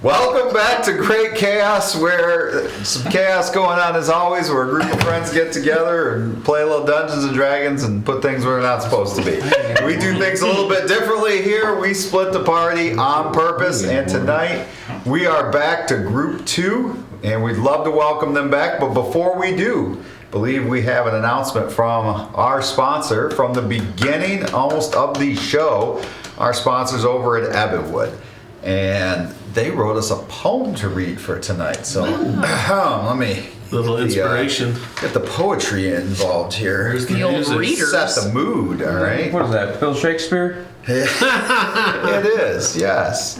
Welcome back to Great Chaos, where some chaos going on as always, where a group of friends get together and play a little Dungeons and Dragons and put things where they're not supposed to be. We do things a little bit differently here. We split the party on purpose, and tonight we are back to Group 2, and we'd love to welcome them back. But before we do, I believe we have an announcement from our sponsor from the beginning almost of the show. Our sponsors over at Ebonwood. And they wrote us a poem to read for tonight. So let me little inspiration. Get the poetry involved here. There's the old readers. Set the mood, all right? What is that, Bill Shakespeare? It is, yes.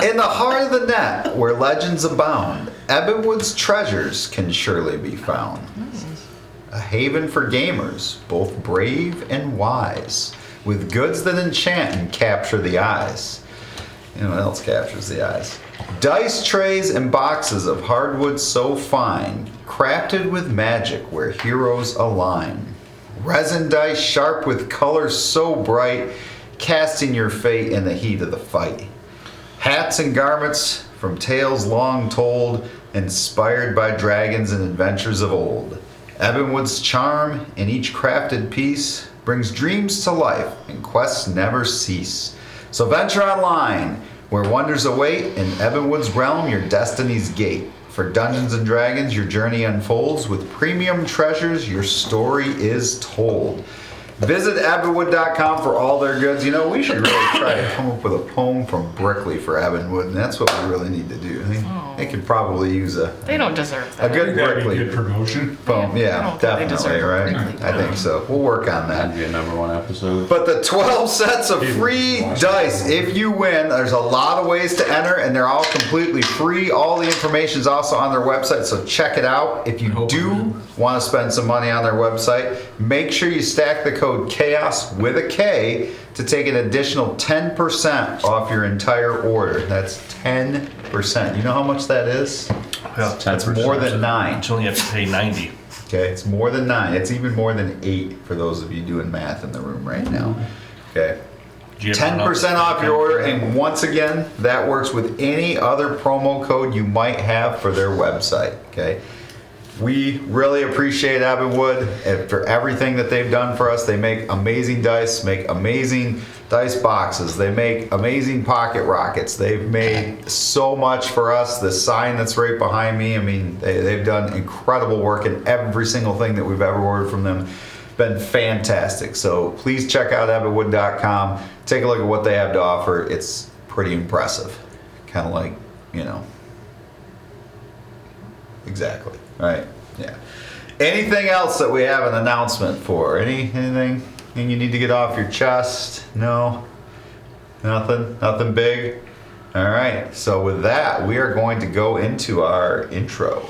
In the heart of the net, where legends abound, Ebonwood's treasures can surely be found. A haven for gamers, both brave and wise, with goods that enchant and capture the eyes. You know what else captures the eyes? Dice trays and boxes of hardwood so fine, crafted with magic where heroes align. Resin dice sharp with colors so bright, casting your fate in the heat of the fight. Hats and garments from tales long told, inspired by dragons and adventures of old. Ebonwood's charm in each crafted piece brings dreams to life and quests never cease. So venture online, where wonders await. In Ebonwood's realm, your destiny's gate. For Dungeons and Dragons, your journey unfolds. With premium treasures, your story is told. Visit Ebonwood.com for all their goods. You know, we should really try to come up with a poem from Brickley for Ebonwood, and that's what we really need to do. They could probably use They don't deserve a that. good Brickley good promotion. poem. Yeah, definitely, right? I think so. We'll work on that. That'd be a #1 episode. But the 12 sets of free dice, if you win, there's a lot of ways to enter, and they're all completely free. All the information is also on their website, so check it out. If you do want to spend some money on their website, make sure you stack the code CHAOS with a K to take an additional 10% off your entire order. That's 10%. You know how much that is? Well, That's more than 9. You only have to pay 90. Okay, it's more than 9. It's even more than 8 for those of you doing math in the room right now. Okay. 10% off your order, and once again, that works with any other promo code you might have for their website. Okay. We really appreciate Ebonwood and for everything that they've done for us. They make amazing dice, make amazing dice boxes. They make amazing pocket rockets. They've made so much for us. The sign that's right behind me, I mean, they've done incredible work in every single thing that we've ever ordered from them. Been fantastic. So please check out Ebonwood.com. Take a look at what they have to offer. It's pretty impressive. Kind of like, you know. Exactly. Right. Yeah. Anything else that we have an announcement for? Anything you need to get off your chest? No? Nothing big? All right. So with that, we are going to go into our intro.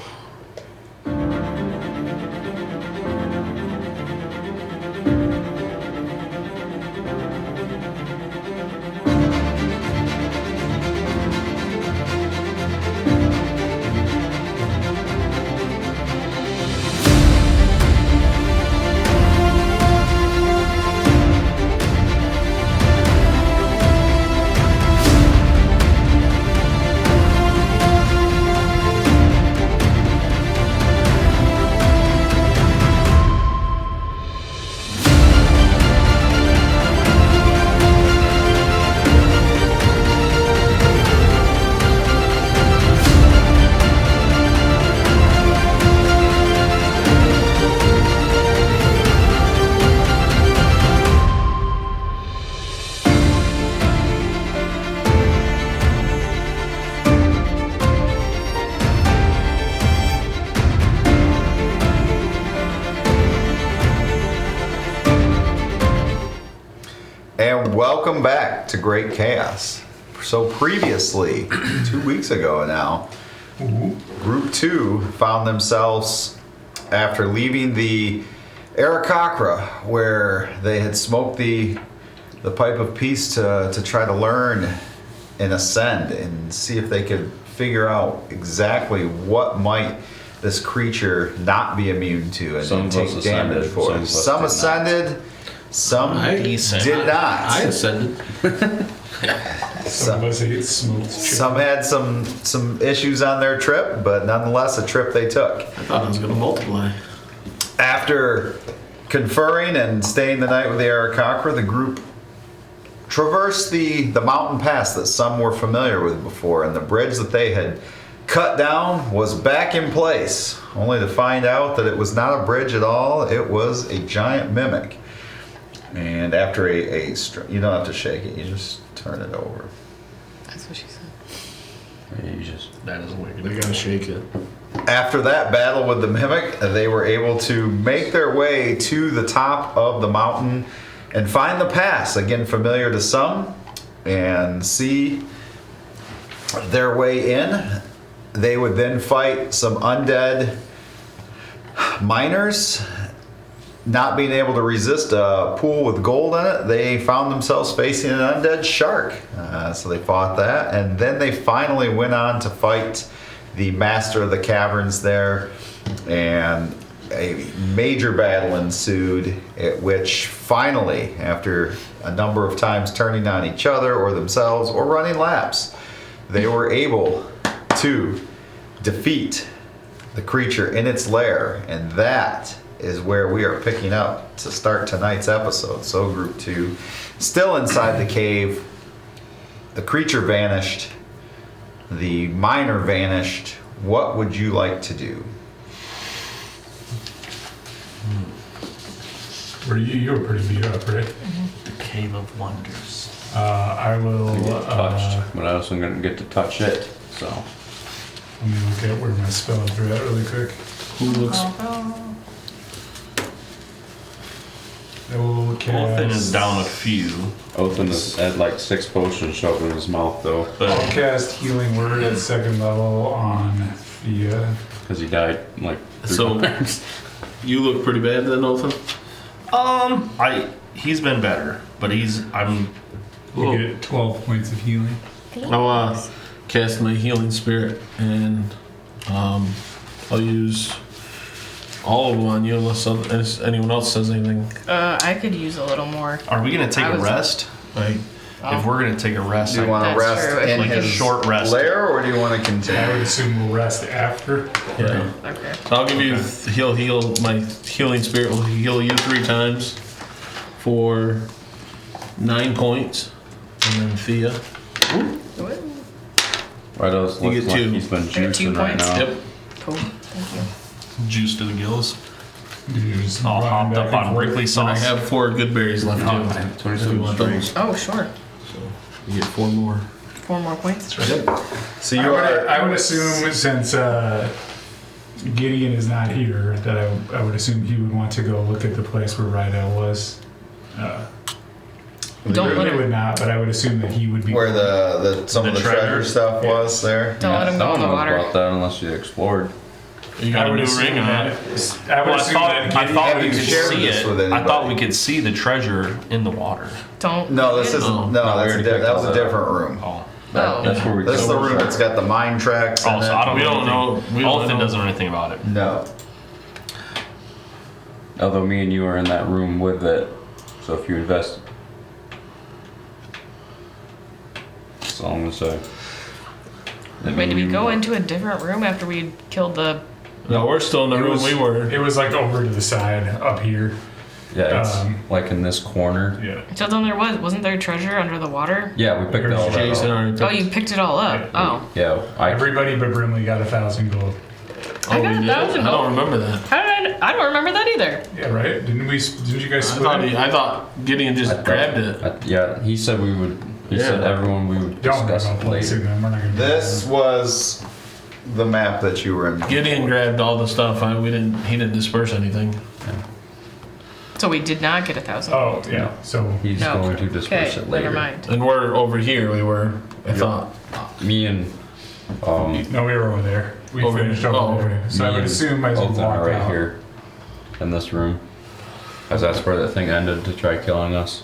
And welcome back to Great Chaos. So previously, 2 weeks ago now, Group 2 found themselves, after leaving the Aarakocra, where they had smoked the pipe of peace to try to learn and ascend and see if they could figure out exactly what might this creature not be immune to and take damage for. Some ascended, some did not. I ascended. Some of us ate smoked chicken. Some had some issues on their trip, but nonetheless a trip they took. I thought it was going to multiply. After conferring and staying the night with the Arakocra, the group traversed the mountain pass that some were familiar with before, and the bridge that they had cut down was back in place, only to find out that it was not a bridge at all, it was a giant mimic. And after you don't have to shake it, you just turn it over. That's what she said. Yeah, you just. That is wicked. They got to shake it. After that battle with the mimic, they were able to make their way to the top of the mountain and find the pass, again familiar to some, and see their way in. They would then fight some undead miners. Not being able to resist a pool with gold in it, they found themselves facing an undead shark. So they fought that, and then they finally went on to fight the master of the caverns there, and a major battle ensued, at which finally, after a number of times turning on each other or themselves or running laps, they were able to defeat the creature in its lair, and that is where we are picking up to start tonight's episode. So Group 2, still inside the cave, the creature vanished, the miner vanished. What would you like to do? You were pretty beat up, right? The Cave of Wonders. I will. Get touched, but I also didn't get to touch it, so. Let me look at where my spells are at really quick. Who looks... I will cast. Othin is down a few. Othin had like 6 potions shoved in his mouth though. But I'll cast Healing Word at 2nd level on Thea. Because he died like 3 So- times. you look pretty bad then, Othin? He's been better, but I'm... You get 12 points of healing. I'll cast my healing spirit, and I'll use all of them on you unless anyone else says anything. I could use a little more. Are we gonna take I a was- rest? Like, if we're gonna take a rest, Do you want to That's rest true. in Like a his short rest. lair, or do you want to I continue? would assume we'll rest after. yeah. Okay. So I'll give you heal. My healing spirit will heal you 3 times for 9 points, and then Thea. Right, looks You get like 2. he's been I get 2 juicing right points? now. Yep. Cool. Thank you. Juice to the gills. You just All run hopped back up and on forth. Wrigley Oh, sauce. I have 4 good berries left too. Oh, If you 27 want straight. those. Oh, sure. You get 4 more. 4 more points. So you are. I would assume since Gideon is not here, that I would assume he would want to go look at the place where Rydell was. Don't let He would him. not, but I would assume that he would be. Where some of The the treasure treasure? stuff was there. Don't let him go no in the one knows water. about that unless you explored. You I got a would new assume ring on that. it. I would Well, assume that I Gideon. thought Have we you could shared see this it. with I anybody? thought we could see the treasure in the water. Don't. No, this isn't. Oh. No, No, we already picked that was all a that different room. Oh. Oh. That's where we This is the killed room the that's got the mine tracks in Oh, so it. I don't We don't know. We don't Olafin know. doesn't know anything about it. No. Although me and you are in that room with it, so if you invest, that's all I'm gonna say. Wait, did we go into a different room after we killed the? No, we're still in the It room was- we were. It was like over to the side, up here. Yeah, it's Um, like in this corner. Yeah. So then wasn't there treasure under the water? Yeah, we picked all that Jason up. already Oh, picked. you picked it all up. Oh. Yeah, Everybody but Brimley got 1,000 gold. I Oh, got we did? 1,000 I don't gold. remember that. How did I don't remember that either. Yeah, right? Didn't you guys split? I thought Gideon just grabbed it. yeah, he said we would. He Yeah. said everyone we would Don't worry discuss about it placing later. them. We're not gonna do This that. was the map that you were in. Gideon grabbed all the stuff. He didn't disperse anything. So we did not get 1,000. Oh, yeah. So He's No. going to disperse Okay, it later. never mind. And we're over here. We were. I thought. Me and no, we were over there. We Over finished here. over Oh. there. So I me would and assume I just Othin are walk right out. here in this room, because that's where that thing ended to try killing us.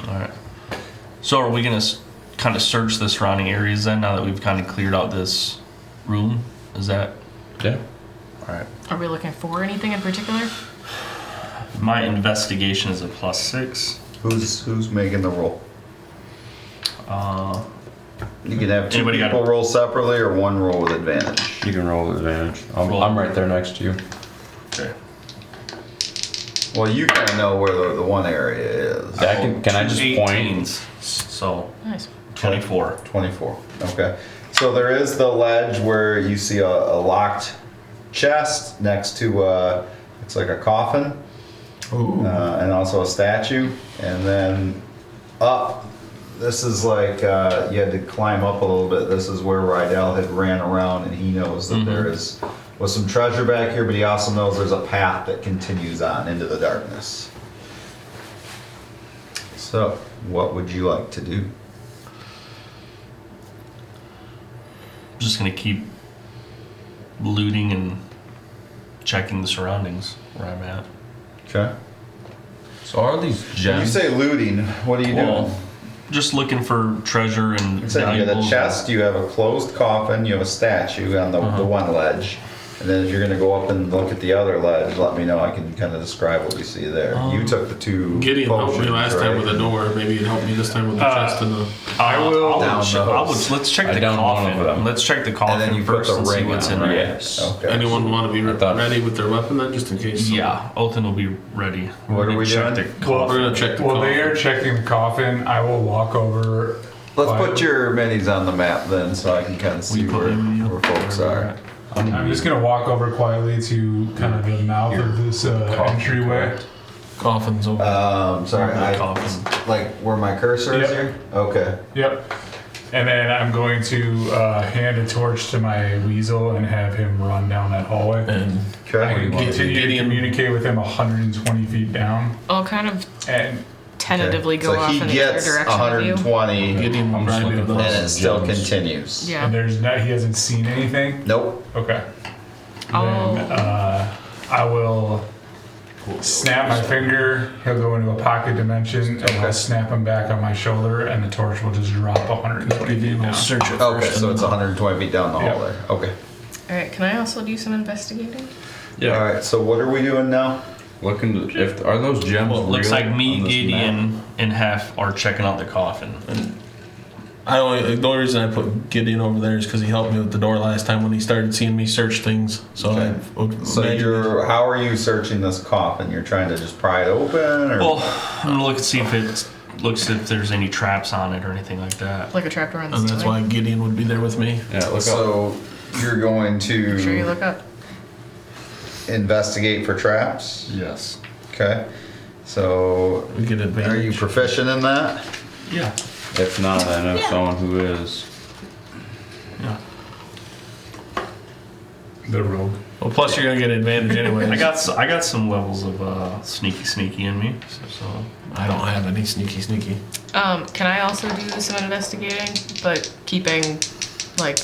Alright. So are we gonna kind of search the surrounding areas then, now that we've kind of cleared out this room? Is that... Yeah. Alright. Are we looking for anything in particular? My investigation is a +6. Who's making the roll? You can have two Anybody got people roll separately or one roll with advantage. You can roll with advantage. Roll. I'm right there next to you. Okay. Well, you kind of know where the one area is. Can I just point? 18s, so Nice. 24. 24. Okay. So there is the ledge where you see a locked chest next to it's like a coffin, and also a statue, and then up. This is like you had to climb up a little bit. This is where Rydell had ran around, and he knows that there was some treasure back here, but he also knows there's a path that continues on into the darkness. So, what would you like to do? I'm just gonna keep looting and checking the surroundings where I'm at. Okay. So are these When gems? you say looting, what are you doing? Well, just looking for treasure and So you have a valuables. chest, you have a closed coffin, you have a statue on the one ledge. And then if you're going to go up and look at the other ledge, let me know. I can kind of describe what we see there. You took the two Gideon helped me potions, last time right? with the door. Maybe he'd help me this time with the chest and the. I will. Down Let's check I the down one of coffin. them. Let's check the coffin And then you put first the and see ring what's on, in right? there. Yes. Okay. Anyone want to be thought- ready with their weapon then, just in case? Yeah, Othin will be ready. What are we Check doing? the Well, coffin. We're gonna check the While coffin. they are checking the coffin, I will walk over. Let's by- put your minis on the map then so I can kind of see We put where, them in where folks are. I'm just gonna walk over quietly to kind of the mouth of this entryway. Coffin's over. Sorry, The coffin. like where my cursor is Yep. here? Okay. Yep. And then I'm going to hand a torch to my weasel and have him run down that hallway. and I Okay. can continue to communicate with him 120 feet down. I'll kind of And tentatively go so off he in the other gets direction with you. 120 Gideon will I'm just probably be looking able for to- and it still Gems. continues. Yeah. and there's not, he hasn't seen anything. Nope. Okay. Oh. Then I will snap my finger. He'll go into a pocket dimension, and I'll snap him back on my shoulder, and the torch will just drop 120 feet Gideon will down. search it Okay, first. so and it's then- 120 feet down the hall Yep. there. Okay. Alright, can I also do some investigating? All right. So what are we doing now? Looking to, if are those gems Well, it looks real like me, on this Gideon, map? and Hef are checking out the coffin. the only reason I put Gideon over there is because he helped me with the door last time when he started seeing me search things. So Okay. I would So imagine how are you searching this coffin? You're trying to just pry it open, or Well, I'm gonna look and see if there's any traps on it or anything like that. Like a trapdoor on the and ceiling? that's why Gideon would be there with me. Yeah, look up. so you're going to Make sure you look up. investigate for traps. Yes. Okay. So We get advantage. are you proficient in that? Yeah. If not, I know someone who is. Yeah. The rogue. Well, plus you're gonna get advantage anyway. I got some levels of sneaky in me. So I don't have any sneaky. Can I also do some investigating, but keeping, like,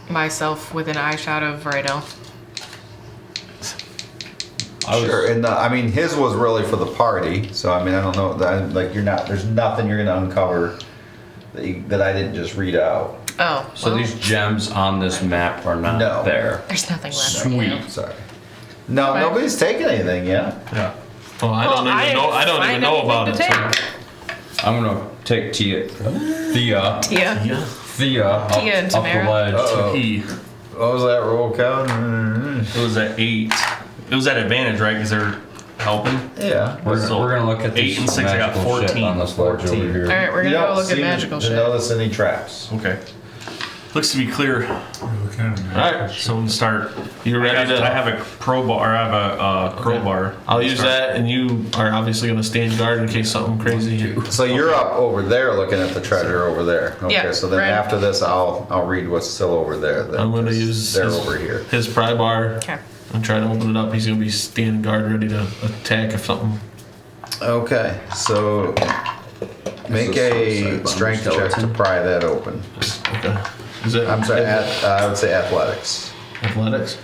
myself within eyeshot of Rydell? Sure. And I mean, his was really for the party. So I mean, I don't know. Like you're not. There's nothing you're gonna uncover that I didn't just read out. Oh, So well, these gems on this map are not No. there. there's nothing left. Sweet. Sorry. No, Okay. nobody's taken anything yet. yeah. Well, I don't even know. I don't even know about it. So. I'm gonna take Thea Yeah. up Tia and the Tamara. ledge. Uh-oh. He. What was that roll count? It was at 8. It was at advantage, right? Because they're helping. Yeah. We're So, gonna look at 8 this and 6, I got magical shit 14. on this ledge over 14. here. Alright, we're You gonna go don't look at seem magical to shit. notice any traps. Okay. Looks to be clear. We're looking at him. Alright, So we start. you ready to? I have a crowbar. I have a crowbar. I'll use that, and you are obviously gonna stand guard in case something crazy. So you're up over there looking at the treasure over there. Okay, Yeah, so then right. after this, I'll read what's still over there. Then, I'm gonna 'cause use they're his, over here. his pry bar Okay. and try to open it up. He's gonna be standing guard, ready to attack if something. Okay, so make a strength check to pry that open. Okay. Is it? I'm sorry, I would say athletics. Athletics.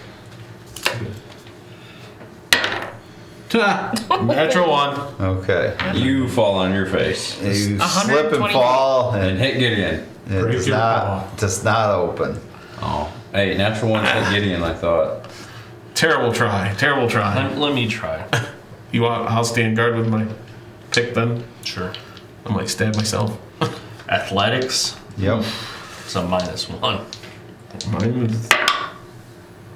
Natural one. Okay. You fall on your face You slip and 120. fall, and and hit Gideon. it Break does your not open. Oh, hey, natural one hit Gideon. I thought. Terrible try. Terrible try. Let me try. You want? I'll stand guard with my pick then. Sure. I might stab myself. Athletics. Yep. It's a -1. Mine was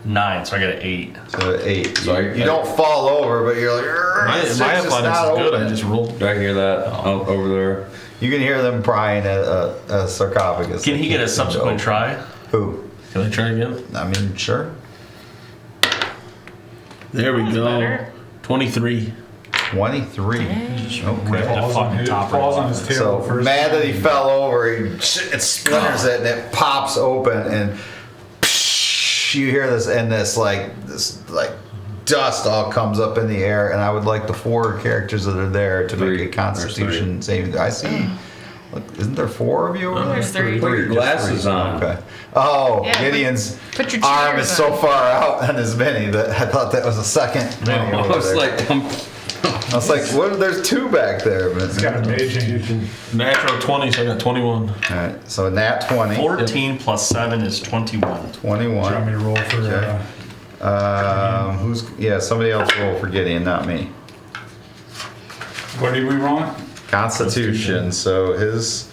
9, so I got an 8. So 8. So you don't fall over, but you're like, my "Six athletics is is not good. open." I just rolled. Do I hear that out over there? You can hear them prying at a sarcophagus. Can he get a subsequent try? Who? Can I try again? I mean, sure. There we That's go. better. 23. 23. Ripped Okay. the fucking top right falls on off. his tail So first. mad that he fell over, it splinters it and it pops open, and you hear this, and this dust all comes up in the air. And I would like the 4 characters that are there to make 3. a Constitution saving. I see. Look, isn't there 4 of you? Over there? There's 3. Put your Just glasses 3. on. Okay. Oh, Yeah, Gideon's put your arm cheers is so on. far out on his mini that I thought that was a second mini. I over was there. like, I was like, what? There's 2 back there. But, It's got a mage hand. Natural 20, so I got 21. all right, so nat 20. 14 plus 7 is 21. 21. Do you want me to roll for? Okay. Somebody else roll for Gideon, not me. What are we rolling? Constitution. So his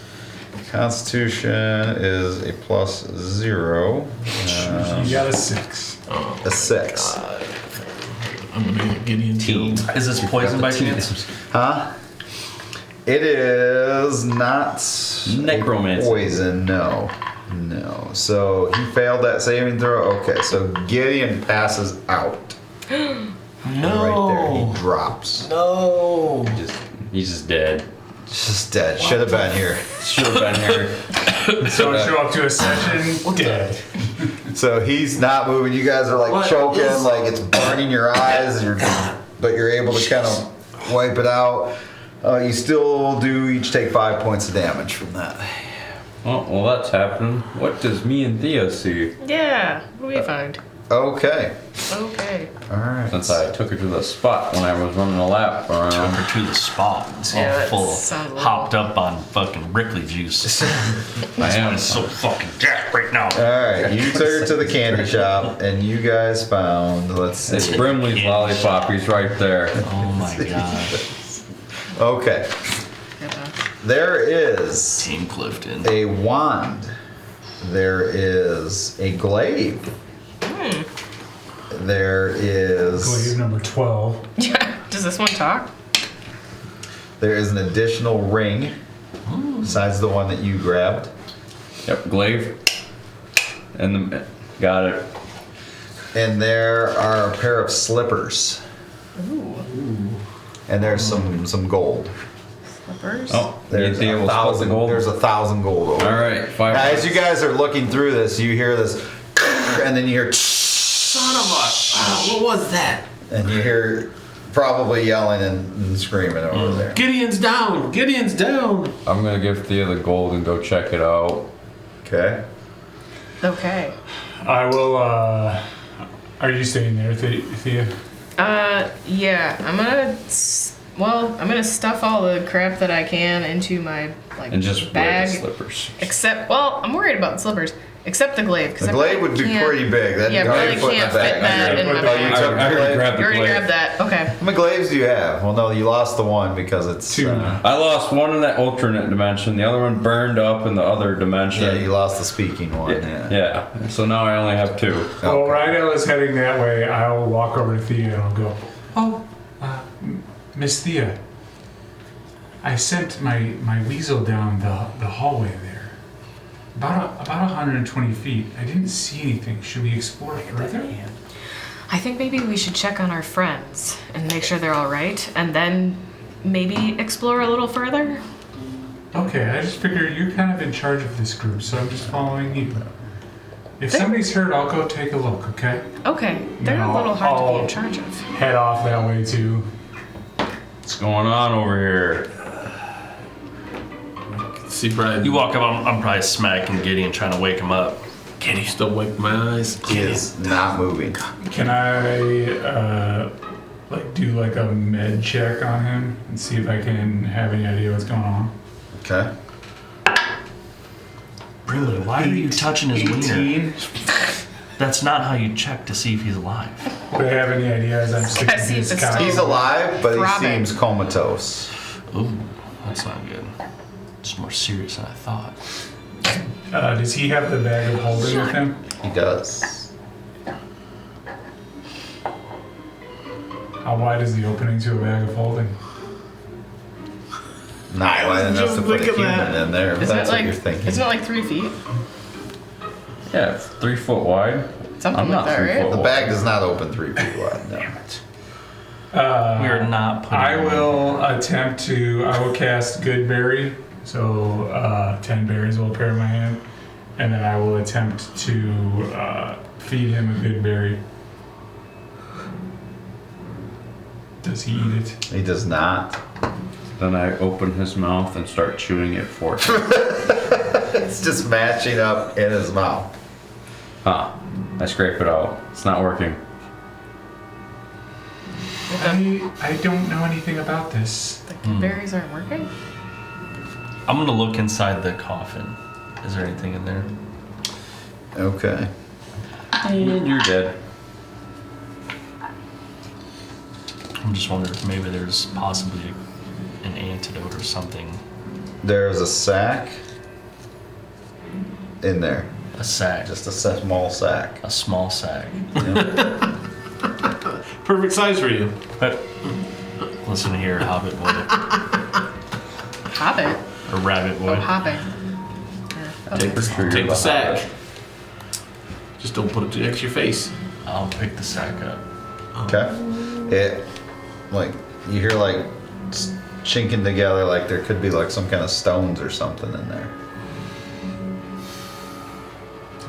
Constitution is a +0. You got a 6. A 6. I'm gonna get Gideon killed. Is this poison by chance? Huh? It is not Necromancy. poison. No. No. So he failed that saving throw. Okay. So Gideon passes out. Right there. He drops. No. he's just dead. Just dead. Should have been here. Should have been here. So I show up to a session, dead. So he's not moving. You guys are like What choking, is- like it's burning your eyes. But you're able to kind of wipe it out. You still do each take 5 points of damage from that. Oh, well, that's happening. What does me and Theo see? Yeah. What do we find? Okay. Okay. All right. Since I took her to the spot when I was running a lap Took around. her to the spot. It's all Yeah, that full sounds a of little- hopped up on fucking Wrigley juice. I am. It's so fucking jacked right now. All right. You took her to the candy shop, and you guys found. Let's see. It's Brimley's lollipop. He's right there. Oh my god. Okay. There is Team Clifton. a wand. There is a glaive. There is. Glaive number 12. Yeah. Does this one talk? There is an additional ring, besides the one that you grabbed. Yep, glaive. And got it. And there are a pair of slippers. Ooh. And there's some gold. Slippers. Oh, There's Theo will split the gold. There's 1,000 gold over. All right, 5. Now, as you guys are looking through this, you hear this, and then you hear, Son of a. What was that? and you hear probably yelling and screaming over there. Gideon's down. Gideon's down. I'm gonna give Theo the gold and go check it out. Okay. Okay. I will, are you staying there, Thea? Yeah. I'm gonna stuff all the crap that I can into my And just wear bag. the slippers. Except, well, I'm worried about the slippers. Except the glaive. 'Cause The I glaive really would be can't- pretty big. That'd Yeah, be really hard to put in can't the bag. fit that in my Oh, you bag. took I the already glaive? grabbed You the already glaive. grabbed that. Okay. How many glaives do you have? Well, no, you lost the one because it's 2. I lost one in that alternate dimension. The other one burned up in the other dimension. yeah, you lost the speaking one. Yeah. Yeah. Yeah. So now I only have 2. Well, Rydell is heading that way. I'll walk over to Thea and I'll go, Miss Thea, I sent my weasel down the hallway there. About 120 feet. I didn't see anything. Should we explore further? I think maybe we should check on our friends and make sure they're all right, and then maybe explore a little further. Okay, I just figure you're kind of in charge of this group, so I'm just following you. If somebody's hurt, I'll go take a look, okay? Okay. They're a No, little hard to be I'll- in charge of. Head off that way too. What's going on over here? See, Brad. You walk up, I'm probably smacking Gideon, trying to wake him up. Gideon still wipe my eyes. He is not moving. Can I do like a med check on him and see if I can have any idea what's going on? Okay. Really? Why are you touching his wiener? 18. That's not how you check to see if he's alive. Do I have any idea as I'm sticking see if his it's cock? still- He's alive, but he Throbbing. seems comatose. Ooh, that's not good. It's more serious than I thought. Does he have the bag of holding with him? He does. How wide is the opening to a bag of holding? Not wide enough to put a human in there, if that's what you're thinking. Isn't it like 3 feet? Yeah, it's 3 foot wide. Something I'm like not that, 3 right? foot The wide. bag does not open 3 feet wide, no. We are not putting. I will I will cast Good Berry. So 10 berries will appear in my hand. And then I will attempt to feed him a good berry. Does he eat it? He does not. Then I open his mouth and start chewing it for him. It's just matching up in his mouth. Huh. I scrape it out. It's not working. I don't know anything about this. The berries aren't working? I'm gonna look inside the coffin. Is there anything in there? Okay. And you're dead. I'm just wondering if maybe there's possibly an antidote or something. There's a sack in there. A sack. Just a small sack. A small sack. Perfect size for you. But listen here, Hobbit boy. Hobbit? Or Rabbit boy. Oh, hopping. Take the sack. Just don't put it next to your face. I'll pick the sack up. Okay. It, like, you hear like chinking together, like there could be like some kind of stones or something in there.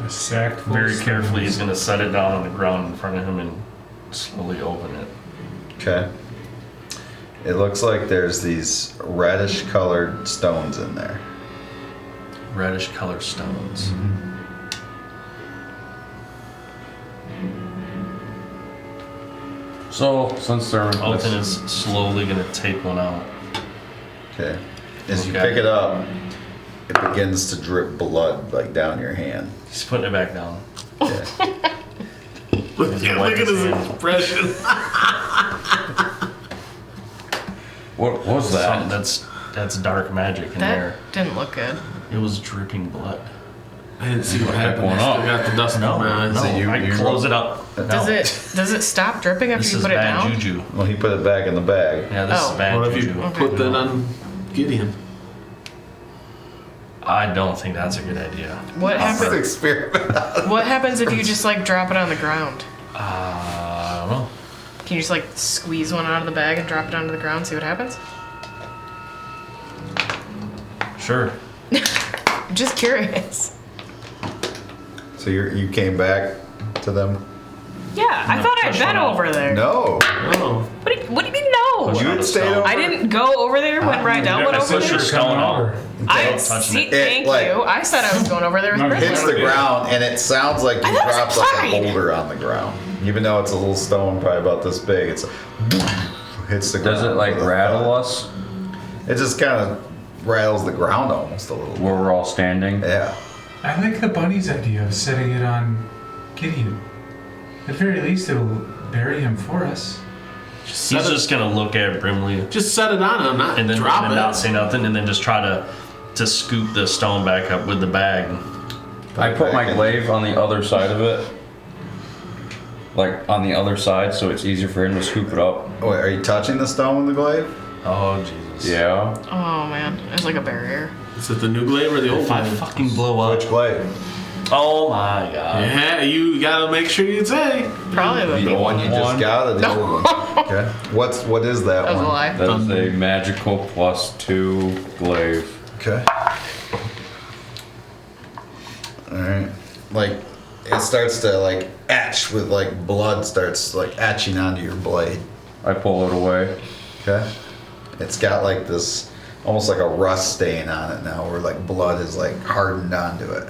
A sack full Very of carefully, he's stones. gonna set it down on the ground in front of him and slowly open it. Okay. It looks like there's these reddish colored stones in there. Reddish color stones. So, since they're Alton is slowly gonna take one out. Okay. As you Okay. pick it up, it begins to drip blood like down your hand. He's putting it back down. Okay. Look Does he at wipe his his hand? expression. what was Something that? that's dark magic in there. That didn't look good. It was dripping blood. I didn't see what Pick happened. one I still up. got the dust No, in my eyes. no. So you I close it up. Does No. it stop dripping after This you is put it bad down? juju. Well, he put it back in the bag. Yeah, this Oh. is bad What if you juju. put that on Gideon? I don't think that's a good idea. What It's an happens? experiment. What happens if you just like drop it on the ground? I don't know. Can you just like squeeze one out of the bag and drop it onto the ground? See what happens? Sure. I'm just curious. So you came back to them? Yeah, I thought I'd push been one out. over there. No. Oh. What do you mean no? Push You out had a stayed stone. over. I didn't go over there when Rydell went I over said Push there. your you're stone coming out. over. I Don't touch see. it. Thank like- you. I said I was going over there with No, Brindley. Hits the ground, and it sounds like you I thought it was dropped like a implied. boulder on the ground. Even though it's a little stone, probably about this big, it's hits the ground. Does it like with a rattle thud. us It just kind of rattles the ground almost a little. where we're all standing? Yeah. I like the bunny's idea of setting it on Gideon. At the very least, it'll bury him for us. He's just gonna look at Brimley Just set it on him, not and then drop and it. not say nothing, and then just try to scoop the stone back up with the bag. I put my glaive on the other side of it. Like on the other side, so it's easier for him to scoop it up. Wait, are you touching the stone with the glaive? Oh Jesus! Yeah. Oh man, there's like a barrier. Is it the new glaive or the old If I glaive? fucking blow up. Which glaive? Oh my god! Yeah, you gotta make sure you say. Probably the The people. one you just got or the old one? Okay. What is that That was a one? lie. That is a magical +2 glaive. Okay. Alright. Like, it starts to like etch with like blood starts like etching onto your blade. I pull it away. Okay. It's got like this almost like a rust stain on it now where like blood is like hardened onto it.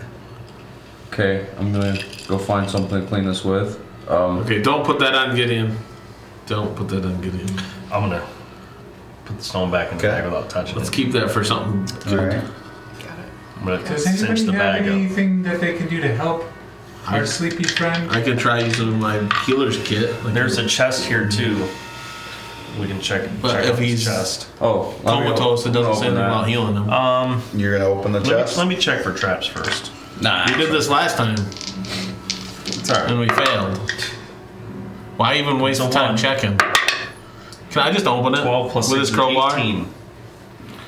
Okay, I'm gonna go find something to clean this with. Okay, don't put that on Gideon. Don't put that on Gideon. I'm gonna put the stone back in the Okay. bag without touching Let's it. keep that for something good. Alright. Got it. I'm gonna Does cinch anybody the have bag up. anything that they can do to help our sleepy friend? I can try using my healer's kit. Like There's a chest here too. We can check. But check if out his he's chest. Oh, comatose, it doesn't say anything about healing him. You're gonna open the chest. Let me check for traps first. Nah. We did this last time, It's alright. and we failed. Why even waste the It's a time one. checking? Can I just open it 12 plus with 6 his crowbar? 18.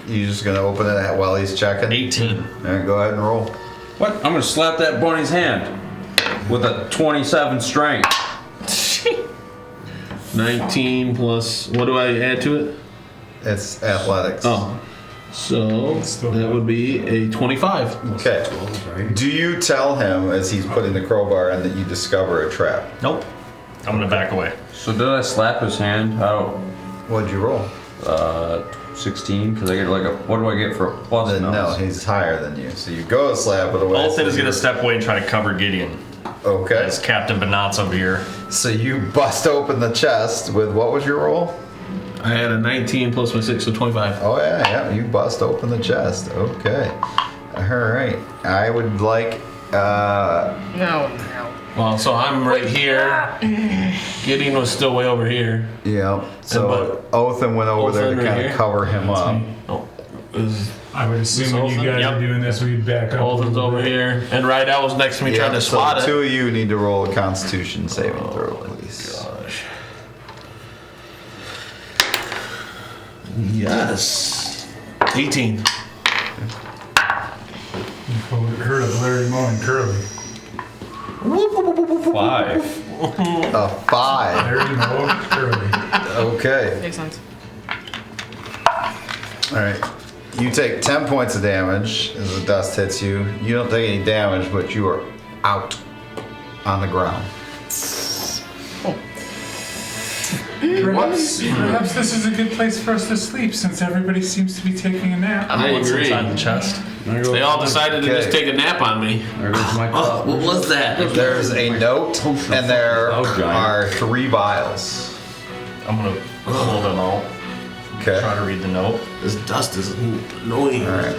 You just gonna open it while he's checking? 18. All right, go ahead and roll. What? I'm gonna slap that bunny's hand with a 27 strength. 19 plus, what do I add to it? It's athletics. Oh. So that would be a 25. Okay. Do you tell him as he's putting the crowbar in that you discover a trap? Nope. I'm gonna back away. So did I slap his hand? I What'd you roll? don't. 16, because I get like a. What do I get for a plus? No, he's higher than you. So you go to slap it away. Olsen is so gonna you- step away and try to cover Gideon. Okay. As Captain Benot's over here. So you bust open the chest with what was your roll? I had a 19 plus my 6, so 25. Oh yeah, you bust open the chest. Okay. All right. I would like. No. Well, so I'm right here. Gideon was still way over here. Yeah. So but- Othin went over there Othin to right kind of here? cover him up. Oh, is I would assume when you Olsen? guys Yep. are doing this, we'd back up. a Olden's little over bit. here, and Rydell was next to me trying to so spot the it. two of you need to roll a Constitution saving throw, please. Gosh. Yes. 18. You heard of Larry Moe and Curly. 5. A 5. Larry Moe and Curly. Okay. Makes sense. All right. You take 10 points of damage as the dust hits you. You don't take any damage, but you are out on the ground. Perhaps this is a good place for us to sleep since everybody seems to be taking a nap. I What's agree. inside the chest? They all decided to just Okay. take a nap on me. There goes my Oh, what was that? There's a note, and there Oh, giant. are 3 vials. I'm gonna pull them out. Okay. Try to read the note. This dust is annoying. All right.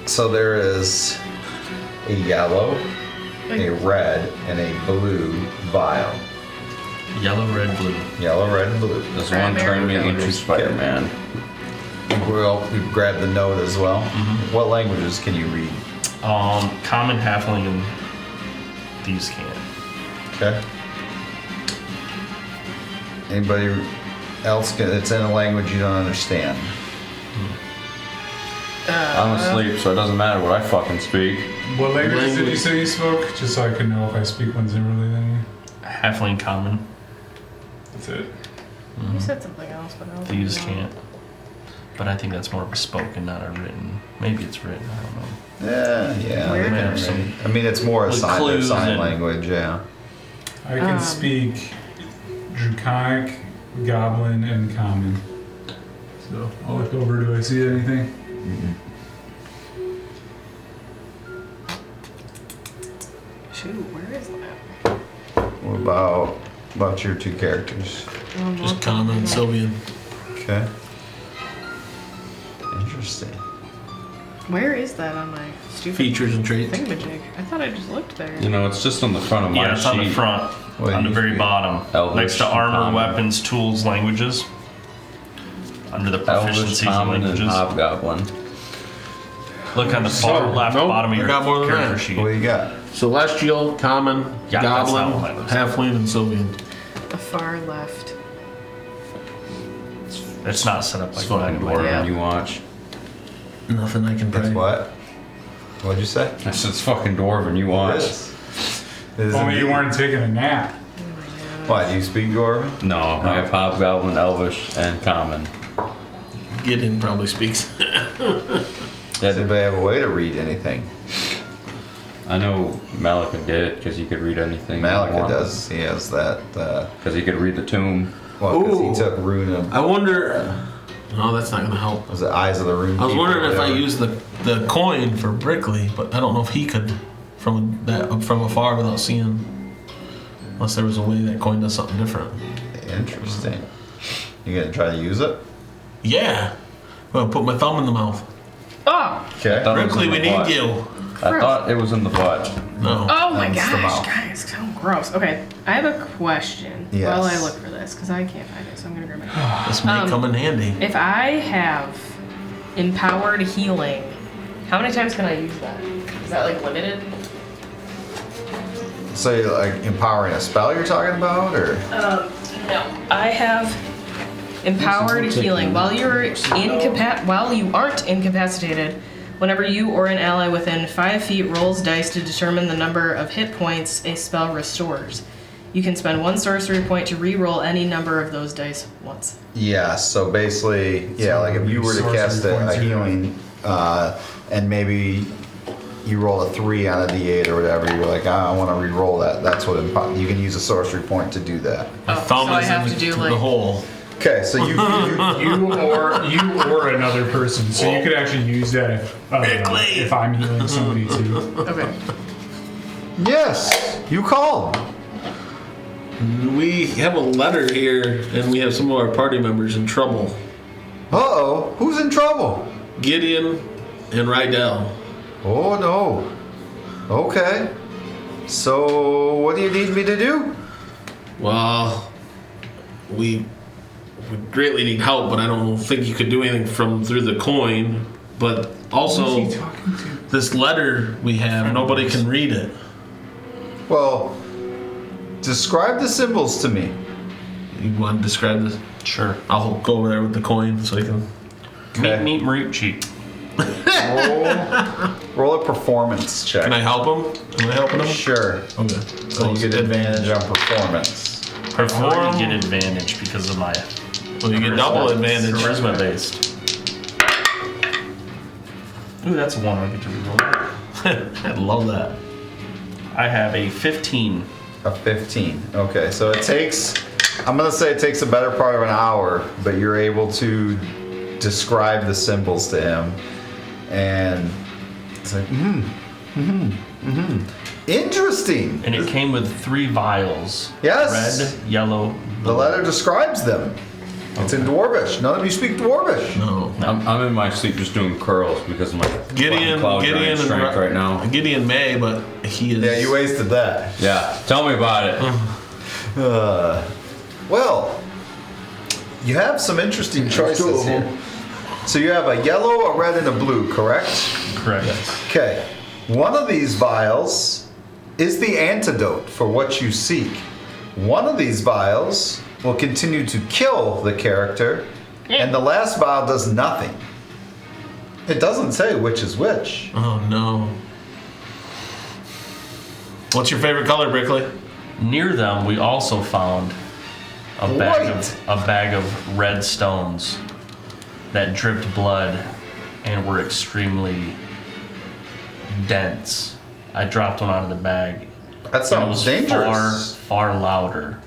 So there is a yellow, a red, and a blue vial. Yellow, red, blue. Yellow, red, and blue. This one turned me into Spider-Man. We'll grab the note as well. What languages can you read? Common, halfling, and thieves can't. Okay. Anybody else? It's in a language you don't understand. I'm asleep, so it doesn't matter what I fucking speak. What languages did you say you spoke? Just so I can know if I speak one differently than you. Halfling, common. That's it. You said something else, but I don't Thieves know. can't. But I think that's more of a spoken, not a written. Maybe it's written. I don't know. Yeah. Weird. they Have can some- read. I mean, it's more a with sign, clues sign and- language. Yeah. I can speak Draconic, Goblin, and Common. So I'll look over. Do I see anything? Shoot, where is that? What about your 2 characters? Just common and Sylvian. Okay. Interesting. Where is that on my stupid Features and traits. thingamajig? I thought I just looked there. You know, it's just on the front of my Yeah, it's sheet. on the front, What on do the you very speak? bottom, Elvish, next to armor, common. weapons, tools, languages. Under the Elvish, proficiency common, and languages. hobgoblin. Look on the far left nope, bottom of I your got more than character that. sheet. What do you got? Celestial, common, Yeah, that's goblin, not what I was- halfling, and Sylvian. The far left. It's not set up like It's fucking that. dwarven, Yeah. you watch. Nothing I can It's pray. what? What'd you say? I said it's fucking dwarven, you watch. It is Only you indeed. weren't taking a nap. What, do you speak Dwarven? No, I have hobgoblin, elvish, and common. Gideon probably speaks. Does anybody have a way to read anything? I know Malika did, because he could read anything. Malika does. He has that. Because he could read the tomb. Well, because he Ooh. took Rune of. I wonder. No, that's not gonna help. Was it Eyes of the Rune? I was Keeper, wondering if I whatever? used the coin for Brickley, but I don't know if he could from afar without seeing. Unless there was a way that coin does something different. Interesting. You gonna try to use it? Yeah. Well, put my thumb in the mouth. Oh! Okay. Thumb is Brickley, in we the need butt. you. I thought it was in the butt. No. Oh my That's the gosh, mouth. guys, so gross. Okay, I have a question Yes. while I look for this because I can't find it, so I'm gonna grab it. This may come in handy. If I have empowered healing, how many times can I use that? Is that like limited? So you're like empowering a spell you're talking about, or? No. I have empowered healing. While you aren't incapacitated, whenever you or an ally within 5 feet rolls dice to determine the number of hit points a spell restores, you can spend 1 sorcery point to re-roll any number of those dice once. Yeah, so basically, yeah, like if you were to cast a healing, and maybe you roll a 3 on a d8 or whatever, you're like, I want to re-roll that. That's what you can use a sorcery point to do that. My thumb so I is have in to do, the like- hole. Okay, so you You or another person. So you could actually use that if I'm healing somebody too. Okay. yes, you called. We have a letter here, and we have some of our party members in trouble. Uh-oh, who's in trouble? Gideon and Rydell. Oh no. Okay. So what do you need me to do? Well, we greatly need help, but I don't think you could do anything through the coin. But also, Who's he talking to? this letter we have, nobody can read it. Well, describe the symbols to me. You want to describe this? Sure. I'll go over there with the coin so you can. Okay. Meet Marucci. Roll a performance check. Can I help him? Am I helping him? Sure. Okay. So you get advantage on performance. I already get advantage because of my Well, you get double advantage. charisma based. Ooh, that's a 1. I get to reroll. I love that. I have a 15. A 15. Okay, so it takes, I'm going to say it takes a better part of an hour, but you're able to describe the symbols to him. And it's like, interesting. And it came with 3 vials. Yes. Red, yellow, The letter describes them. It's in Dwarvish. None of you speak Dwarvish. No. I'm in my sleep just doing curls because of my Gideon, cloud Gideon, giant strength right now. Gideon may, but he is. Yeah, you wasted that. Yeah, tell me about it. Well, you have some interesting choices here. So you have a yellow, a red, and a blue, correct? Correct. Okay. One of these vials is the antidote for what you seek. One of these vials will continue to kill the character, and the last vial does nothing. It doesn't say which is which. Oh no. What's your favorite color, Brickley? Near them, we also found a bag of red stones that dripped blood and were extremely dense. I dropped one out of the bag. That And it sounds was dangerous. far louder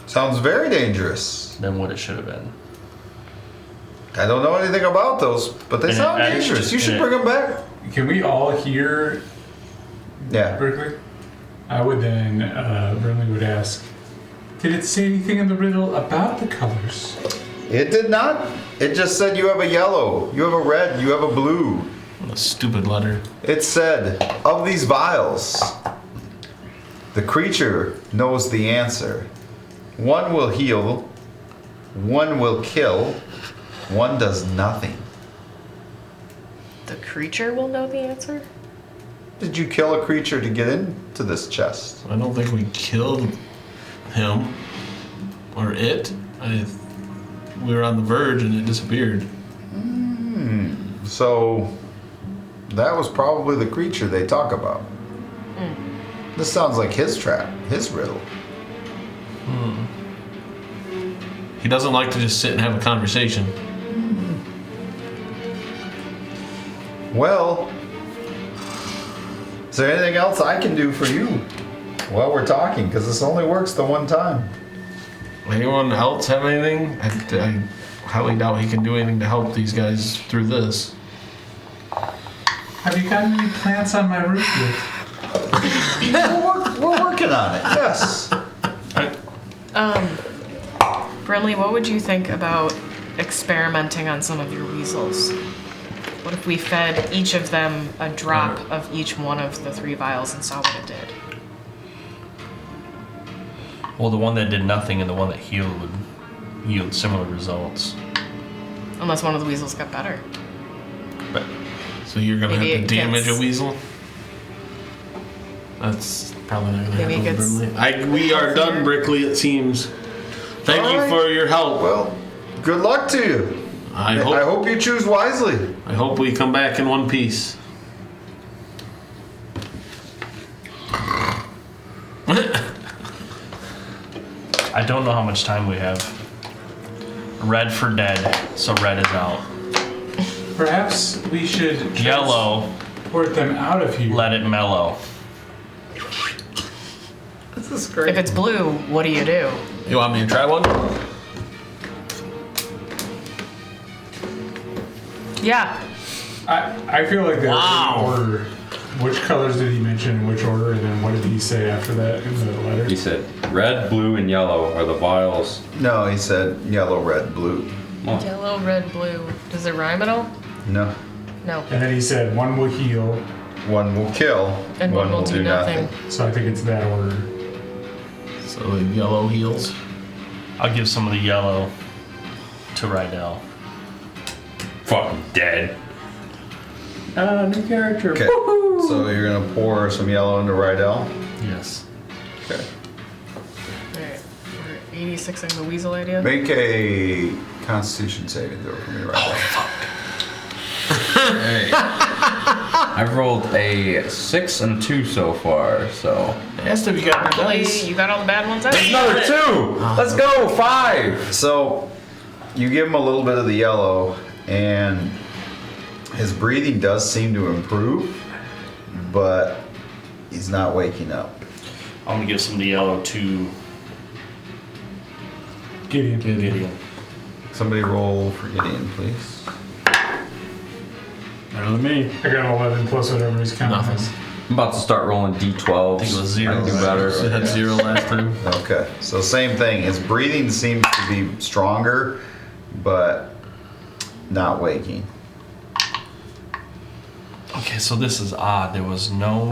Sounds very dangerous. than what it should have been. I don't know anything about those, but they And sound it dangerous. actually- You should and bring them back. Can we all hear Yeah. Berkeley? I would then, Burnley would ask, did it say anything in the riddle about the colors? It did not. It just said you have a yellow, you have a red, you have a blue. What a stupid letter. It said, of these vials, the creature knows the answer. One will heal, one will kill, one does nothing. The creature will know the answer? Did you kill a creature to get into this chest? I don't think we killed him or it. We were on the verge and it disappeared. So, that was probably the creature they talk about. This sounds like his trap, his riddle. He doesn't like to just sit and have a conversation. Well, is there anything else I can do for you while we're talking? Because this only works the one time. Anyone else have anything? I highly doubt he can do anything to help these guys through this. Have you gotten any plants on my roof yet? We're working on it, yes. Brenly, what would you think about experimenting on some of your weasels? What if we fed each of them a drop of each one of the 3 vials and saw what it did? Well, the one that did nothing and the one that healed would yield similar results. Unless one of the weasels got better. But So you're gonna Maybe have it to damage gets- a weasel? That's probably not gonna Maybe it happen. gets Brickley. We are done, Brickley, it seems. Thank you Alright. for your help. Well, good luck to you. I I hope hope you choose wisely. we come back in one piece. I don't know how much time we have. Red for dead, so red is out. Perhaps we should Yellow, transport them out of here. let it mellow. This is great. If it's blue, what do you do? You want me to try one? Yeah. I feel like they're Wow. in order. Which colors did he mention in which order, and then what did he say after that in the letter? He said red, blue, and yellow are the vials. No, he said yellow, red, blue. Well, Yellow, red, blue. Does it rhyme at all? No. No. And then he said one will heal, One will kill, And one will do nothing. so I think it's that order. So the yellow heals. I'll give some of the yellow to Rydell. fucking dead. New character. Okay. So you're gonna pour some yellow into Rydell. Yes. Okay. Alright. We're 86ing the weasel idea. Make a Constitution saving throw for me, Rydell. I've rolled a 6 and a 2 so far, so. Asked if you got the Luckily, dice. you got all the bad ones out. Another 2! Let's go! 5! So you give him a little bit of the yellow, and his breathing does seem to improve, but he's not waking up. I'm gonna give some of the yellow to Gideon. Gideon. Somebody roll for Gideon, please. Better than me. I got 11 plus whatever his count Nothing. is. I'm about to start rolling D12s. I think it was 0. I can do better. It had 0 last time. Okay, so same thing. His breathing seems to be stronger, but not waking. Okay, so this is odd. There was no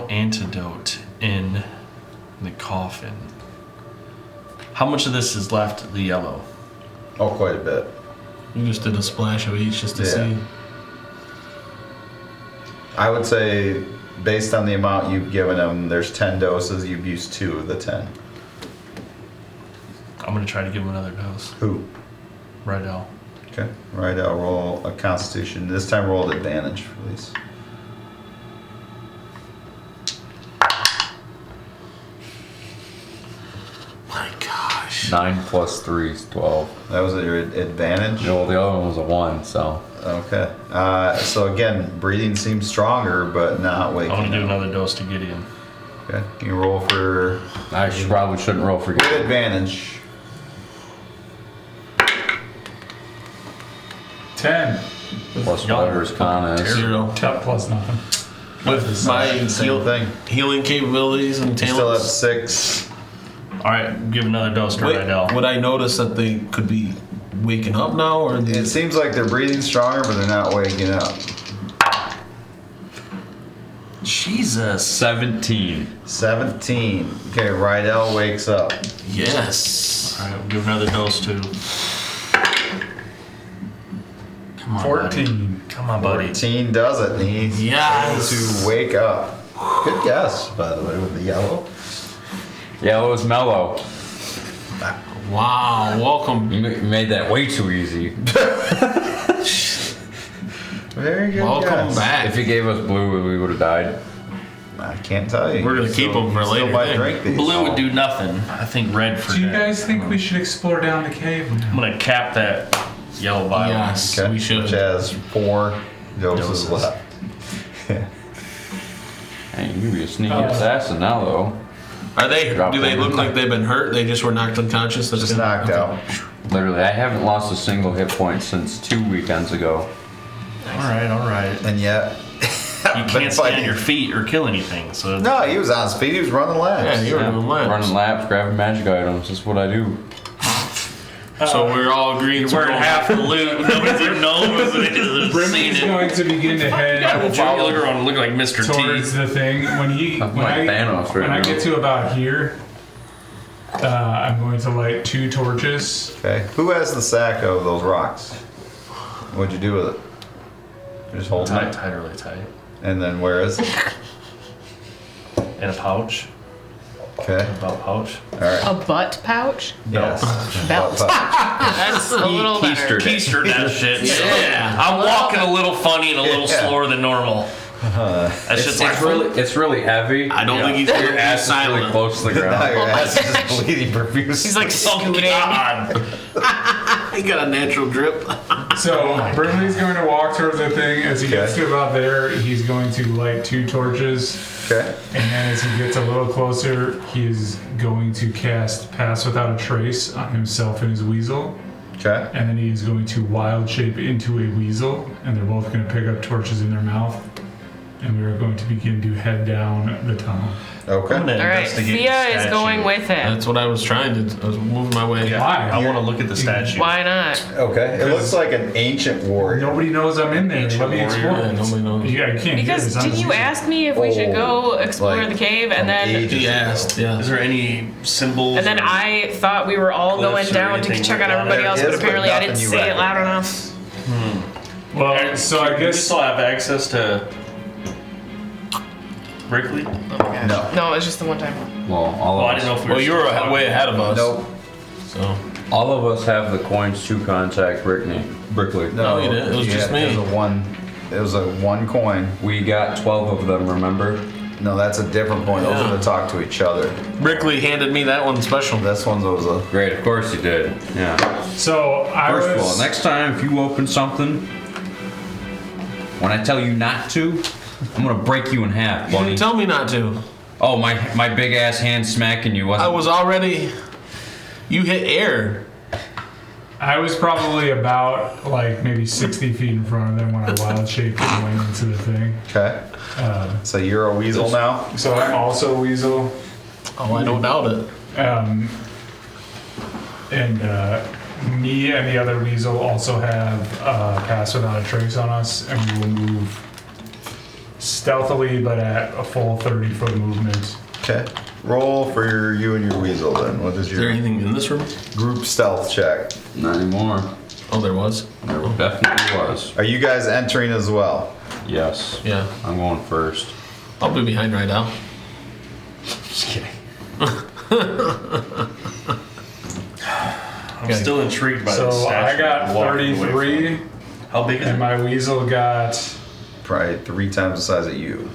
antidote in the coffin. How much of this is left? The yellow. Oh, quite a bit. You just did a splash of each just to Yeah. see. I would say, based on the amount you've given him, there's 10 doses. You've used 2 of the 10. I'm gonna try to give him another dose. Who? Rydell. Okay, right. I'll roll a Constitution. This time, roll advantage, please. My gosh. 9 plus 3 is 12. That was your advantage. Well, the other one was a 1, so. Okay. So again, breathing seems stronger, but not waking. I'm gonna do up. another dose to Gideon. Okay. You roll for Probably shouldn't roll for with good. advantage. 10. Plus whatever his con is. 0. Top plus nothing. With my Same thing. healing capabilities and You still have talents. 6. All right, give another dose to Wait, Rydell. would I notice that they could be waking up now, or It seems like they're breathing stronger, but they're not waking up. Jesus. 17. 17. Okay, Rydell wakes up. yes? All right, we'll give another dose to. Come on, 14. buddy. Come on, buddy. 14 does it. And he's Yes. able to wake up. Good guess, by the way, with the yellow. Yellow is mellow. Wow, welcome. You made that way too easy. Very good Welcome guess. back. If he gave us blue, we would have died. I can't tell you. We're gonna You keep still- them for you still later might thing. drink these. Blue would do nothing. I think red for Do you dead. guys think we should explore down the cave now? I'm gonna cap that yellow vial. Yes, Okay, we should. Which has 4 doses Doses. left. Hey, you can be a sneaky Oh. assassin now, though. Are they? Drop Do they them. look like they've been hurt? They just were knocked unconscious. That's Just good? knocked Okay. out. Literally, I haven't lost a single hit point since 2 weekends ago. All right, all right. And yet, You can't stay on your feet or kill anything. So No, he was on his feet. He was running laps. Yeah, you were doing laps. Running laps, grabbing magic items. That's what I do. So we're all agreeing. You're wearing half the loot. Nobody's even known what it is. Brimley's going to begin to head Look like Mr. towards T. the thing. When Thanos right I now. get to about here, I'm going to light 2 torches. Okay. Who has the sack of those rocks? What'd you do with it? Just hold Tight, it. tight, really tight. And then where is it? In a pouch. Okay. About pouch. All right. A butt pouch? Yes. Belt. That's a little better. Keistered that shit. So Yeah. I'm walking a little funny and a little Yeah. slower than normal. That's just like It's really heavy. I don't think he's Your very ass is really silent. close to the Now ground. your Oh my ass is gosh. just bleeding profusely. He's like oh scooting. God. He got a natural drip. So Brimley's going to walk towards the thing. As he gets to about there, he's going to light 2 torches. Okay. And then as he gets a little closer, he is going to cast Pass Without a Trace on himself and his weasel. Okay. And then he is going to wild shape into a weasel. And they're both going to pick up torches in their mouth. And we are going to begin to head down the tunnel. Okay. I'm gonna All right, investigate Thea the is statue. going with him. That's what I was trying to. I was moving my way. Yeah, Why? I want to look at the statue. Why not? Okay. It looks like an ancient warrior. Nobody knows I'm in there. Ancient Let me warrior. explore. Yeah, nobody knows. Yeah, I can't Because get it. didn't you ask me if we should go explore like, the cave and then ages He ago. asked. Yeah. Is there any symbols? and then or- I thought we were all going Glyphs or down to anything check like out that? everybody There else, is, but but apparently I didn't nothing you say it loud recognize. enough. Well, so I Do we guess still have access to Brickley? No. No, it's just the one time. Well, Oh, I didn't know if we were. Well, you were still way ahead of us. Nope. So all of us have the coins to contact Brickley. No, you didn't. It was just me. It was a one. It was a 1 coin. We got 12 of them, remember? No, that's a different coin. Those Yeah. are to talk to each other. Brickley handed me that one special. This one was a. Great, of course you did. Yeah. so. I First of was all, next time if you open something, when I tell you not to, I'm gonna break you in half, You buddy. didn't tell me not to. Oh, my big ass hand smacking you wasn't. I was already. You hit air. I was probably about like maybe 60 feet in front of them when I wild shaped and went into the thing. Okay. So you're a weasel now. So I'm also a weasel. Oh, I don't doubt it. And me and the other weasel also have Pass Without a Trace on us, and we will move stealthily but at a full 30-foot movement. Okay. Roll for you and your weasel then. What is Is there your anything in this room? group stealth check? Not anymore. Oh, there was. There definitely was. Are you guys entering as well? Yes. Yeah. I'm going first. I'll be behind right now. Just kidding. I'm still intrigued by So this statue. I got walking away 33, from. How big is and it? my weasel got Probably 3 times the size of you.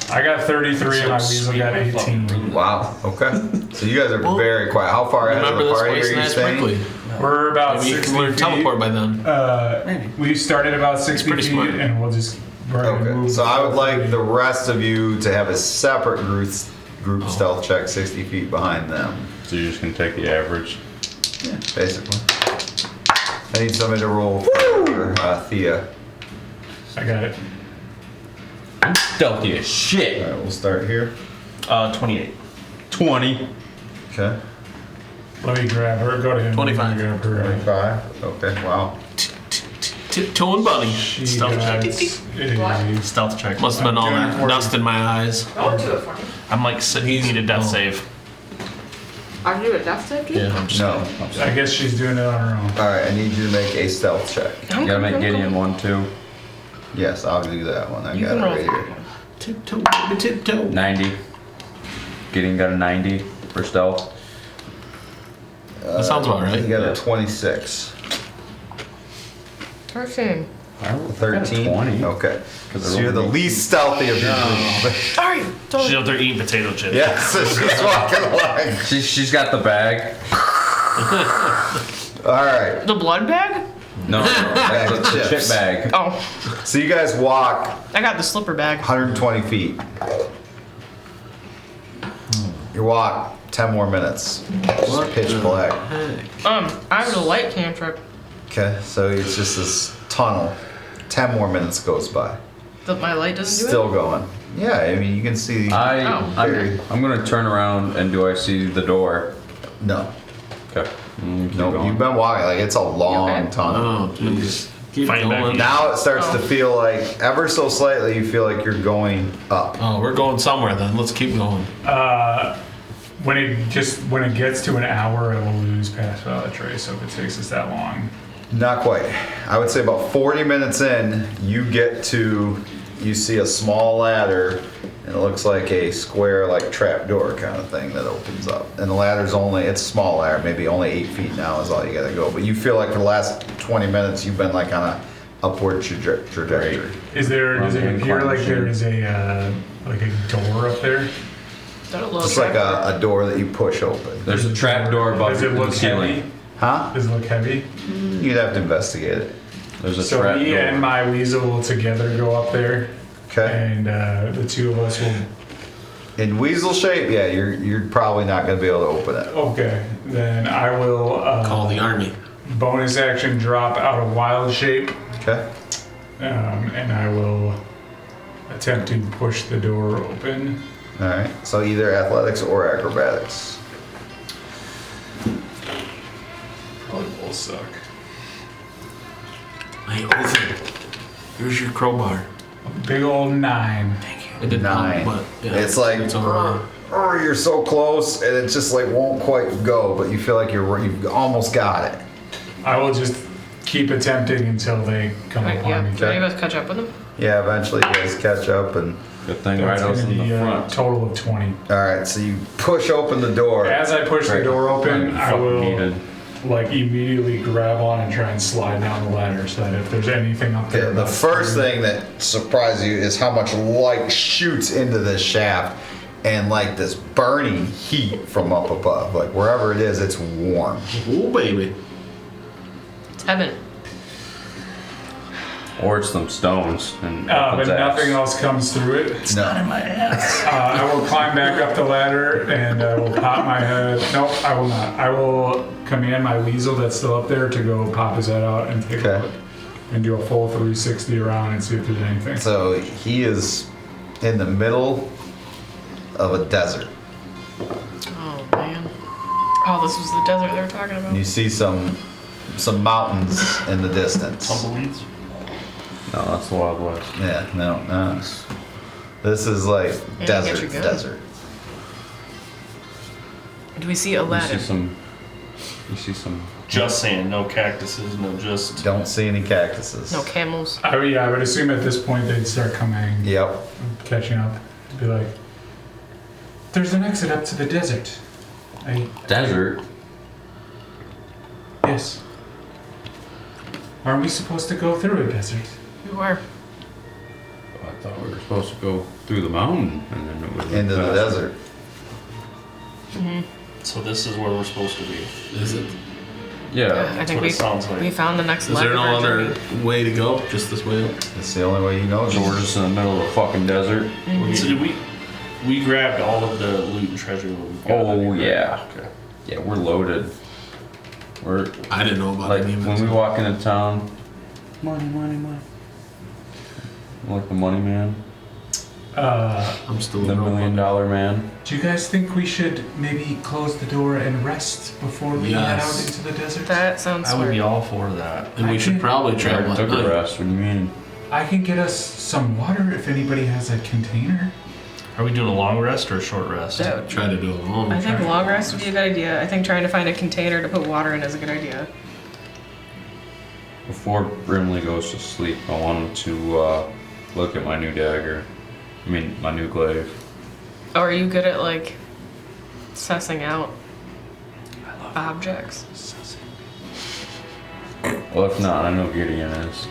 33, and my weasel got 18. Wow. Okay. So you guys are very quiet. How far ahead of Remember the this party place are you and ask staying? Brickley. We're about Maybe you 60 can learn feet. teleport by then. We started about 60 pretty feet, smart. and we'll just Okay. move. So I would like the rest of you to have a separate group Oh. stealth check 60 feet behind them. So you're just gonna take the average. Yeah, basically. I need somebody to roll for Thea. I got it. I'm stealthy as shit. All right, we'll start here. 28. 20. Okay. Let me grab her. Go to him. 25. Grab her. 25. Okay. Wow. Tiptoeing bunny. She Stealth got check. a- Stealth check. Must have been all that Doing dust in my eyes. Don't do it for me. I'm like, you need a death Oh. save. Are you a death save? Yeah, I'm just. No. I guess she's doing it on her own. All right. I need you to make a stealth check. You gotta make Gideon one too. Yes, I'll do that one. I You got can it roll right for here. me. Tiptoe, baby, tiptoe. 90. Gideon got a 90 for stealth. That sounds about right. You got a 26. 13. 13. 20. Okay. Because So you're the least stealthy of your group. Alright, She's up there eating potato chips. Yeah, so she's walking along. She's got the bag. All right. the blood bag? No, Bag of the chip chips. bag. Oh, So you guys walk I got the slipper bag. 120 feet. You walk 10 more minutes. Just pitch black. I have a light cantrip. Okay, so it's just this tunnel. 10 more minutes goes by. That my light doesn't do Still going. Yeah, I mean, you can see. Oh. I'm gonna turn around and do I see the door? No. Okay. Keep No, going. you've been walking. Like it's a long okay? tunnel. Oh, jeez. Keep Find back going. in. Now it starts to Oh. feel like ever so slightly. You feel like you're going up. Oh, we're going somewhere then. Let's keep going. When it gets to an hour, I will lose pass without a trace. So if it takes us that long, Not quite. I would say about 40 minutes in, you see a small ladder, and it looks like a square, like trap door kind of thing that opens up. And the ladder's it's a small ladder, maybe only 8 feet now is all you gotta go. But you feel like for the last 20 minutes, you've been like on a upward trajectory. does it Running appear like incline there is a door up there? Is that a little Just like trap? a door that you push open. There's a trap door above Does it the look ceiling. heavy? Huh? Does it look heavy? You'd have to investigate it. There's a So trap me door. and my weasel will together go up there, Okay. and the two of us will. In weasel shape, yeah, you're probably not gonna be able to open it. Okay, then I will Call the army. bonus action drop out of wild shape, Okay. and I will attempt to push the door open. All right. So either athletics or acrobatics. Probably both suck. Hey, Ethan. Here's your crowbar. A big old 9. It didn't 9. help, but yeah, It's like it's all right. you're so close, and it just like won't quite go, but you feel like you've almost got it. I will just keep attempting until they come Right, upon yeah. me. Can any of us catch up with them? Yeah, eventually you guys catch up, and Good thing That's right out gonna in be the a front. total of 20. all right. So you push open the door. As I push the Right. door open, I Fucking will needed. like immediately grab on and try and slide down the ladder so that if there's anything up there. Okay, the that's first through- thing that surprises you is how much light shoots into this shaft, and like this burning heat from up above. Like wherever it is, it's warm. Oh, baby. It's heaven. Or it's them stones. And but opens ass. nothing else comes through it. No. I will climb back up the ladder and I will pop my head. Nope, I will not. I will command my weasel that's still up there to go pop his head out and take a Okay. look and do a full 360 around and see if there's anything. So he is in the middle of a desert. Oh man. Oh, this was the desert they were talking about. You see some mountains in the distance. Tumbleweeds. No, that's the Wild West. Yeah, no. This is like Yeah, desert, get your gun. desert. Do we see a You ladder? see some. Just saying, no cactuses, no just. Don't see any cactuses. No camels. I would assume at this point they'd start coming, Yep. catching up, to be like, there's an exit up to the desert. Desert? Yes. Aren't we supposed to go through a desert? You are. I thought we were supposed to go through the mountain and then it was Into the desert. desert. So this is where we're supposed to be. Is it? Yeah. I That's think what it sounds like. we found the next Is leg there of no our other journey. way to go? Just this way up? It's the only way you know. So we're just in the middle of a fucking desert. So did we grabbed all of the loot and treasure that we got. Oh yeah. Okay. Yeah, we're loaded. We're I didn't know about like any of when it. we walk into town. Money, money, money. Like the money man, I'm still the a $1 million. million man. Do you guys think we should maybe close the door and rest before we head out Yes. into the desert? That sounds I would smart. be all for that. And we should probably I travel at took a night. rest. What do you mean? I can get us some water if anybody has a container. Are we doing a long rest or a short rest? That- Try to do it alone. I think long rest would be a good idea. I think trying to find a container to put water in is a good idea. Before Brimley goes to sleep, I wanted to look at my new dagger. I mean, my new glaive. Oh, are you good at like sussing out objects? Well, if not, I know Gideon is.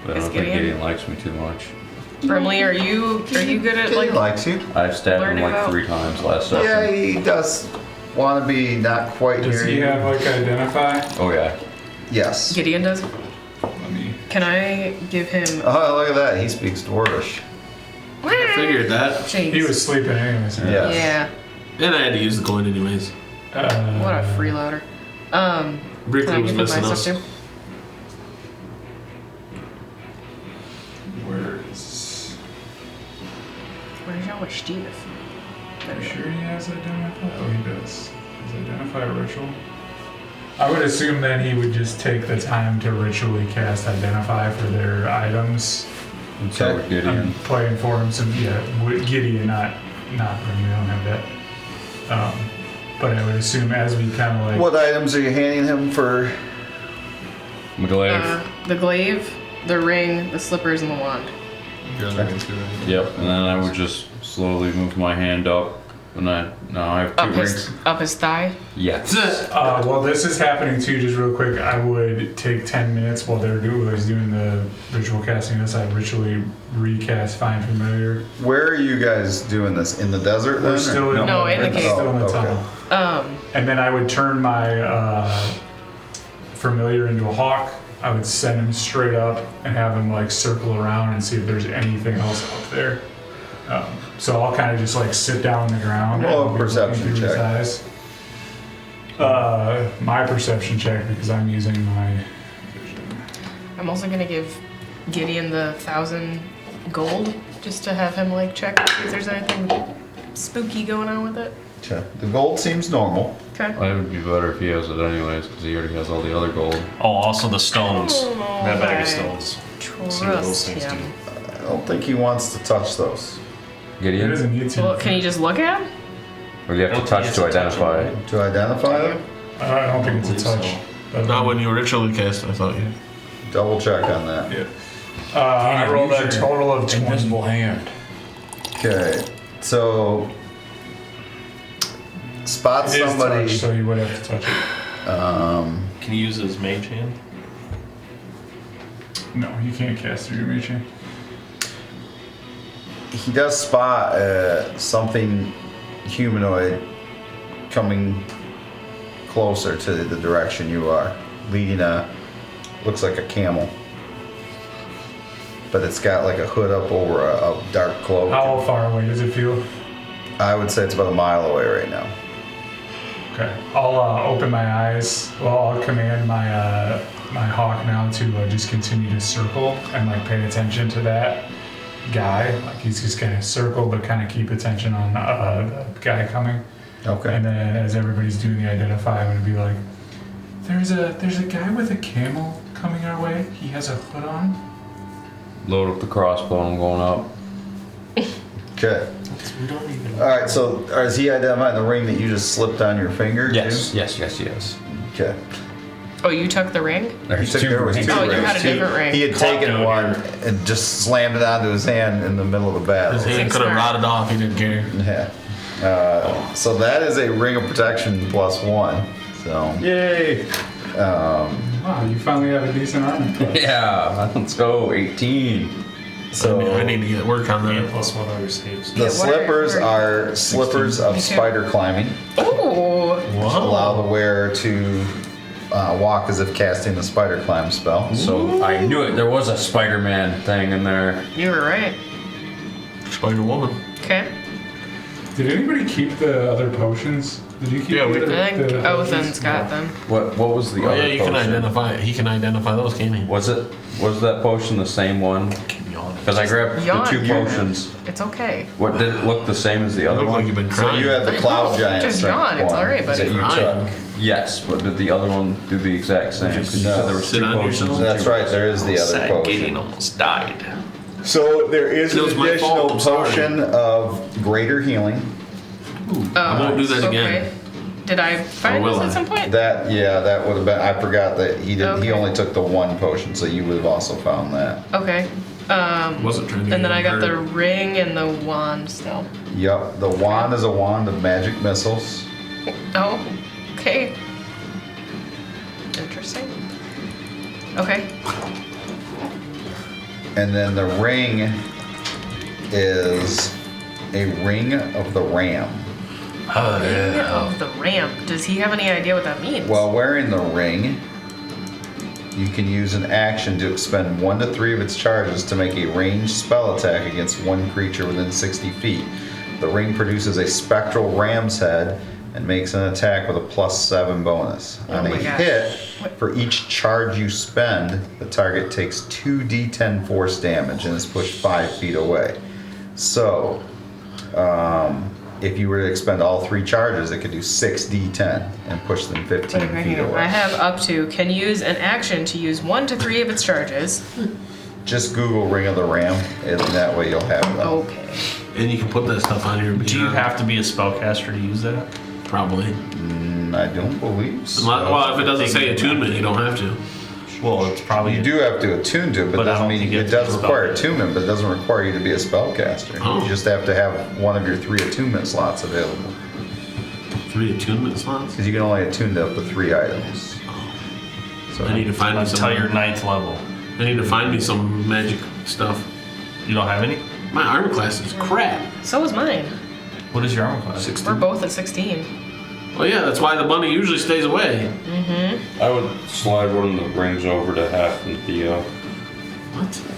But I Is don't think Gideon? Gideon likes me too much. Brimley, are you good at He like likes you. I've stabbed him Learning like about- 3 times last session. Yeah, he does want to be not quite Does near he you. have like identify? Oh yeah. Yes. Gideon does? Let me. Can I give him? Oh, look at that. He speaks Dwarvish. I figured that. Jeez. He was sleeping anyways. Yeah. Yeah. And I had to use the coin anyways. What a freeloader. Can Brickley I was give him my missing stuff us. too? Where's? Where's your Steve? Are you sure he has identify? Oh, he does. Is identify a ritual? I would assume then he would just take the time to ritually cast Identify for their items. So with Gideon. I'm playing for him some, with Gideon, not we don't have that. But I would assume as we kind of like... What items are you handing him for? McGlaive. The glaive, the ring, the slippers, and the wand. Yep, and then I would just slowly move my hand up, and I have 2 rings. Up his thigh. Yes. Well, this is happening too. Just real quick, I would take 10 minutes while I was doing the ritual casting this. I ritually recast Find Familiar. Where are you guys doing this? In the desert then? We're still in No, in the cave. Still in the Oh, tunnel. And then I would turn my Familiar into a hawk. I would send him straight up and have him like circle around and see if there's anything else up there. So I'll kind of just like sit down on the ground. Roll a and be perception looking through his check. eyes. My perception check because I'm using my vision. I'm also gonna give Gideon the 1,000 gold just to have him like check if there's anything spooky going on with it. Okay. The gold seems normal. Okay. It would be better if he has it anyways, because he already has all the other gold. Oh, also the stones. That bag of stones. See what those Trust things him. do. I don't think he wants to touch those. He Gideon? doesn't need to. Well, can you just look at him? Or do you have to touch to identify? To identify them? I don't think it's a touch. But, Not when you ritually cast, I thought you. Double check on that. Yeah. I rolled a total of 20. Invisible hand. Okay. So spot It is somebody. touch, so you would have to touch it. Can you use his mage hand? No, you can't cast through your mage hand. He does spot something humanoid coming closer to the direction you are, leading looks like a camel, but it's got like a hood up over a dark cloak. How far away does it feel? I would say it's about a mile away right now. Okay. I'll open my eyes. Well, I'll command my my hawk now to just continue to circle and like pay attention to that guy. Like he's just gonna circle, but kind of keep attention on the guy coming. Okay. And then as everybody's doing the identify, I'm gonna be like, there's a guy with a camel coming our way. He has a hood on. Load up the crossbow and I'm going up. Okay. All right. So is he identifying the ring that you just slipped on your finger? Yes, too? yes. Okay. Oh, you took the ring? There's There was rings. two Oh, you rings. had a different ring. He had taken one and just slammed it onto his hand in the middle of the battle. His hand could have rotted off, he didn't care. Yeah. So that is a ring of protection +1. So Yay! Wow, you finally have a decent armor class. Yeah, let's go. 18. so I need to get work on And that. plus 1 other saves. the slippers are slippers of Me too. spider climbing, Oh, which allow the wearer to walk as if casting the spider climb spell. So I knew it. There was a Spider-Man thing in there. you were right. Spider Woman. Okay. Did anybody keep the other potions? Did you keep Yeah, we- the I think the Othan's got them. What was the Oh other yeah, you can potion? identify. He can identify those, can't he? Was that potion the same one? Because I grabbed the Yawn. 2 potions. It's okay. What did it look the same as the other Look like one? you've been So crying. you had the cloud giant Just strength yawn, it's one all right, buddy. that you Crying. took. Yes, but did the other one do the exact same? 'Cause you said there were Sit 2 on potions. yourself. That's right. There is the other potion. almost died. So there is It an was my additional fault, I'm sorry. potion of greater healing. I won't do that Okay. again. Did I find will this I? at some point? That would have been. I forgot that he did. He Okay. only took the 1 potion, so you would have also found that. Okay. Wasn't trying to. And then I got the hurt. ring and the wand still. Yep. The wand is a wand of magic missiles. Oh, okay. Interesting. Okay. And then the ring is a ring of the ram. Ring of the ramp. Does he have any idea what that means? While wearing the ring, you can use an action to expend 1 to 3 of its charges to make a ranged spell attack against one creature within 60 feet. The ring produces a spectral ram's head and makes an attack with a +7 bonus. Oh On a my gosh. hit, for each charge you spend, the target takes 2d10 force damage and is pushed 5 feet away. So, if you were to expend all 3 charges, it could do 6d10 and push them 15 Okay, feet hang on. I away. have up to can use an action to use 1 to 3 of its charges. Just Google Ring of the Ram, and that way you'll have that. Okay. And you can put that stuff on your. Do you have to be a spellcaster to use that? Probably. I don't believe so. Well, if it doesn't say attunement, you don't have to. Well, it's probably You do have to attune to it, but But I doesn't don't mean think you it have to does be a require spellcaster. attunement, but it doesn't require you to be a spellcaster. Oh. You just have to have one of your 3 attunement slots available. 3 attunement slots. Because you can only attune to up to 3 items. So I need to find me some. until your 9th level. I need to find me some magic stuff. You don't have any? My armor class is crap. So is mine. What is your armor class? 16. We're both at 16. Well, yeah, that's why the bunny usually stays away. I would slide one of the rings over to half and the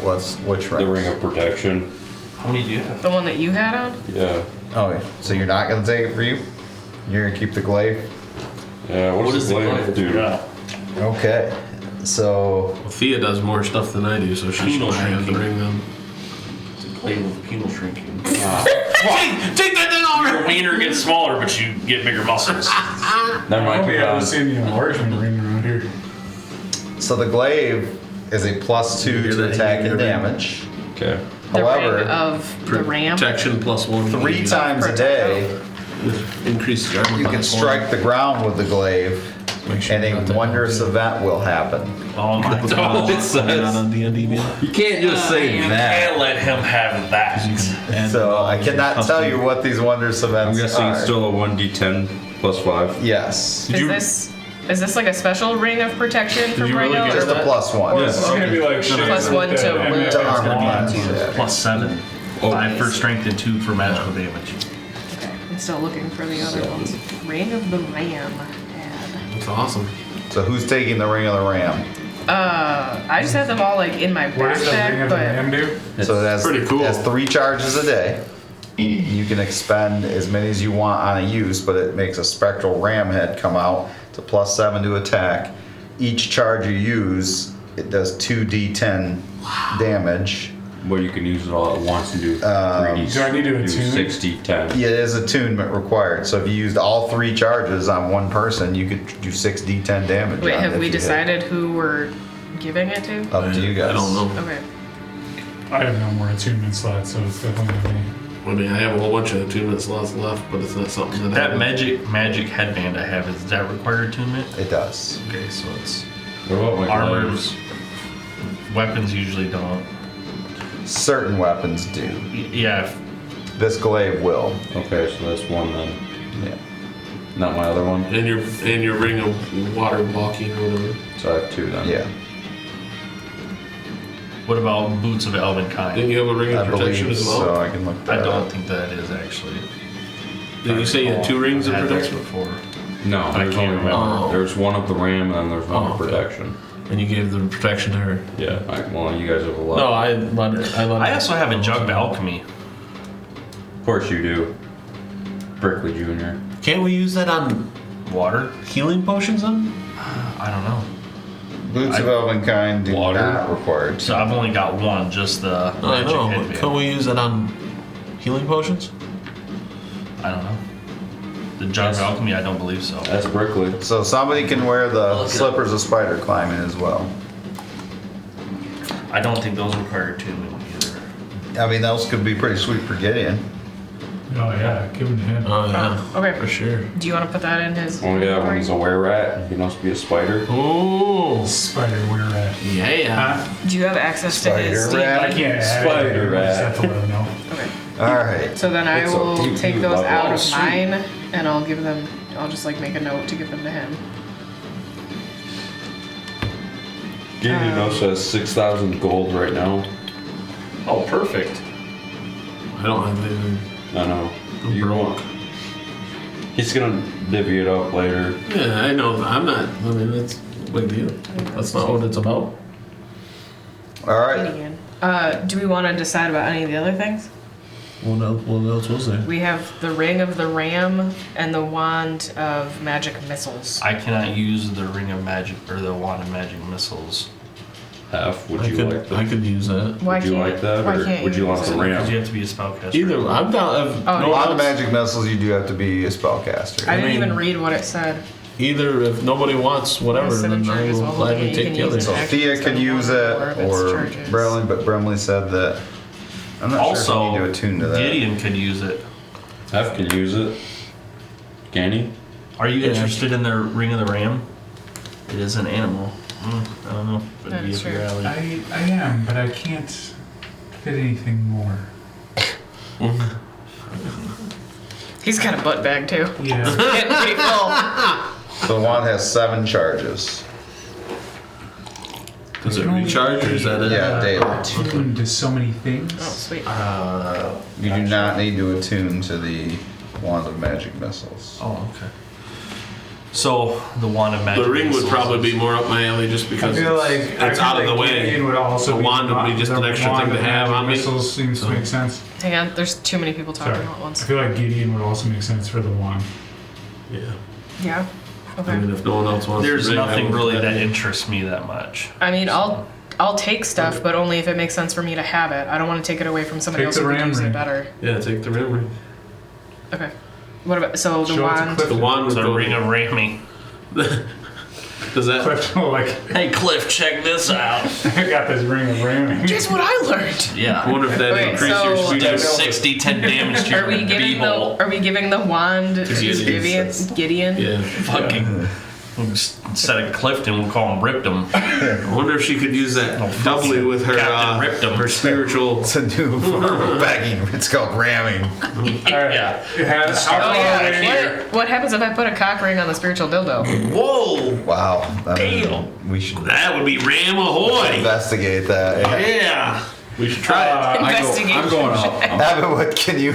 What? which the ring? ring of protection. How many do you have? The one that you had on? Yeah. Oh, yeah. So you're not going to take it for you? You're going to keep the glaive? Yeah. What does the glaive do? Yeah. Okay. So Well, Thea does more stuff than I do, so she should Penal have the shrinking. ring then. It's a claim of penal shrinking. Take that thing Your over! wiener gets smaller, but you get bigger muscles. That I might don't be think I've on. ever seen the enlargement ring around here. So the glaive is a +2 Hear to that attack hanging and around? damage. Okay. The However, ring of the ram. Protection +1. 3 times a day, Increases your armor you can class 1. strike the ground with the glaive, Make sure and you got a that wondrous down, too. event will happen. Oh my That's god. all it says. Not on D&D, man. You can't just say You can't let him have that. And So I cannot tell you what these wondrous I'm events guessing are. it's still a 1d10 plus 5. Yes. Is this like a special ring of protection from you really Rhino? get Just a that? +1. This is gonna be like shades Plus of 1 the to MF wound. To armor wand. class. Yeah. +7. Oh. 5 for strength and 2 for magical damage. Okay, I'm still looking for the other ones. Ring of the ram. Add. That's awesome. So who's taking the Ring of the Ram? I just had them all like in my What does the ring backpack, of the ram but do? So that's pretty cool. That's 3 charges a day. You can expend as many as you want on a use, but it makes a spectral ram head come out. It's a +7 to attack. Each charge you use, it does 2d10 damage. But you can use it all at once and do 3d. Do I need to do attune? 60-10. Yeah, it is attunement required. So if you used all 3 charges on one person, you could do 6d10 damage. wait, on it have if we you hit. decided who we're giving it to? Up to you guys. I don't know. Okay. I have no more attunement slots, so it's definitely not me. I mean, I have a whole bunch of attunement slots left, but it's not something that I That magic headband I have, is that required attunement? It does. Okay, so it's What about my armors. gloves? Weapons usually don't. Certain weapons do. Yeah, This glaive will. Okay, so that's one then. Yeah. Not my other one. And your ring of water walking or whatever. So I have 2 then. Yeah. what about boots of elven Didn't kind? you have a ring I of protection believe as so. well? I can look I that don't up. think that is actually. Did you say you had 2 rings of I had those protection? before. No, I there's can't only remember. one. There's one of the ram and then there's one Oh, of okay. protection. And you gave the protection to her. Yeah. Well, you guys have a lot. No, I let her. I also have a jug of alchemy. Of course you do. Brickley Jr. Can't we use that on Water? healing potions then? I don't know. Boots of Elvenkind do Water. not require. So I've only got one, just the No, I magic know, but headband. can we use that on healing potions? I don't know. The jug of alchemy, I don't believe so. That's Brickley. So somebody can wear the Look it slippers of spider climbing as well. I don't think those require attunement either. I mean, those could be pretty sweet for Gideon. Oh yeah, give him to him. Oh yeah, Okay. for sure. Do you want to put that in his? Oh yeah, when inventory? he's a were-rat, he can also be a spider. Ooh, Spider where at? yeah. Huh? Do you have access to his? Spider rat. I can't add Spider it. I just rat. have to let him know. Okay. All right. So then I It's a- will you- take you those love out Wall of Street. mine, and I'll give them. I'll just like make a note to give them to him. Gideon also has 6,000 gold right now. Oh, perfect. I don't have anything. I know. I'm You broke. won't. He's gonna divvy it up later. Yeah, I know. I'm not. I mean, that's a big deal. That's not what it's about. All right. Gideon. Do we want to decide about any of the other things? What else was there? We have the ring of the ram and the wand of magic missiles. I cannot use the ring of magic or the wand of magic missiles Half. Would I you like I that? could use that. Why Would you can't, like that, why or can't would you want use the it? ramp? Because you have to be a spellcaster. Either. I'm down. If Oh, no one On the else- magic missiles, you do have to be a spellcaster. I didn't mean- even read what it said. Either if nobody wants whatever, Instead of then I charges, will well, gladly you take can the use other. it. So Actually, Thea it's can gonna use want it, more of its or charges. Brimley, but Brimley said that. I'm not sure if Also, you need to attune to that. Gideon could use it. Half can use it. Can he? Are you Yeah. interested in the Ring of the Ram? It is an animal. I don't know. If it'd That be is up your true. alley. I am, but I can't fit anything more. He's got a butt bag too. Yeah. Getting pretty full. So one has 7 charges. Does it recharge or is that it? Yeah, daily. Attuned to so many things. Oh, sweet. You do not need to attune to the wand of magic missiles. Oh, okay. So the wand of magic. The ring would missiles probably is- be more up my alley just I because feel like it's out of the way. Gideon would also The be wand would be just an the extra wand thing to of have magic on me. Missiles seems So- to make sense. Hang on, there's too many people talking Sorry. all at I once. feel like Gideon would also make sense for the wand. Yeah. Yeah. I Okay. mean, if no one else wants There's the ring, I nothing will really that gladly- interests me that much. I mean, I'll take stuff, but only if it makes sense for me to have it. I don't want to take it away from somebody Take else the who could ram use ring. it better. Yeah, take the rim ring. Okay. What about the Show it to wand? Cliff. The wand would The go. ring of Rammy. Does that? Cliff, like, Hey Cliff, check this out. I got this ring of ramming. Guess what I learned? I Yeah. wonder if that Okay, increases so- your speed. Do 60, 10 damage to Are we your giving b-hole. Are we giving the wand to Gideon. Gideon? Yeah. Fucking. Instead of Clifton, we'll call him Riptum. I wonder if she could use that doubly with her Captain Riptum. her spiritual. It's a new form of bagging. It's called ramming. Alright. Yeah. How Oh far yeah. away? What happens if I put a cock ring on the spiritual dildo? Whoa! Wow. Damn. We should That would be Ram Ahoy. investigate that. Yeah. We should try it. Investigation. I'm going up. Evanwood, can you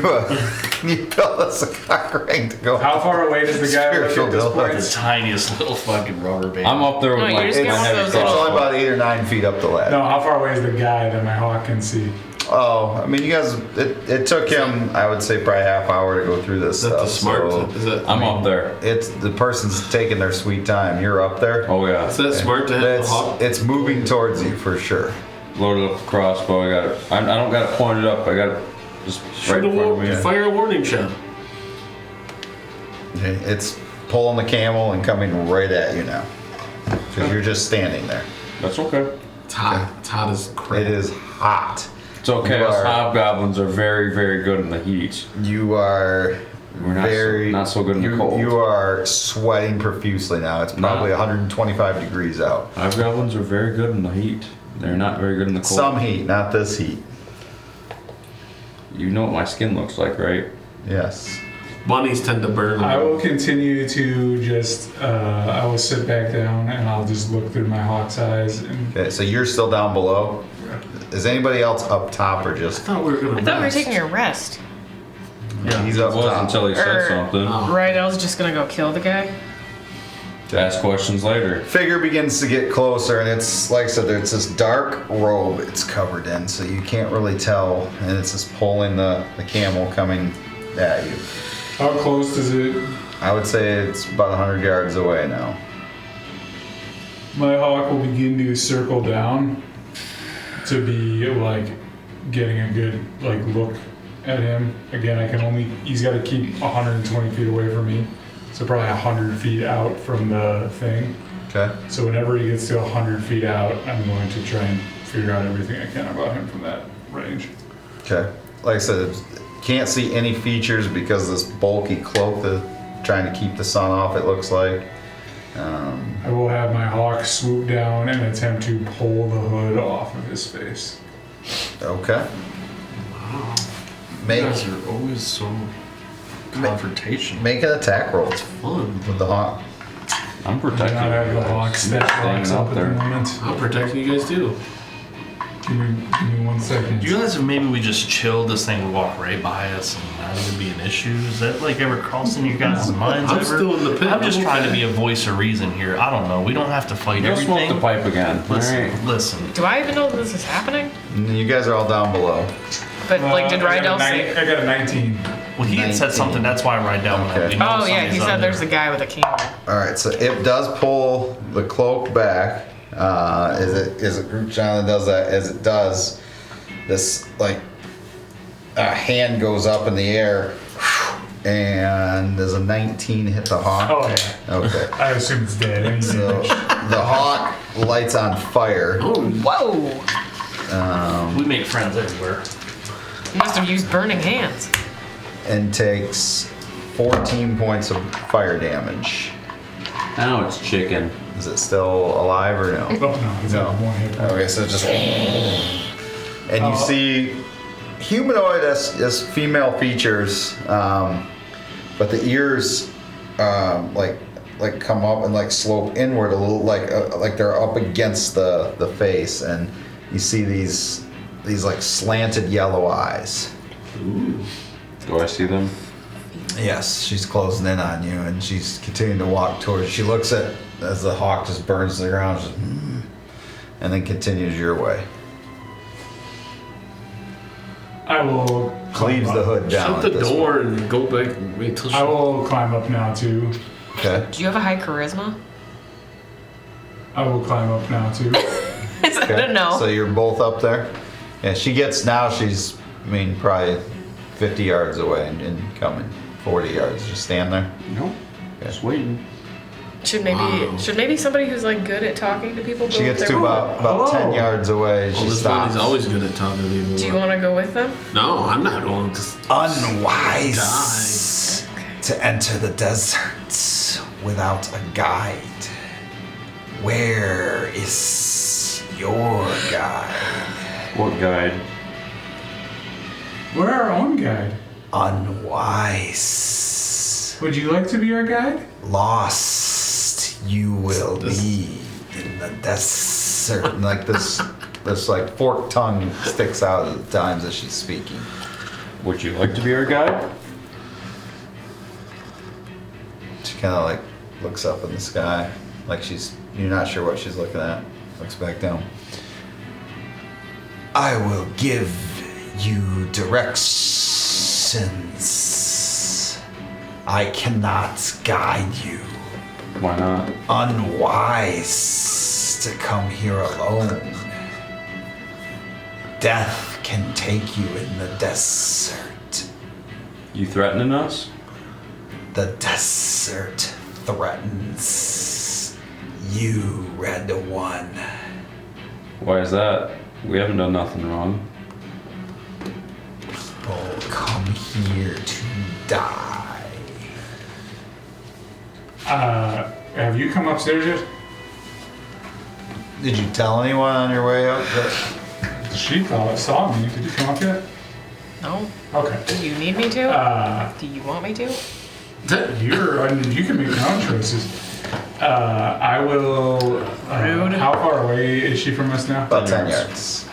build us a cock ring to go? How far away does the guy look Spiritual at this dildo. point? The tiniest little fucking rubber band. I'm up there with No, my, you just my get one of heavy those It's little- only crossbow. about 8 or 9 feet up the ladder. No, how far away is the guy that my hawk can see? Oh, I mean, you guys, it took him, I would say, probably half hour to go through this Is that stuff. the smart? So Is that? I'm up there. it's the person's taking their sweet time. You're up there. Oh yeah. Is that smart to have the hawk? It's moving towards you for sure. Loaded up the crossbow. I got it. I don't got it pointed up. I got it just right Shoot in front of me. fire a warning shot. Okay, it's pulling the camel and coming right at you now. Because you're just standing there. That's okay. It's hot. It's hot as crap. It is hot. It's okay. You Us are- hobgoblins are very, very good in the heat. You are We're not very not so good in the cold. You are sweating profusely now. It's probably 125 degrees out. Hobgoblins are very good in the heat. They're not very good in the cold. Some heat, not this heat. You know what my skin looks like, right? Yes. Bunnies tend to burn. I will continue to just, I will sit back down and I'll just look through my hawk's eyes and Okay, so you're still down below. Is anybody else up top or just? I thought we were gonna. I thought we were rest. taking a rest. He's It up was top. until he said Er, something. Right, I was just gonna go kill the guy. Ask questions later. Figure begins to get closer, and it's like I said, it's this dark robe it's covered in, so you can't really tell. And it's just pulling the camel coming at you. how close does it, I would say it's about 100 yards away now. my hawk will begin to circle down to be like getting a good like look at him. Again, he's got to keep 120 feet away from me. So probably 100 feet out from the thing. Okay. So whenever he gets to 100 feet out, I'm going to try and figure out everything I can about him from that range. Okay. Like I said, can't see any features because this bulky cloak that's trying to keep the sun off. It looks like. I will have my hawk swoop down and attempt to pull the hood off of his face. Okay. You Make guys are always so confrontational. make an attack roll Fun. with the hawk. I'm I do protecting not have you the guys. hawk stat Staying rocks up up at the there. moment. I'm protecting you guys too. Give me 1 second. You guys, maybe we just chill, this thing would walk right by us and not even be an issue. Is that like ever crossing your guys' minds I'm ever? still in the pit. I'm just I'm trying to okay. be a voice of reason here. I don't know. We don't have to fight You'll smoke everything. the pipe again. Listen, Alright. listen. Do I even know that this is happening? And you guys are all down below. But like, did I got Rydell a say? I got a 19. Well, he had said 19. something. That's why I write down. Okay. We know Oh yeah, he somebody's said up there's a there. guy with a camel. All right, so it does pull the cloak back, As it group Jonathan does that, as it does, this like a hand goes up in the air, and does a 19 hit the hawk? Oh yeah. Okay. I assume it's dead. Any So the hawk lights on fire. Whoa! We make friends everywhere. You must have used burning hands. And takes 14 points of fire damage. Now it's chicken. Is it still alive or no? Oh no, it's No. one hit point. Okay, so just and you see humanoid as female features, but the ears like come up and like slope inward a little, like they're up against the face, and you see these like slanted yellow eyes. Ooh. Do I see them? Yes, she's closing in on you, and she's continuing to walk towards you. She looks at as the hawk just burns to the ground, just, and then continues your way. I will Leaves climb the up. hood down. Shut at the this door point. and go back and wait till she... I will climb up now too. Okay. Do you have a high charisma? I will climb up now too. I don't know. So you're both up there? Yeah, she gets now, she's, probably 50 yards away and coming. 40 yards. Just stand there. Nope. Just waiting. Should maybe somebody who's like good at talking to people go She with gets their to about Hello. 10 yards away. Well, She this one stops. is always good at talking to people. Do you want to go with them? No, I'm not going to... Unwise to enter the desert without a guide. Where is your guide? What guide? We're our own guide. Unwise. Would you like to be our guide? Lost you will be in the desert. And like this like forked tongue sticks out at the times that she's speaking. Would you like to be our guide? She kind of like looks up in the sky, like you're not sure what she's looking at. Looks back down. I will give you directions. I cannot guide you. Why not? Unwise to come here alone. Death can take you in the desert. You threatening us? The desert threatens you, Red One. Why is that? We haven't done nothing wrong. People come here to die. Have you come upstairs yet? Did you tell anyone on your way up? She saw me. Did you come up yet? No. Okay. Do you need me to? Do you want me to? You can make your own choices. I will. Rude. How far away is she from us now? About 10 yards.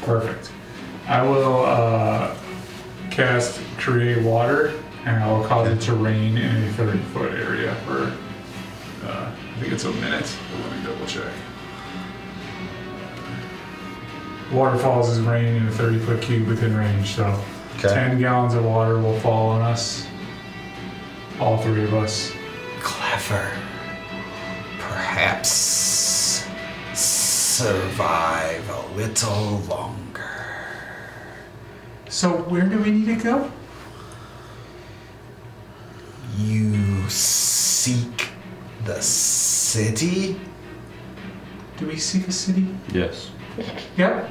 Perfect. I will cast Create Water, and I will cause it to rain in a 30-foot area for, I think it's a minute. Let me double check. Waterfalls is rain in a 30-foot cube within range, so Okay. 10 gallons of water will fall on us. All three of us. Clever. Perhaps survive a little longer. So where do we need to go? You seek the city? Do we seek a city? Yes. Yep.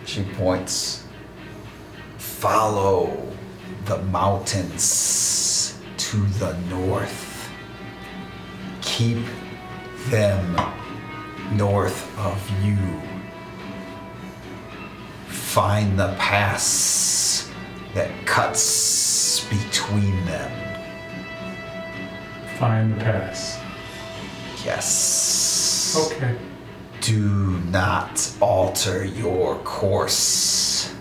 She points. Follow the mountains to the north. Keep them north of you. Find the pass that cuts between them. Find the pass. Yes. Okay. Do not alter your course.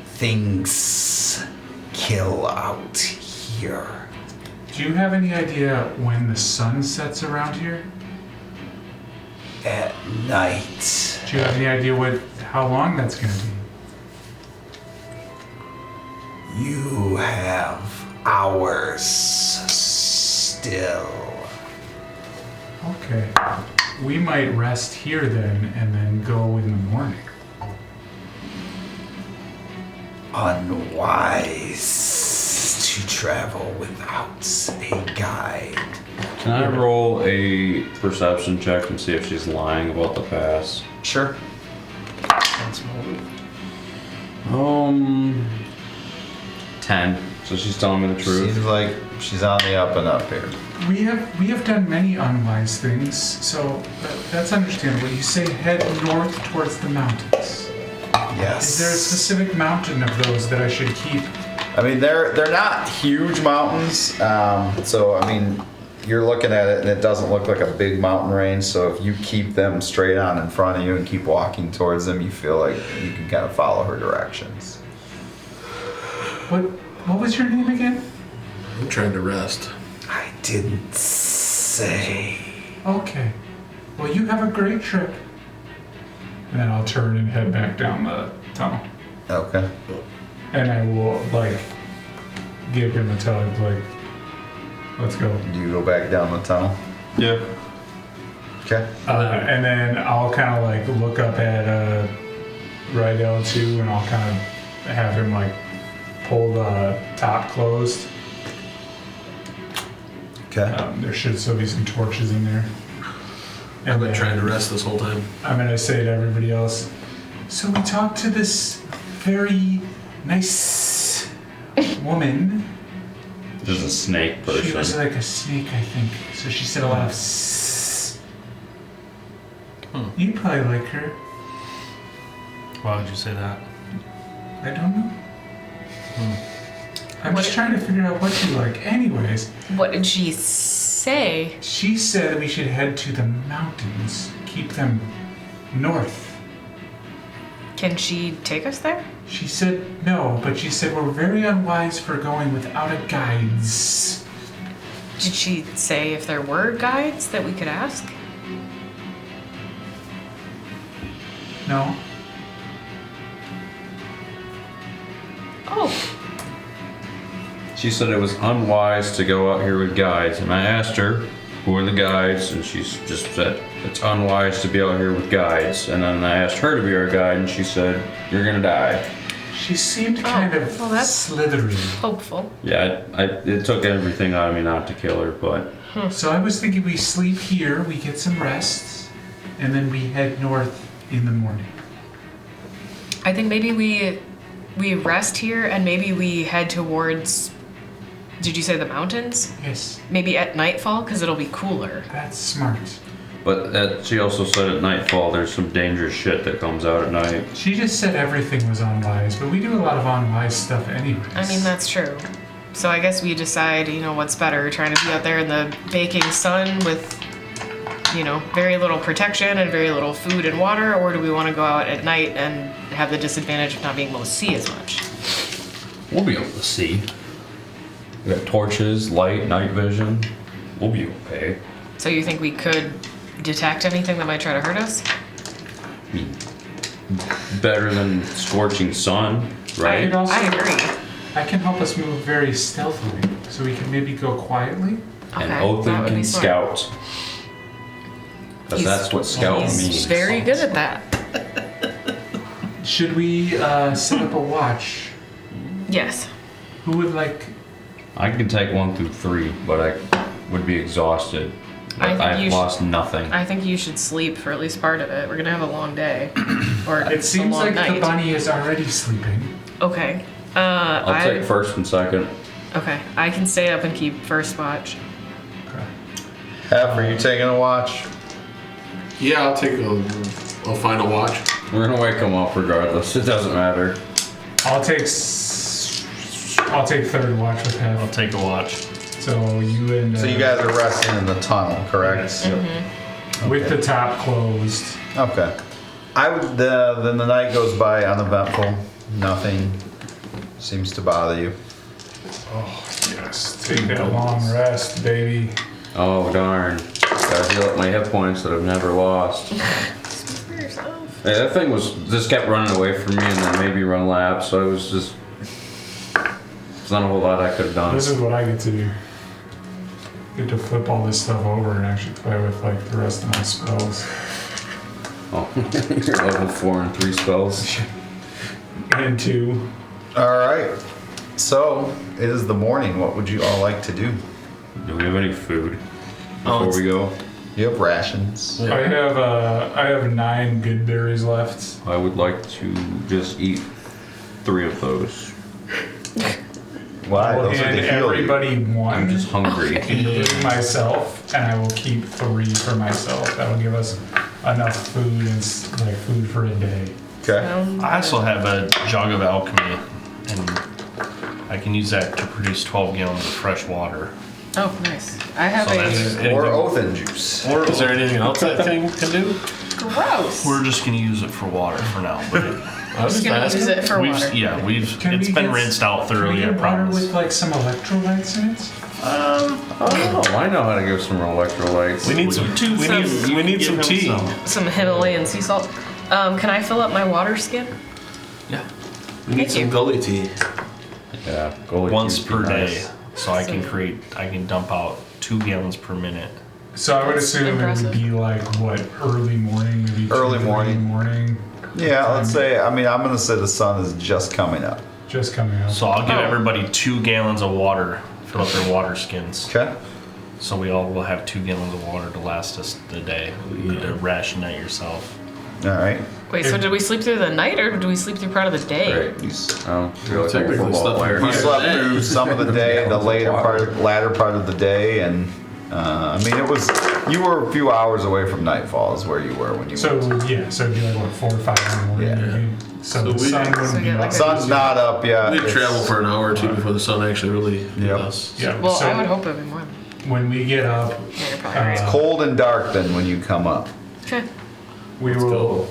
Things kill out here. Do you have any idea when the sun sets around here? At night. Do you have any idea how long that's gonna be? You have hours still. Okay. We might rest here then and then go in the morning. Unwise to travel without a guide. Can I roll a perception check and see if she's lying about the past? Sure. 10. So she's telling me the truth. Seems like she's on the up and up here. We have done many unwise things, so that's understandable. You say head north towards the mountains. Yes. Is there a specific mountain of those that I should keep? I mean, they're not huge mountains, so I mean, you're looking at it and it doesn't look like a big mountain range. So if you keep them straight on in front of you and keep walking towards them, you feel like you can kind of follow her directions. What was your name again? I'm trying to rest. I didn't say. Okay. Well, you have a great trip. And then I'll turn and head back down the tunnel. Okay. And I will, give him a tug, let's go. Do you go back down the tunnel? Yeah. Okay. And then I'll kind of, look up at Rydell too, and I'll kind of have him, pull the top closed. Okay. There should still be some torches in there. I've been trying to rest this whole time. I'm gonna say to everybody else, so we talked to this very nice woman. There's a snake person. She was like a snake, I think. So she said a lot of s. You probably like her. Why would you say that? I don't know. I'm just trying to figure out what you like. Anyways, What did she say? she said we should head to the mountains. Keep them north. Can she take us there? She said no, but she said we're very unwise for going without a guides. Did she say if there were guides that we could ask? No. Oh, She said it was unwise to go out here with guides, and I asked her who are the guides, and she just said it's unwise to be out here with guides. And then I asked her to be our guide, and she said you're gonna die. She seemed kind of well, that's- slithery. hopeful. Yeah, it took everything out of me not to kill her, but So I was thinking we sleep here, we get some rest, and then we head north in the morning. I think maybe we rest here and maybe we head towards. Did you say the mountains? Yes, Maybe at nightfall because it'll be cooler. that's smart. she also said at nightfall there's some dangerous shit that comes out at night. She just said everything was unwise, but we do a lot of unwise stuff anyways. I mean, that's true. So I guess we decide, what's better, trying to be out there in the baking sun with, very little protection and very little food and water, or do we want to go out at night and have the disadvantage of not being able to see as much? We'll be able to see. We got torches, light, night vision. We'll be okay. So you think we could detect anything that might try to hurt us? Better than scorching sun, right? I agree. I can help us move very stealthily, so we can maybe go quietly. And Okay, Othin that would be can smart. scout. Because He's- that's what scout He's means. very good at that. Should we set up a watch? Yes. Who would like? I can take 1 through 3, but I would be exhausted. I think I've you lost nothing. I think you should sleep for at least part of it. We're gonna have a long day, or It a seems long like night. the bunny is already sleeping. Okay. I'll take first and second. Okay, I can stay up and keep first watch. Okay. Half, are you taking a watch? Yeah, I'll take a final watch. We're gonna wake them up regardless. It doesn't matter. I'll take third watch with I'll Hev. take a watch. So you and So you guys are resting in the tunnel, correct? Yes. With the top closed. Okay. I would. Then the night goes by uneventful. Nothing seems to bother you. Oh yes, take that long rest, baby. Oh darn. Gotta heal up my hit points that I've never lost. For yourself. Hey, that thing just kept running away from me and then made me run laps, so it was just. There's not a whole lot I could have done. This is what I get to do. get to flip all this stuff over and actually play with like the rest of my spells. Oh, you're level 4 and 3 spells. And 2. All right. So it is the morning. What would you all like to do? Do we have any food before we go? You have rations. I have 9 good berries left. I would like to just eat 3 of those. Why? I will Those are hand to heal you. everybody one, I'm just hungry. including myself, and I will keep 3 for myself. That will give us enough food and like food for a day. Okay. I also have a jug of alchemy, and I can use that to produce 12 gallons of fresh water. Oh, nice. I have So that's a anything- Or Othin juice. Or is there anything else that thing can do? gross. We're just gonna use it for water for now. But I was just gonna use it for water. Can it's we been get- rinsed out Can we thoroughly. I get water promise. with like some electrolytes in it? Oh, I know how to give some electrolytes. We need some. We need some tea. Some Himalayan sea salt. Can I fill up my water skin? Yeah. We need Thank some you. gully tea. Yeah, goalie Once team's per be day, nice. so I can dump out 2 gallons per minute. So I would That's assume impressive. it would be like what, early morning, maybe Early 2-3 morning. in the morning. Yeah, let's say. I mean, I'm gonna say the sun is just coming up. Just coming up. So I'll give Oh. everybody 2 gallons of water, fill up their water skins. Okay. So we all will have 2 gallons of water to last us the day. You need to ration that yourself. All right. Wait, so did we sleep through the night or did we sleep through part of the day? Great. Oh, you're like a Technically football slept player. You slept through some of the day, the latter part of the day, and I mean it was. You were a few hours away from nightfall, is where you were when you. So went. yeah, so it'd be like what, 4 or 5 in the morning. Yeah. Maybe. So the we- sun So wouldn't be get like up. a- Sun's not up yet. We It's- travel for an hour or two before the sun actually really hit Yep. us. Yeah. Well, so I would hope it'd be more than when we get up, Yeah, you're probably right. Cold and dark then when you come up. Okay. we will.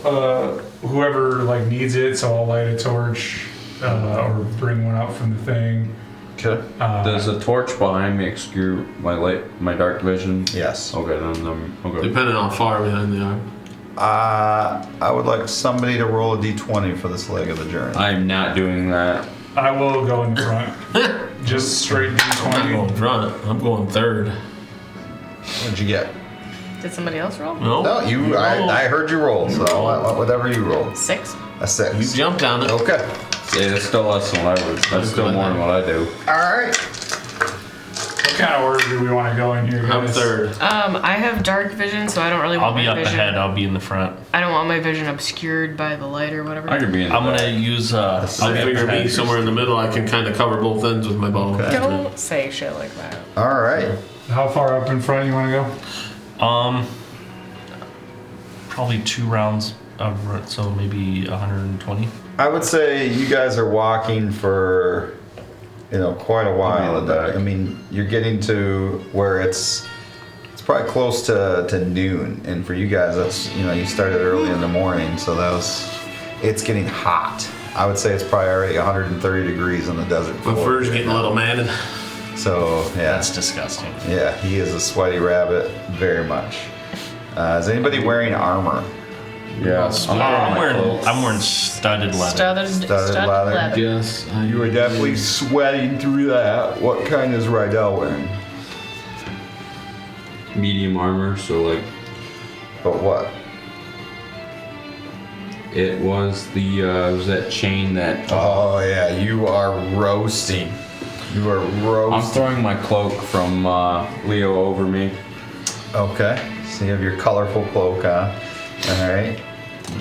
Whoever like needs it, so I'll light a torch or bring one up from the thing. Okay. Does a torch behind me obscure my dark vision? Yes. Okay, then okay. Depending on how far behind they are. I would like somebody to roll a d20 for this leg of the journey. I'm not doing that. I will go in front. Just straight I'm not going D20. front. I'm going third. What'd you get? Did somebody else roll? No. No, you. I heard you roll, so whatever you rolled. 6. A 6. You jumped on it. Okay. Yeah, that's still less than what I was. That's still more than what I do. All right. What kind of order do we want to go in here, guys? I'm third. I have dark vision, so I don't really I'll want be my up vision. ahead. I'll be in the front. I don't want my vision obscured by the light or whatever. I could be in the I'm back. gonna use. I figure me somewhere in the middle. I can kind of cover both ends with my bow. Okay. Don't say shit like that. All right. How far up in front you want to go? Probably 2 rounds of so maybe 120. I would say you guys are walking for, quite a while. in the back. I mean, you're getting to where it's probably close to noon, and for you guys, that's you started early in the morning, so it's getting hot. I would say it's probably already 130 degrees on the desert My floor. fur's getting a little matted. So yeah, That's disgusting. yeah, he is a sweaty rabbit, very much. Is anybody wearing armor? Yeah, I'm wearing studded leather. Studded leather. Yes. You were definitely sweating through that. What kind is Rydell wearing? medium armor, so like But what? it was that chain that. Oh yeah, you are roasting. You are I'm roasting. throwing my cloak from Leo over me. Okay, so you have your colorful cloak on. All right.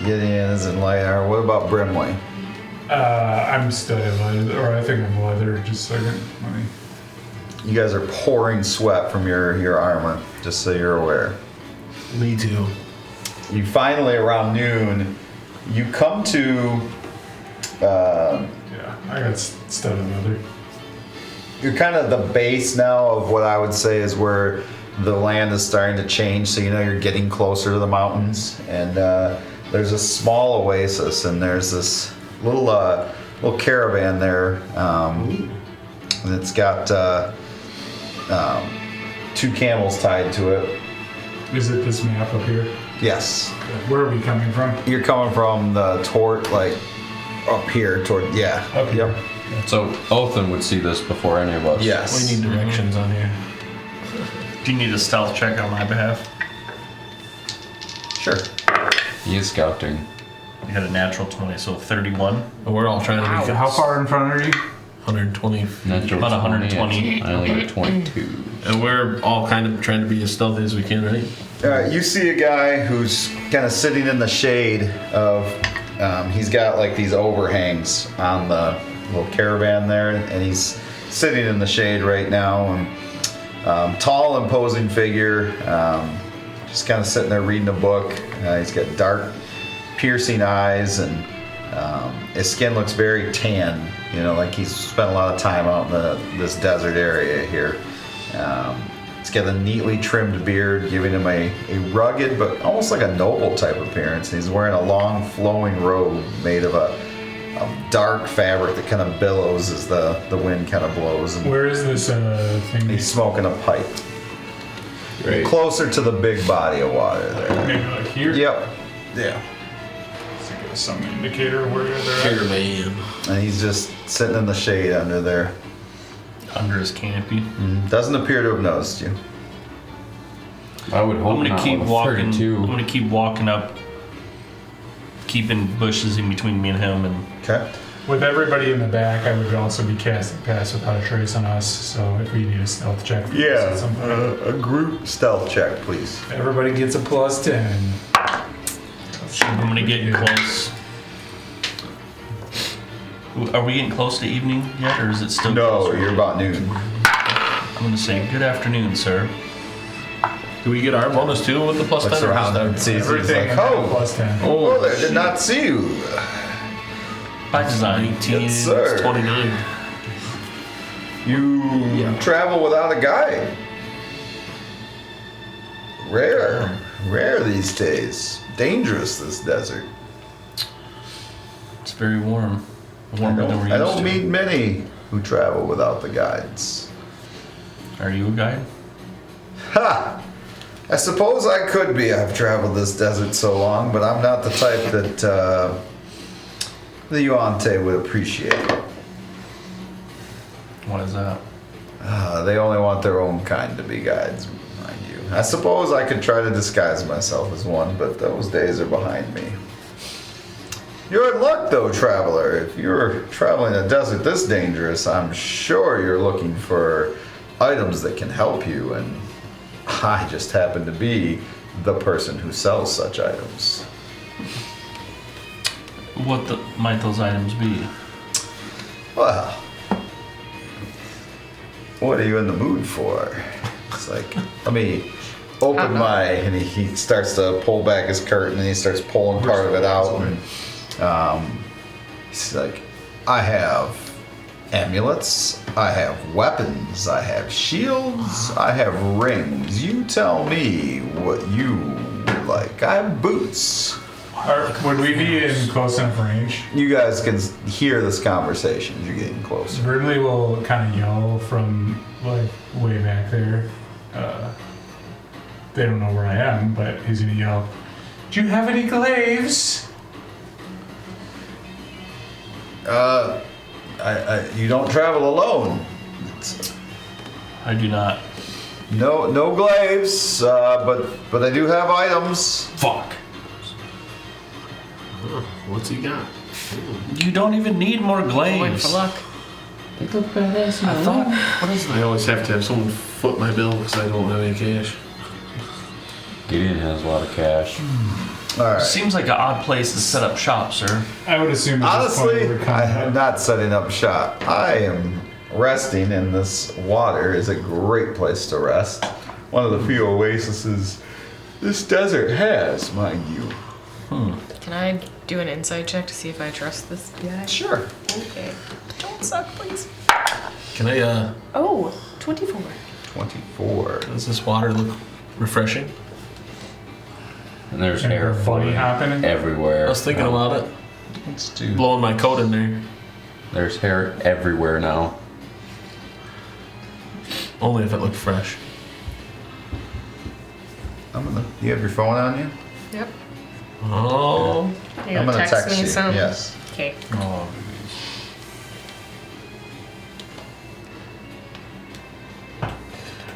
Gideon's in light armor. What about Brimley? I'm studded leather, or I think I'm leather. Just a second. Let me. You guys are pouring sweat from your armor, just so you're aware. Me too. You finally, around noon, you come to. Yeah, I got studded leather. You're kind of the base now of what I would say is where the land is starting to change. So you're getting closer to the mountains, and there's a small oasis, and there's this little caravan there, and it's got 2 camels tied to it. Is it this map up here? Yes, Where are we coming from? you're coming from the toward like up here toward Up here. Yep. So Othin would see this before any of us. Yes. We need directions on here. Do you need a stealth check on my behalf? Sure. He is scouting. You had a natural 20, so 31. And we're all trying to make it. How far in front are you? 120. Natural About 20. 120. I only got 22. And we're all kind of trying to be as stealthy as we can, right? You see a guy who's kind of sitting in the shade of. He's got like these overhangs on the little caravan there, and he's sitting in the shade right now. And tall, imposing figure, just kind of sitting there reading a book. He's got dark, piercing eyes, and his skin looks very tan. You know, like he's spent a lot of time out in this desert area here. He's got a neatly trimmed beard, giving him a rugged but almost like a noble type appearance. And he's wearing a long flowing robe made of a dark fabric that kind of billows as the wind kind of blows. And Where is this thing? he's smoking a pipe. Great. Closer to the big body of water there. Maybe like here? Yep. Yeah. So give us some indicator of where they're at. Caravan. And he's just sitting in the shade under there. Under his canopy. Doesn't appear to have noticed you. I would hope I'm gonna not keep with a walking. 32. I'm gonna keep walking up, keeping bushes in between me and him, and Okay. With everybody in the back, I would also be casting Pass Without a Trace on us, so if we need a stealth check for this at some point. A group stealth check, please. Everybody gets a plus 10. I'm gonna get close. Are we getting close to evening yet, or is it still? No, closer? you're about noon. I'm gonna say good afternoon, sir. Do we get our bonus too with the plus Looks 10? or around just and sees. He's Everything like, at oh, plus 10. oh, there, did not see you. By design. 19, Yes, sir. 29. You travel without a guide. Rare these days. Dangerous, this desert. It's very warm. Warmer than we're used I don't to. meet many who travel without the guides. Are you a guide? Ha! I suppose I could be. I've traveled this desert so long, but I'm not the type that the Yuante would appreciate. What is that? They only want their own kind to be guides, mind you. I suppose I could try to disguise myself as one, but those days are behind me. You're in luck, though, traveler. If you're traveling a desert this dangerous, I'm sure you're looking for items that can help you, and I just happen to be the person who sells such items. What might those items be? Well, what are you in the mood for? It's like, let me open my, and he starts to pull back his curtain, and he starts pulling part of it out, and he's like, I have amulets, I have weapons, I have shields, I have rings. You tell me what you would like. I have boots. Would we be in close enough range? You guys can hear this conversation as you're getting closer. Ridley will kind of yell from like way back there. They don't know where I am, but he's gonna yell, "Do you have any glaives?" You don't travel alone. I do not. No glaives, but I do have items. Fuck. What's he got? You don't even need more Going glaives. for luck. They look badass. I thought. What is I that? always have to have someone foot my bill because I don't have any cash. Gideon has a lot of cash. All right. Seems like an odd place to set up shop, sir. I would assume at this point Honestly, we're I kind am of not setting up shop. I am resting, and this water is a great place to rest. One of the few oases this desert has, mind you. Can I do an insight check to see if I trust this guy? Sure. Okay. Don't suck, please. Can I, Oh, 24. 24. does this water look refreshing? And there's and air we're bunny flowing hopping. everywhere. I was thinking about it. Let's do. Blowing my coat in there. There's hair everywhere now. Only if it looked fresh. You have your phone on you? Yep. Oh. You I'm gonna gonna text me you. some? Yes. Okay. Oh,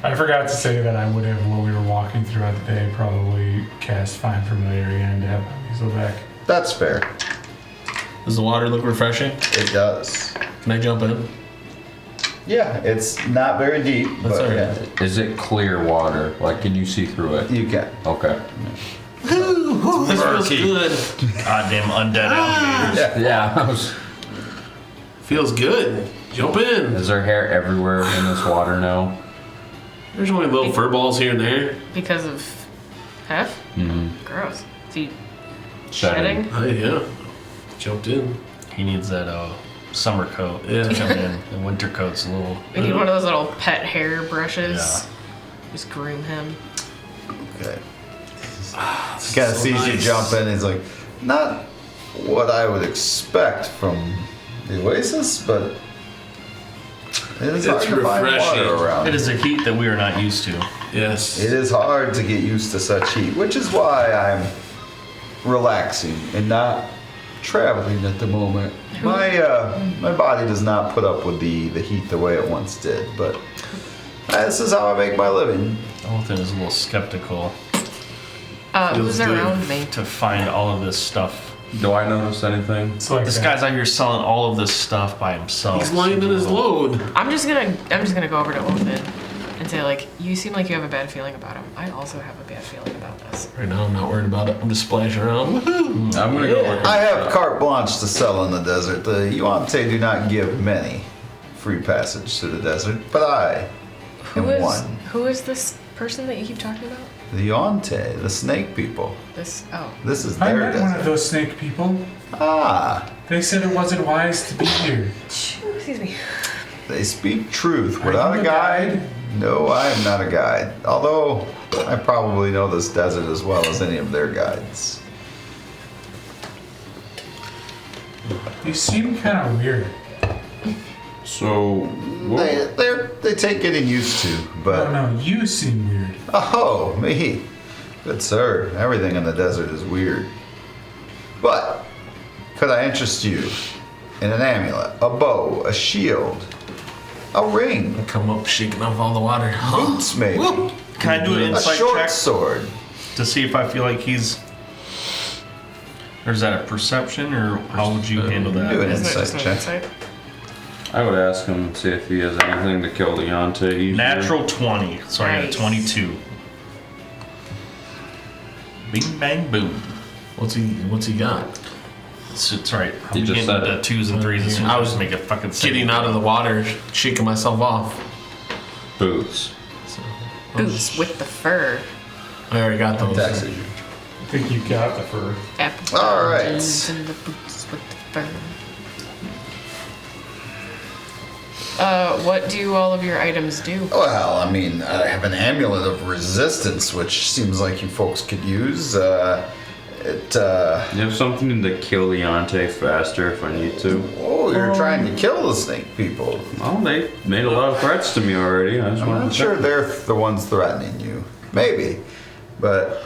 I forgot to say that I would have, while we were walking throughout the day, probably cast Find Familiar again to have my weasel back. That's fair. Does the water look refreshing? It does. Can I jump in? Yeah, it's not very deep, That's but all right. yeah, Is it clear water? Like, can you see through it? you can. Okay. Ooh, this feels Murky. good. Goddamn undead alligators. Yeah. Feels good. Jump in. Is there hair everywhere in this water now? There's only little fur balls here and there. Because of Hef? Mm-hmm. Gross. Is he Shedding. shedding? Oh yeah. Jumped in. He needs that summer coat Yeah. to come in. The winter coat's a little. We need one of those little pet hair brushes. Yeah. Just groom him. Okay. This Kind of is so sees you nice. jump in. He's like, not what I would expect from the Oasis, but it is hard It's to find refreshing. water around. It is a heat that we are not used to. Yes. It is hard to get used to such heat, which is why I'm relaxing and not traveling at the moment. My body does not put up with the heat the way it once did, but this is how I make my living. Ethan is a little skeptical Who's good. around me? to find all of this stuff. Do I notice anything? It's like This that. guy's out here selling all of this stuff by himself. He's lying in his load. I'm just gonna go over to Othin and say, like, you seem like you have a bad feeling about him. I also have a bad feeling about this. Right now, I'm not worried about it. I'm just splashing around. Woohoo! I'm gonna go look. I have carte blanche to sell in the desert. The Yuan-Te do not give many free passage to the desert, but I am one. Who is this person that you keep talking about? The Yuan-Te, the snake people. This This is I their met one of desert. those snake people. Ah, They said it wasn't wise to be here. excuse me. they speak truth Are without you a guide. No, I am not a guide. Although I probably know this desert as well as any of their guides. You seem kind of weird. So, They take getting used to, but Oh no, you seem weird. oh, me, good sir. Everything in the desert is weird. But could I interest you in an amulet, a bow, a shield, a ring, I come up shaking off all the water. boots maybe, Can I do an a insight short check sword? to see if I feel like he's. Or is that a perception, or how would you handle that? Do an Isn't it just insight an check. insight? I would ask him see if he has anything to kill the Yante easier. Natural 20, so I got a Nice. 22. Bing bang boom. What's he got? It's right. You I'm just getting said the it. 2s and 3s as soon as I was make a fucking Getting out of the water, shaking myself off. Boots. Boots with the fur. I already got those. Taxi. I think you got the fur. Apple All right. buttons and the boots with the fur. What do all of your items do? Well, I mean, I have an amulet of resistance, which seems like you folks could use. You have something to kill the Yante faster if I need to. Oh, you're trying to kill the snake people. Well, they made a lot of threats to me already. I just I'm wanted not to sure check. they're the ones threatening you. Maybe. But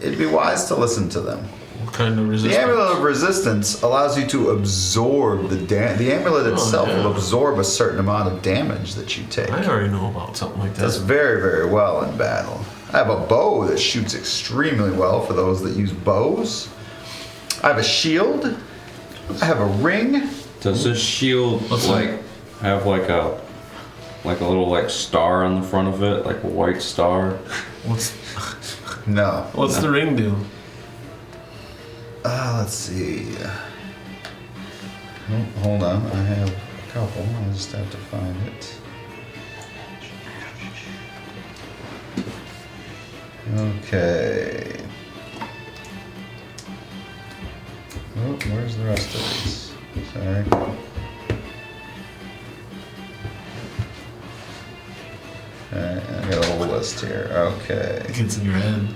it'd be wise to listen to them. What kind of The resistance? amulet of resistance allows you to absorb the amulet itself yeah. will absorb a certain amount of damage that you take. I already know about something like Does that. very, very well in battle. I have a bow that shoots extremely well for those that use bows. I have a shield. I have a ring. Does this shield have like a little star on the front of it, like a white star? No. What's the ring do? Let's see. Oh, hold on. I have a couple. I just have to find it. Okay. Oh, where's the rest of these? Sorry. Alright, I got a whole list here. Okay. It gets in your head.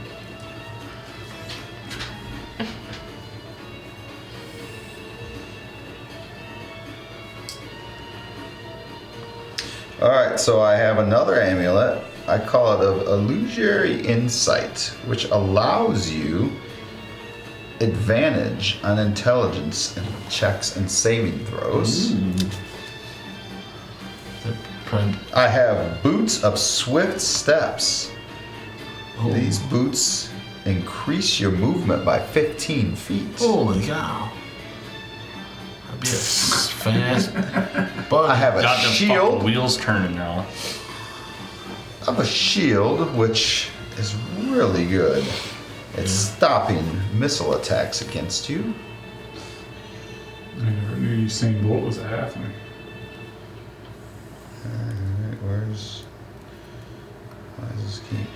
Alright, so I have another amulet. I call it a illusory insight, which allows you advantage on intelligence and checks and saving throws. Try. I have boots of swift steps. Oh. These boots increase your movement by 15 feet. Holy cow! That'd be a fast. But I have a Got them shield. fucking wheels turning now. I have a shield, which is really good. It's stopping missile attacks against you. I never knew Usain Bolt was a halfling. Alright, why does this keep?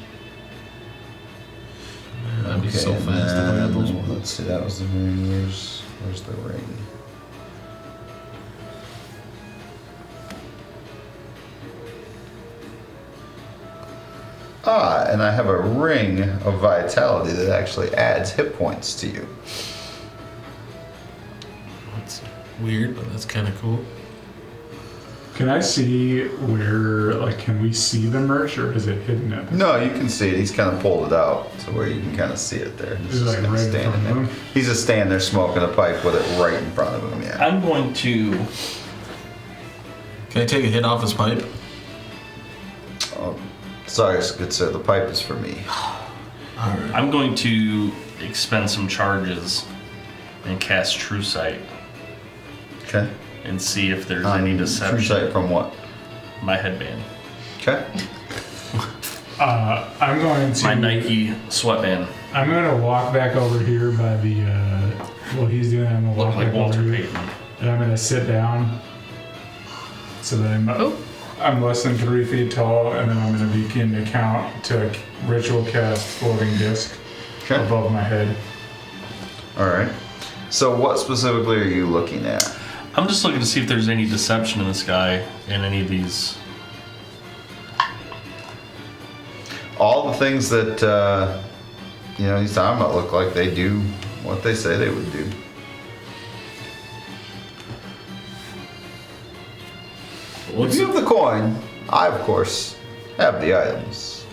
That'd be so and fast if I had those then, ones. let's see, that was the ring. Where's the ring? And I have a ring of vitality that actually adds hit points to you. That's weird, but that's kind of cool. Can I see where, like, can we see the merch or is it hidden at the No, you can see it. He's kind of pulled it out to where you can kind of see it there. He's Is it just like kinda right in standing front of there. him? He's just standing there smoking a pipe with it right in front of him. Yeah. I'm going to. Can I take a hit off his pipe? Oh, sorry, good sir. The pipe is for me. Alright. I'm going to expend some charges and cast True Sight Okay. and see if there's any True deception. sight from what? My headband. Okay. I'm going to My Nike sweatband. I'm gonna walk back over here by the while he's doing that, I'm gonna Look walk like back Walter over here Payton. and I'm gonna sit down so that I'm less than 3 feet tall, and then I'm gonna begin to count to ritual cast floating disc Okay. above my head. All right. So, what specifically are you looking at? I'm just looking to see if there's any deception in this guy in any of these. All the things that he's talking about look like they do what they say they would do. If you have the coin, I of course have the items.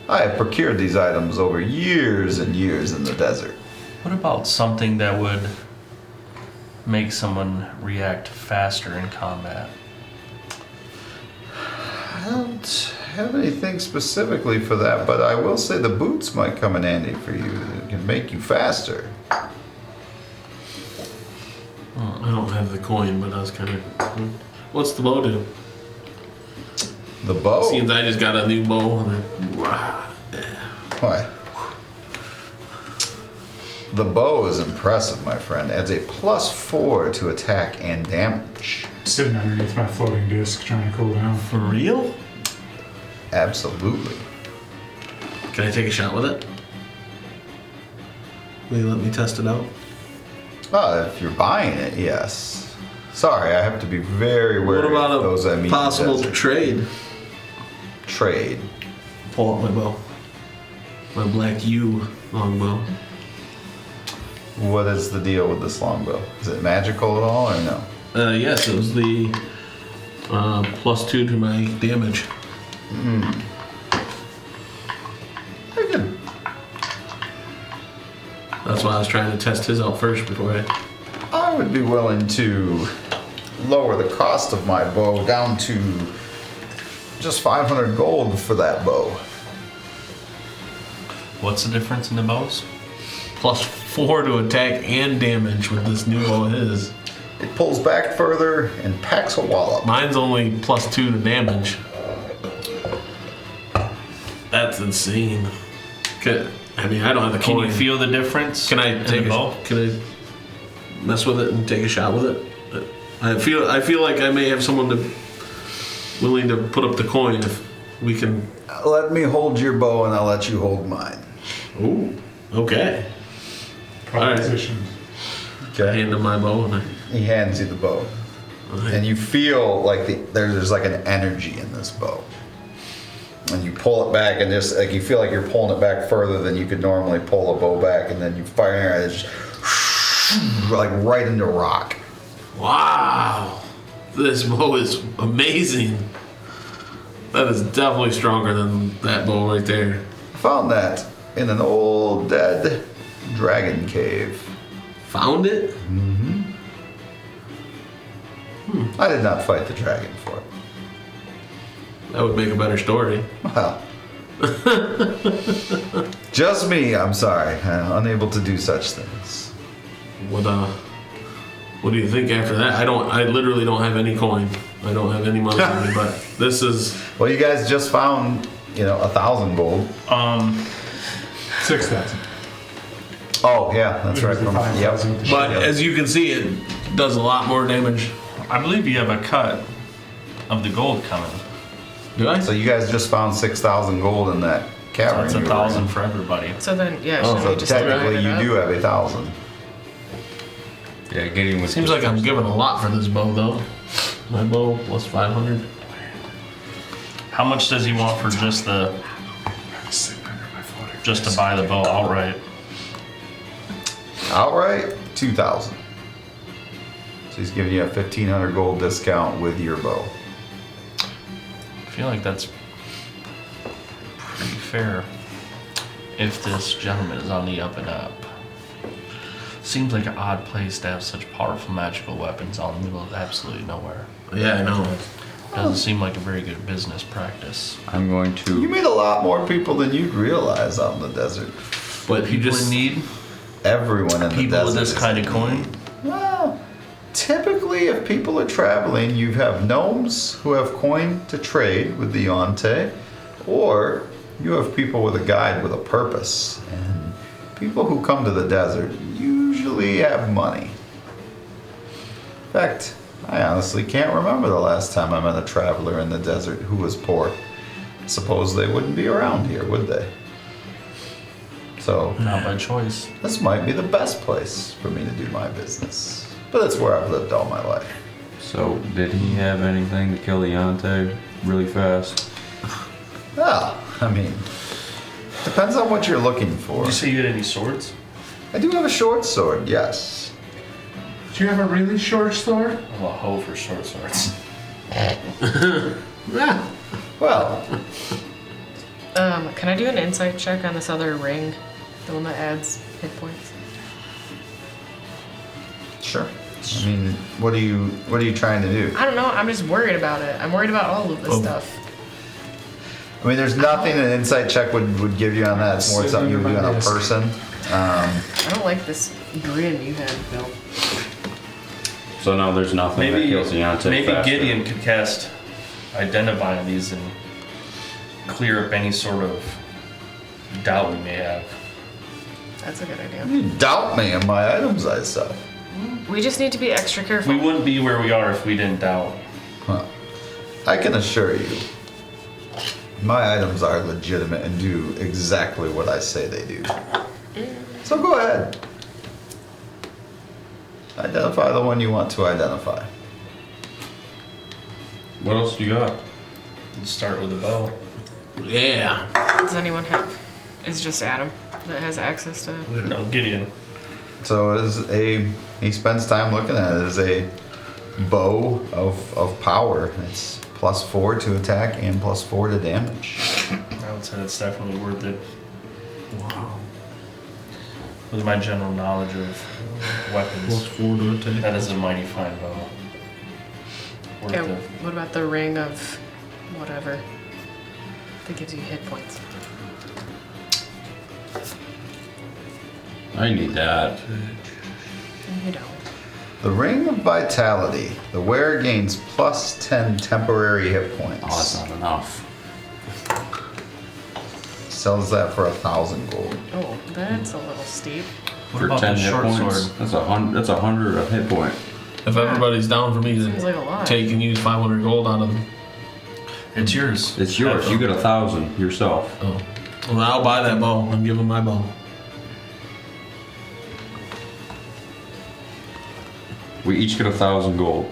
I have procured these items over years and years in the desert. What about something that would make someone react faster in combat? I don't have anything specifically for that, but I will say the boots might come in handy for you. It can make you faster. I don't have the coin, but I was kind of. What's the bow do? The bow. Seems I just got a new bow. And Why? The bow is impressive, my friend. Adds a +4 to attack and damage. Sitting underneath my floating disc trying to cool down. For real? Absolutely. Can I take a shot with it? Will you let me test it out? If you're buying it, yes. Sorry, I have to be very wary What about of those I a meet in possible the desert. trade? Trade. Pull out my bow. My black yew longbow. What is the deal with this longbow? Is it magical at all or no? Yes, it was the +2 to my damage. Very good. That's why I was trying to test his out first before I would be willing to lower the cost of my bow down to just 500 gold for that bow. What's the difference in the bows? +4 to attack and damage with this new bow of his. It pulls back further and packs a wallop. Mine's only +2 to damage. That's insane. I mean, I don't have the Can coin. you feel the difference? Can I in take the bow? Can I mess with it and take a shot with it? I feel like I may have someone willing to put up the coin if we can. Let me hold your bow and I'll let you hold mine. Ooh, okay. Proposition. I hand him my bow and He hands you the bow. And you feel like there's like an energy in this bow. And you pull it back and just like you feel like you're pulling it back further than you could normally pull a bow back, and then you fire and it's just like right into rock. wow, this bow is amazing. That is definitely stronger than that bow right there. Found that in an old dead dragon cave. Found it? I did not fight the dragon for it. That would make a better story. Well, just me. I'm sorry. I'm unable to do such things. What do you think after that? I literally don't have any coin. I don't have any money on me, but this is... Well, you guys just found, 1,000 gold. 6,000. Oh, yeah, that's right. Yep. But as you can see, it does a lot more damage. I believe you have a cut of the gold coming. Do I? So you guys just found 6,000 gold in that So cavern. it's you were 1,000 in. for everybody. So then, yeah, Oh, should So we just technically, divide it you up? do have 1,000. Yeah, Gideon was. Seems like I'm giving a lot for this bow, though. My bow plus 500. How much does he want for just to buy the bow outright? Outright, 2,000. So he's giving you a 1,500 gold discount with your bow. I feel like that's pretty fair if this gentleman is on the up and up. Seems like an odd place to have such powerful magical weapons out in the middle of absolutely nowhere. Yeah, I know. Doesn't seem like a very good business practice. I'm going You to. meet a lot more people than you'd realize out in the desert. But you People just... in need, Everyone in the people desert. with this is kind in of coin. need. Well, typically, if people are traveling, you have gnomes who have coin to trade with the Yonte, or you have people with a guide with a purpose. And people who come to the desert usually have money. In fact, I honestly can't remember the last time I met a traveler in the desert who was poor. Suppose they wouldn't be around here, would they? So, Not by choice. this might be the best place for me to do my business. But it's where I've lived all my life. So, did he have anything to kill the Yonte really fast? Ah, I mean, depends on what you're looking for. Did you say you had any swords? I do have a short sword, yes. Do you have a really short sword? I'm a hoe for short swords. Well, Can I do an insight check on this other ring? The one that adds hit points? sure. I mean, what are you trying to do? I don't know, I'm just worried about it. I'm worried about all of this stuff. I mean, there's nothing an insight check would give you on that. It's more something you would do on a person. I don't like this grin you had, Bill. So now there's nothing that kills the Yonte Maybe faster. Gideon could cast Identify on these and clear up any sort of doubt we may have. That's a good idea. You doubt me and my items I sell. We just need to be extra careful. We wouldn't be where we are if we didn't doubt. Huh. I can assure you, my items are legitimate and do exactly what I say they do. So go ahead. Identify the one you want to identify. What else do you got? Let's start with a bow. Yeah. Does anyone have? It's just Adam that has access to. No, Gideon. So he spends time looking at it as a bow of power. It's +4 to attack and +4 to damage. I would say that's definitely worth it. Wow. With my general knowledge of weapons, +4 to attack. that is a mighty fine bow. Worth Yeah, it. what about the ring of whatever that gives you hit points? I need that. You don't. The Ring of Vitality. The wearer gains +10 temporary hit points. Oh, that's not enough. Sells that for 1,000 gold. Oh, that's a little steep. What For about 10 the hit short points, sword? that's 100 a hit point. If everybody's down for me Seems to like a lot. take and use 500 gold out of them. It's yours. It's yours. You get 1,000 yourself. Oh. Well, I'll buy that bow. I'm giving my bow. We each get 1,000 gold.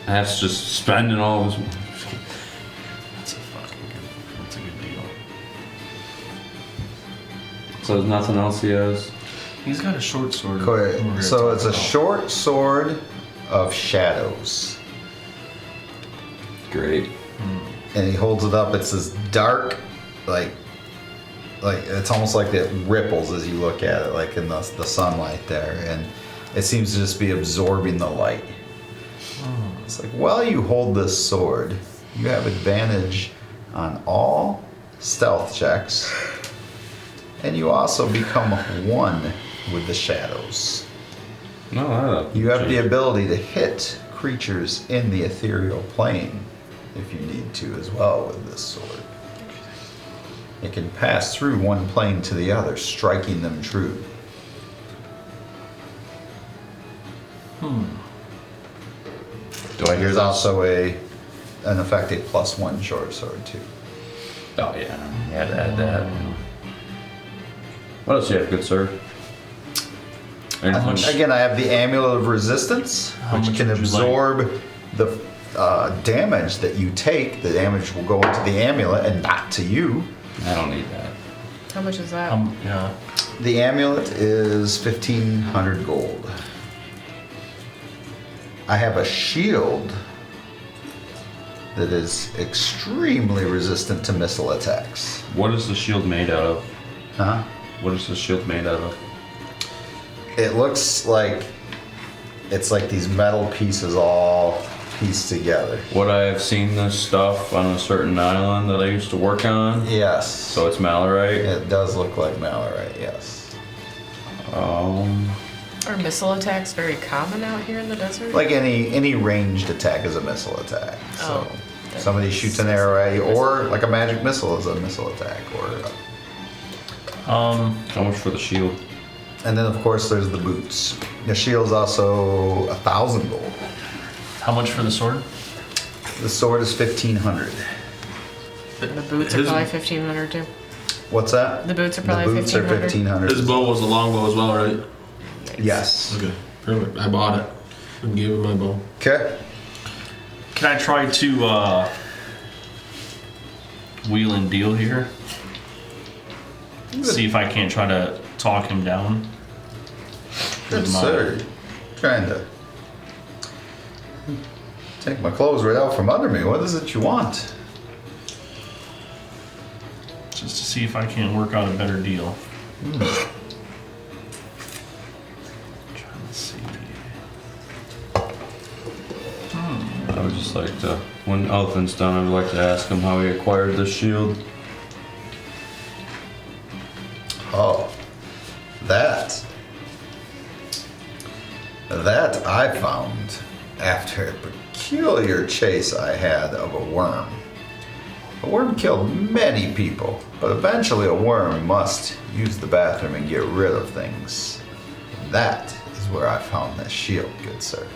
That's just spending all of this. That's a good deal. So there's nothing else he has. He's got a short sword. Okay, We're gonna so talk it's a about. short sword of shadows. Great. And he holds it up. It's this dark, like it's almost like it ripples as you look at it, like in the sunlight there, and it seems to just be absorbing the light. It's like while you hold this sword, you have advantage on all stealth checks, and you also become one with the shadows. No, You have the ability to hit creatures in the ethereal plane if you need to as well with this sword. It can pass through one plane to the other, striking them true. There's also an effective +1 short sword too. Oh yeah, you had to add that. What else do you have, good sir? Anything? Again, I have the Amulet of Resistance, which much can would you absorb the damage that you take. The damage will go into the amulet and not to you. I don't need that. How much is that? Yeah. The amulet is 1,500 gold. I have a shield that is extremely resistant to missile attacks. What is the shield made out of? Huh? What is the shield made out of? It looks like it's like these metal pieces all pieced together. Would I have seen this stuff on a certain island that I used to work on? Yes. So it's malorite? It does look like malorite, yes. Are missile attacks very common out here in the desert? Like any ranged attack is a missile attack. So Oh, somebody shoots an arrow at you, or like a magic missile is a missile attack. How much for the shield? And then of course there's the boots. The shield's also 1,000 gold. How much for the sword? The sword is 1,500. The boots are probably 1,500 too. What's that? The boots are probably The boots are 1,500. 1,500. His bow was a longbow as well, right? Yes. Okay, perfect. I bought it and gave him my bow. Okay. Can I try to wheel and deal here? See if I can't try to talk him down. Good With my- sir. Trying to take my clothes right out from under me. What is it you want? Just to see if I can't work out a better deal. Trying to see. I would just like to, when Elephant's done, I would like to ask him how he acquired this shield. Oh, that I found after a peculiar chase I had of a worm. A worm killed many people, but eventually a worm must use the bathroom and get rid of things. That is where I found this shield, good sir.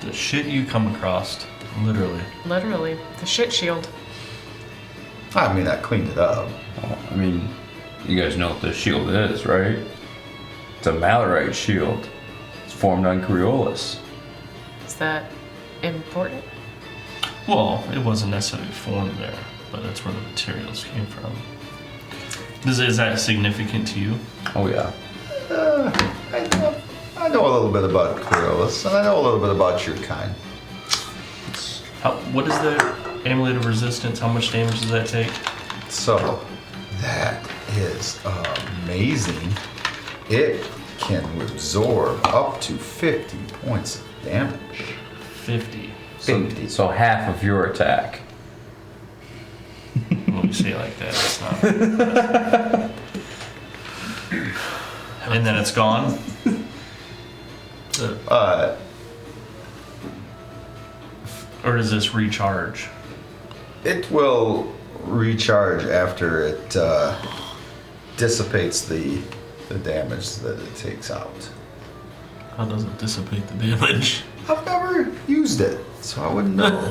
The shit you come across, literally. Literally, the shit shield. I mean, I cleaned it up. Oh, I mean, you guys know what this shield is, right? It's a malorite shield. It's formed on Coriolis. Is that important? Well, it wasn't necessarily formed there, but that's where the materials came from. Is that significant to you? Oh yeah. I know a little bit about Coriolis, and I know a little bit about your kind. What is the amulet of resistance? How much damage does that take? So, that is amazing. It can absorb up to 50 points of damage. 50. So half of your attack. When you say it like that, it's not. And then it's gone? Or does this recharge? It will recharge after it dissipates the damage that it takes out. How does it dissipate the damage? I've never used it, so I wouldn't know.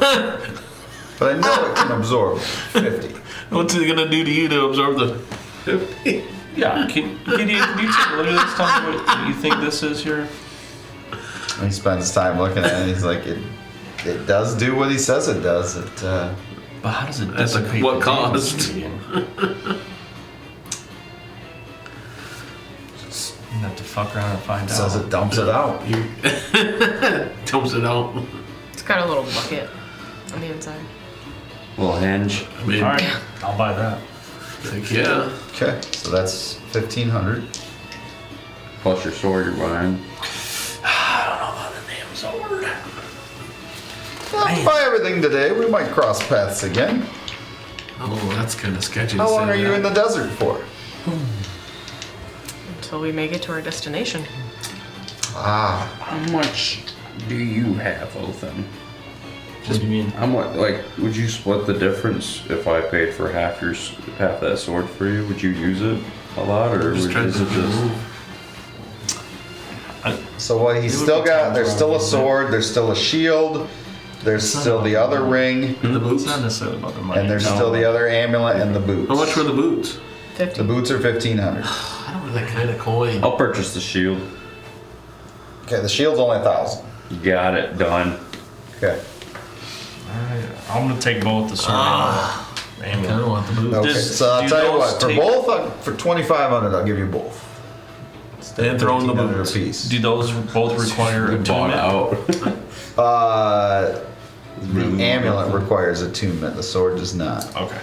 But I know it can absorb 50. What's it gonna do to you to absorb the 50? Yeah, can you take a look at this? Tell me what you think this is here? And he spends time looking at it, and he's like, it does do what he says it does. But how does it At dissipate? what the cost? damage? You have to fuck around and find out. Says it dumps it out. Dumps it out. It's got a little bucket on the inside. Little hinge. I mean, Alright, I'll buy that. like, yeah. Okay, so that's 1,500. Plus your sword you're buying. I don't know about the damn sword. Stopped by everything today. We might cross paths again. Oh, that's kind of sketchy. How long are you in the desert for? Until we make it to our destination. Ah, How much do you have, Othan? What do you mean? How much? Like, would you split the difference if I paid for half that sword for you? Would you use it a lot, or Just would trying is to it just? so what he's still got, there's still a sword, there's still a shield, there's still the other ring, And the boots? It's not necessarily about the money. and there's still the other amulet and the boots. How much were the boots? 50. The boots are 1,500. I don't have that kind of coin. I'll purchase the shield. Okay, the shield's only 1,000. Got it done. Okay. Alright, I'm gonna take both the sword and I kind amulet. of want the boots. Okay, Does- so I'll do tell you those what, for take- both, for 2,500, I'll give you both. And throw in the 1,500 boots. a piece. Do those both require Bought attunement? out. The amulet requires attunement, the sword does not. Okay.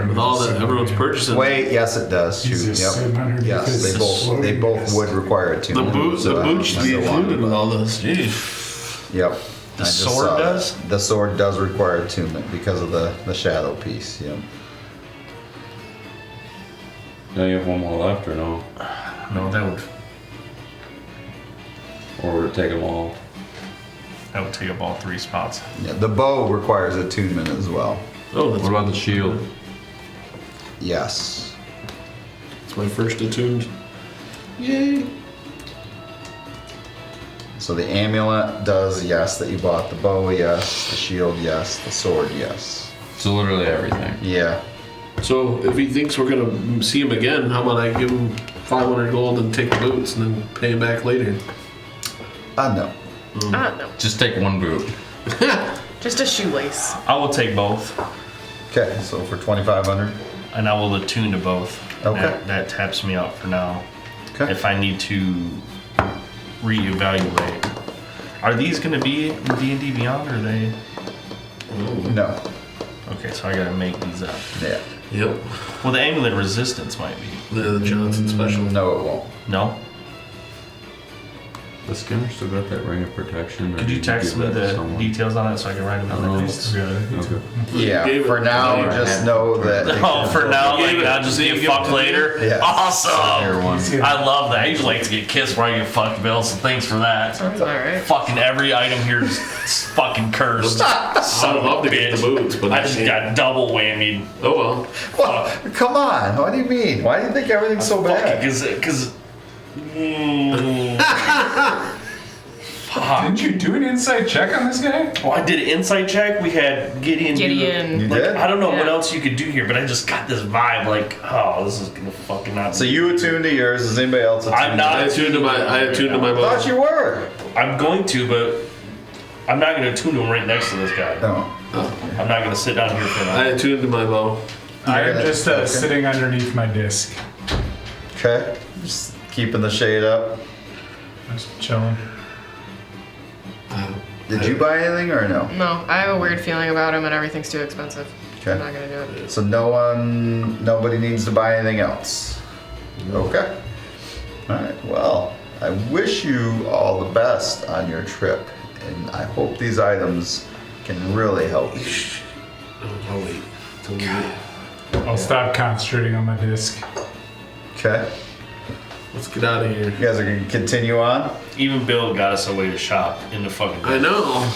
With all that everyone's purchasing. Wait, yes it does. He's Shoot, just sitting underneath Yes, his they floating both desk. would require The attunement. boots, so the I don't boots should be know why, included with but- all this. Jeez. Yep. The I just sword saw that. does? The sword does require attunement because of the shadow piece, yep. Now you have one more left, or no? No, that would Or would it take them all? take up all 3 spots. Yeah, the bow requires attunement as well. Oh, that's What about the shield? Yes. It's my first attuned. Yay. So the amulet does, yes, that you bought. The bow, yes. The shield, yes. The sword, yes. So literally everything. Yeah. So if he thinks we're gonna see him again, how about I give him 500 gold and take the boots and then pay him back later? No. No. Just take one boot. Just a shoelace. I will take both, Okay, so for 2,500. and I will attune to both. Okay. That taps me out for now. Okay. If I need to reevaluate. Are these gonna be in D&D Beyond, or are they? No. Okay, so I gotta make these up. Yeah. Yep. Well, the amulet resistance might be. The Johnson special. No, it won't. No? The Skinner still got that ring of protection. or Could you did text give me that to the someone? details on it so I can write them down? I don't in know. notes? Okay. Yeah. Gave it- For now, Yeah. just know that. it Oh, can- for now, like, Gave it- I'll just so you get give it fucked to me? later? Yes. Awesome! Here one. I love that. I usually like to get kissed where I get fucked, Bill, so thanks for that. Sounds alright. Fucking every item here is fucking cursed. Son I'd of a love to get bitch. the boots, but I just got double whammied. Oh well. Well, come on. What do you mean? Why do you think everything's so bad? Because Didn't you do an inside check on this guy? well, I did an insight check. We had Gideon. do- Gideon. You Like, did? I don't know what Yeah. else you could do here, but I just got this vibe like, oh, this is gonna fucking not. So you attuned to yours. Is anybody else attuned? I'm not I attuned to my I bow. thought you were. I'm going to, but I'm not gonna tune him right next to this guy. No. I'm not gonna sit down here for I that. attuned to my bow. I Yeah, am just okay. sitting underneath my disc. Okay. Just keeping the shade up. Just chilling. Did you buy anything or no? No, I have a weird feeling about him and everything's too expensive. I'm Okay. not gonna do it. So nobody needs to buy anything else. Okay. All right. Well, I wish you all the best on your trip, and I hope these items can really help you. I'll wait till we get. I'll stop concentrating on my disc. Okay. Let's get out of here. You guys are gonna continue on. Even Bill got us a way to shop in the fucking. I know.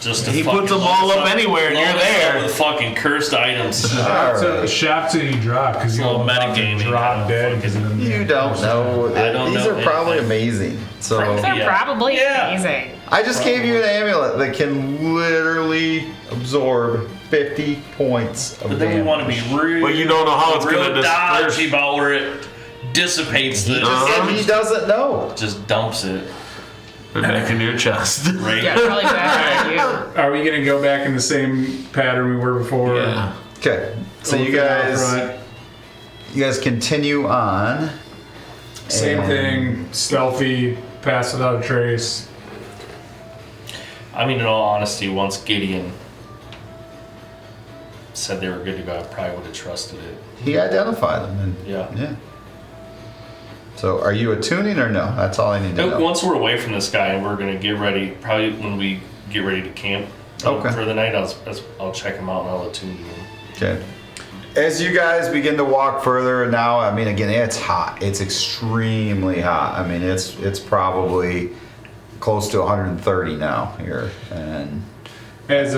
Just to He fucking puts them load all us up anywhere, and load you're us up there. With fucking cursed items. All So right. shop till you drop, because you Little don't about to metagaming, drop dead. fucking- because of them. You don't know. I don't These know are probably anything. amazing. So They're Yeah. probably Yeah. amazing. I just gave you an amulet that can literally absorb 50 points of But then we want to damage. be real. But you don't know how it's real gonna disperse. dodgy about where it dissipates the. And he doesn't know. Just dumps it Back in your chest. right. Yeah, probably back at you. Are we gonna go back in the same pattern we were before? Yeah. Okay, so you Open out guys, front. continue on. Same And- thing. Stealthy, pass without a trace. I mean, in all honesty, once Gideon said they were good to go, I probably would have trusted it. He identified them, and Yeah. yeah. So, are you attuning or no? That's all I need to know. Once we're away from this guy and we're gonna get ready, probably when we get ready to camp Okay. for the night. I'll check them out and I'll attune to them. Okay. As you guys begin to walk further now, I mean, again, it's hot. It's extremely hot. I mean, it's probably close to 130 now here, and As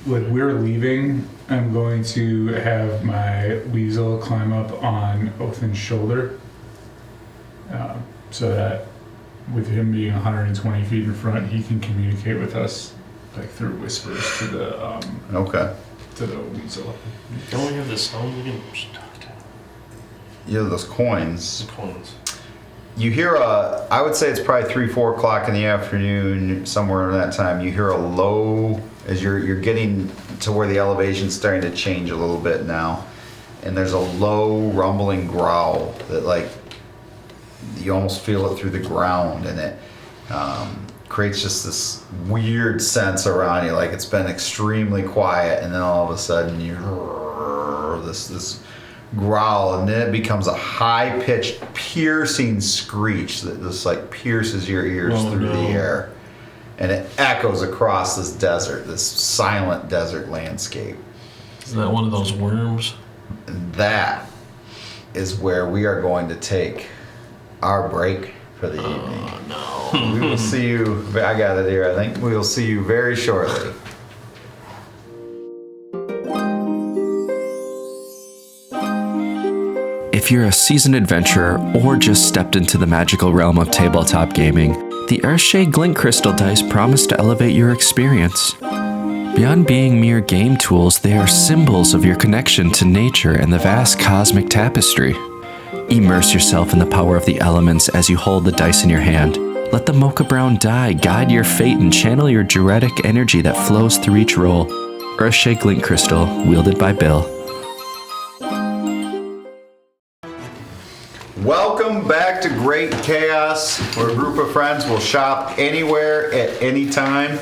like we're leaving, I'm going to have my weasel climb up on Othin's shoulder, so that with him being 120 feet in front, he can communicate with us like through whispers to the okay. weasel. Don't we have this stone? We can just talk to You know those coins. the coins. You hear I would say it's probably 3-4 o'clock in the afternoon, somewhere in that time. You hear a low, as you're getting to where the elevation's starting to change a little bit now, and there's a low rumbling growl that like you almost feel it through the ground, and it creates just this weird sense around you, like it's been extremely quiet, and then all of a sudden you hear this growl, and then it becomes a high-pitched, piercing screech that just like pierces your ears through the air, and it echoes across this desert, this silent desert landscape. Isn't that one of those worms? And that is where we are going to take our break for the evening. No. We will see you. I got it here. I think we will see you very shortly. If you're a seasoned adventurer or just stepped into the magical realm of tabletop gaming, the Earthshade Glint Crystal dice promise to elevate your experience. Beyond being mere game tools, they are symbols of your connection to nature and the vast cosmic tapestry. Immerse yourself in the power of the elements as you hold the dice in your hand. Let the mocha brown die guide your fate and channel your Gr8 energy that flows through each roll. Earthshade Glint Crystal, wielded by Bill. Welcome back to Great Chaos, where a group of friends will shop anywhere at any time.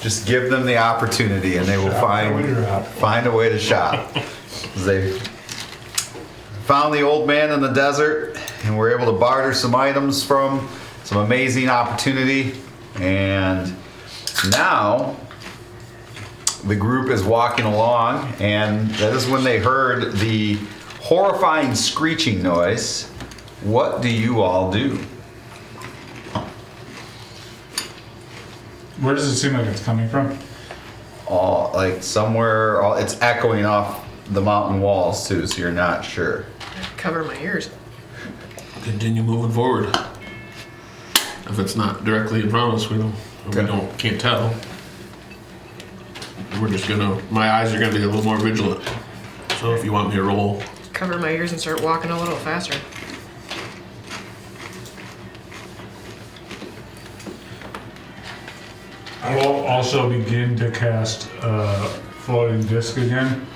Just give them the opportunity, and they will find a way to shop. They found the old man in the desert, and were able to barter some items from some amazing opportunity. And now the group is walking along, and that is when they heard the horrifying screeching noise. What do you all do? Where does it seem like it's coming from? All like somewhere, it's echoing off the mountain walls too, so you're not sure. Cover my ears. Continue moving forward. If it's not directly in front of us, can't tell. We're just my eyes are gonna be a little more vigilant. So if you want me to roll. Cover my ears and start walking a little faster. I will also begin to cast floating disc again.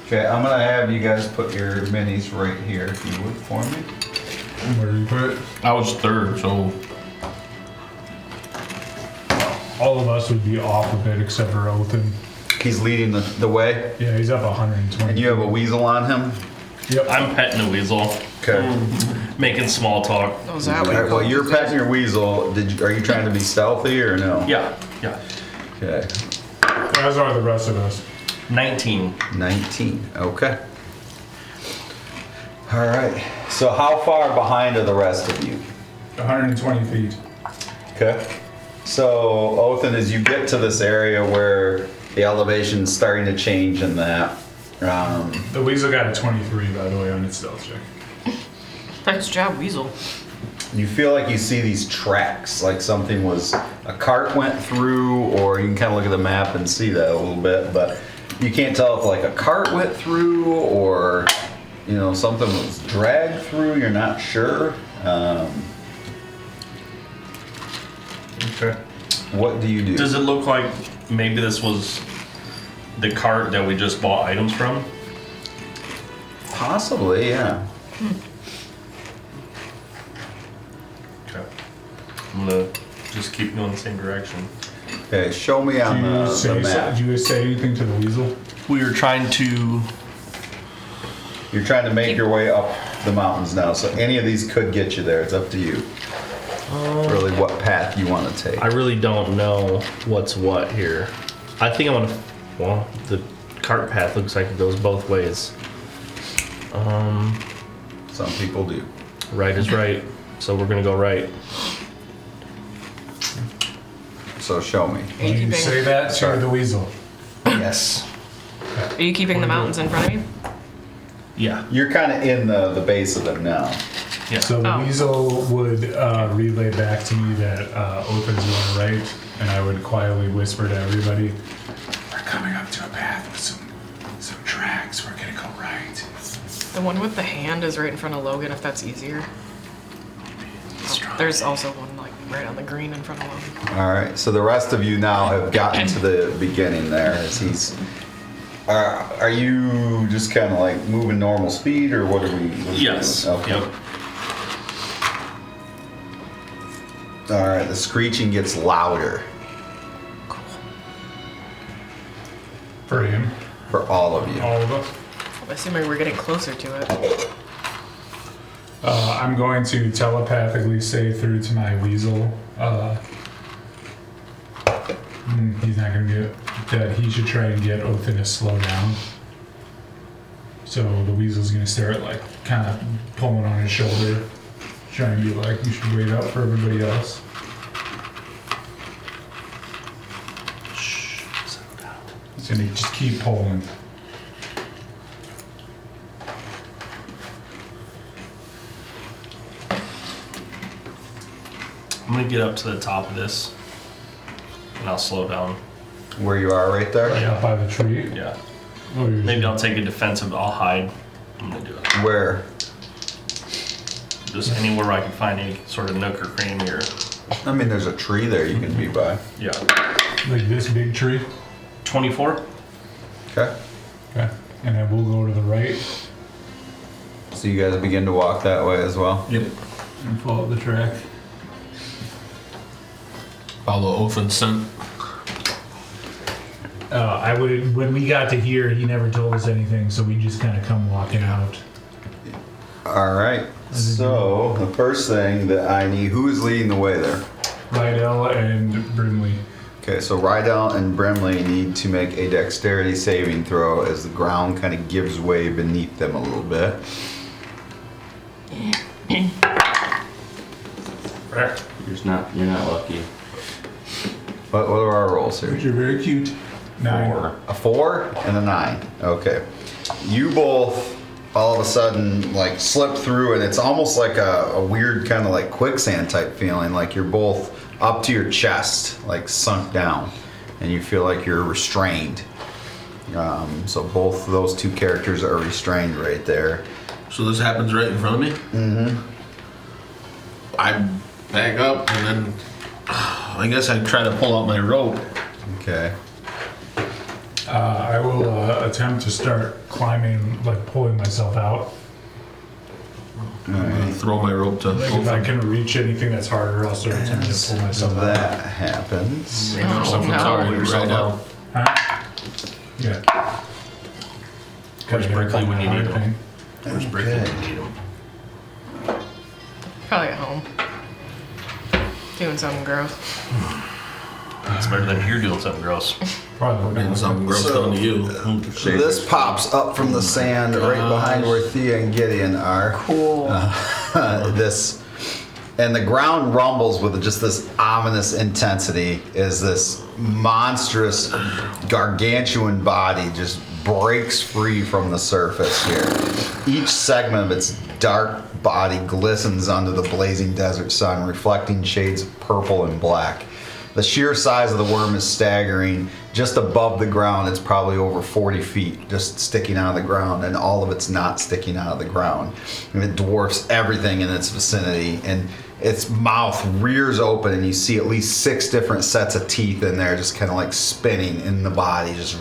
Okay, I'm gonna have you guys put your minis right here, if you would, for me. Where do you put it? I was third, so All of us would be off a bit except for Othin. He's leading the way, Yeah, he's up 120. and you have a weasel on him. Yep. I'm petting a weasel, Okay. making small talk. Oh, is that All what right, you well, call you're these petting guys? your weasel. Are you trying to be stealthy or no? Yeah. Okay. As are the rest of us. 19. 19. Okay. All right. So how far behind are the rest of you? 120 feet. Okay. So, Othin, as you get to this area where the elevation's starting to change and that, The weasel got a 23, by the way, on its stealth check. Nice job, Weasel. you feel like you see these tracks, like a cart went through, or you can kind of look at the map and see that a little bit, but you can't tell if like a cart went through or, something was dragged through, you're not sure. Okay. What do you do? Does it look like maybe this was the cart that we just bought items from? Possibly, yeah. Okay. I'm gonna just keep going the same direction. Okay, show me on the map. Did you say anything to the weasel? We were trying to. You're trying to make your way up the mountains now, so any of these could get you there. It's up to you. really what path you want to take. I really don't know what's what here. I think I want to. Well, the cart path looks like it goes both ways. Some people do. Right is right, so we're gonna go right. So show me. Are you You say keeping, that to the weasel. Yes. are you keeping the mountains in front of you? Yeah. You're kind of in the base of them now. Yeah. So the Oh. weasel would relay back to me that Othin's going right, and I would quietly whisper to everybody, "We're coming up to a path with some tracks. We're gonna go right." The one with the hand is right in front of Logan, if that's easier. Oh, there's also one like right on the green in front of Logan. All right. So the rest of you now have gotten to the beginning there. As he's. Are you just kind of like moving normal speed, or what are we? Yes. Okay. Yep. All right. The screeching gets louder For him, for all of you. all of us. I'm assuming we're getting closer to it. I'm going to telepathically say through to my weasel. He's not going to get that. He should try and get Othin to slow down. So the weasel's going to start like kind of pulling on his shoulder, trying to be like, "You should wait up for everybody else." Shh. Settle down. He's going to just keep pulling. I'm gonna get up to the top of this, and I'll slow down. Where you are, right there. Right up by the tree. Yeah. Oh, you're Maybe I'll take a defensive. I'll hide. I'm gonna do it. Where? Just anywhere where I can find any sort of nook or cranny or. I mean, there's a tree there you can be by. Yeah. like this big tree. 24. Okay. Okay. And then we'll go to the right So you guys begin to walk that way as well. Yep. and follow the track. Follow Othin's scent. I would. When we got to here, he never told us anything, so we just kind of come walking out. All right. So the first thing that I need, who is leading the way there? Rydell and Brimley. Okay, so Rydell and Brimley need to make a dexterity saving throw as the ground kind of gives way beneath them a little bit. You're not lucky. What are our rolls here? You're very cute. 9. A 4 and a 9. Okay. You both all of a sudden like slip through, and it's almost like a weird kind of like quicksand type feeling, like you're both up to your chest, like sunk down, and you feel like you're restrained. So both of those two characters are restrained right there. So this happens right in front of me? Mm-hmm. I back up and then I guess I try to pull out my rope. Okay. I will attempt to start climbing, like pulling myself out. I'm gonna throw my rope to Like if I Othin. can reach anything that's harder, I'll start attempting to pull So myself out. that happens. Or something no. sorry, right now. Huh? Yeah. Where's Brickley when you need him? Thing. Where's Brickley when you need him? Probably at home. Doing something gross. It's better than here doing something gross. Probably. Getting something gross done to you. This pops up from the sand right behind where Thea and Gideon are. Cool. This, and the ground rumbles with just this ominous intensity as this monstrous, gargantuan body just breaks free from the surface here. Each segment of its dark body glistens under the blazing desert sun, reflecting shades of purple and black. The sheer size of the worm is staggering. Just above the ground, it's probably over 40 feet, just sticking out of the ground, and all of it's not sticking out of the ground. And it dwarfs everything in its vicinity, and its mouth rears open, and you see at least 6 different sets of teeth in there, just kind of like spinning in the body, just.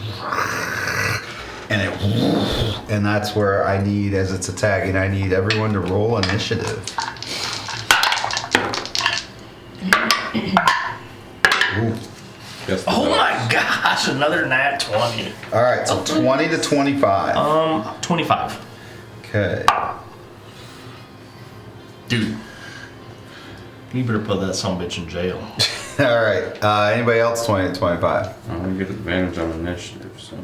And that's where I need, as it's attacking, I need everyone to roll initiative. Ooh. Oh my gosh, another nat 20. All right, so 20 to 25. 25. Okay. Dude. You better put that son of a bitch in jail. All right. Anybody else 20 to 25? I don't get advantage on initiative, so.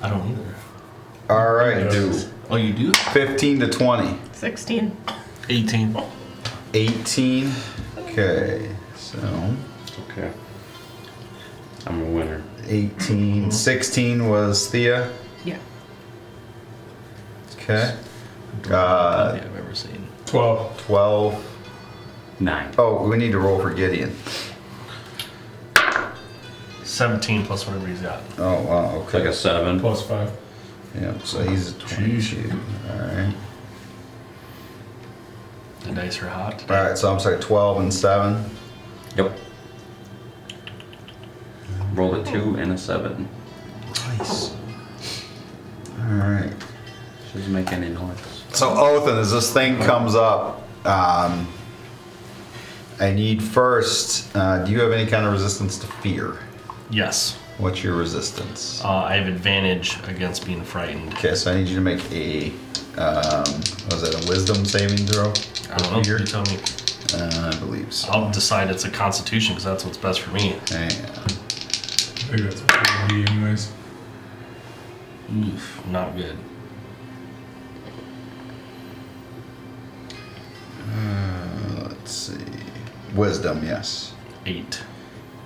I don't either. All right. Oh, you do? 15 to 20. 16. 18. 18. Okay. So Okay. I'm a winner. 18. 16 was Thea. Yeah. Okay. I've ever seen. 12. 12. 9. Oh, we need to roll for Gideon. 17 plus whatever he's got. Oh, wow. It's like Okay. a 7. Plus 5. Yeah, so he's a 22. All right. The dice are hot. All right, so I'm sorry, 12 and 7. Yep. Roll a 2 and a 7. Nice. All right. Doesn't make any noise. So, Othin, as this thing comes up, I need first, do you have any kind of resistance to fear? Yes. What's your resistance? I have advantage against being frightened. Okay, so I need you to make a, was it a wisdom saving throw? I don't know. Fear? You tell me. I believe so. I'll decide it's a constitution because that's what's best for me. Hang on. I think that's what it would be anyways. Oof, not good. Let's see. Wisdom, yes. 8.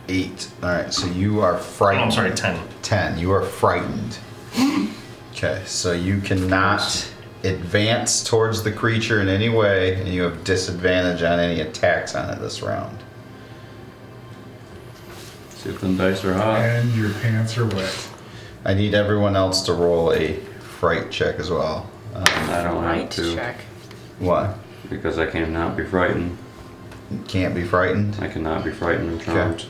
8. All right, so you are Oh, frightened. I'm sorry, 10. 10. You are frightened. Okay, so you cannot advance towards the creature in any way, and you have disadvantage on any attacks on it this round. See if them dice are hot. And your pants are wet. I need everyone else to roll a fright check as well. I don't have Right to. check. What? Because I cannot be frightened. You can't be frightened? I cannot be frightened and charmed.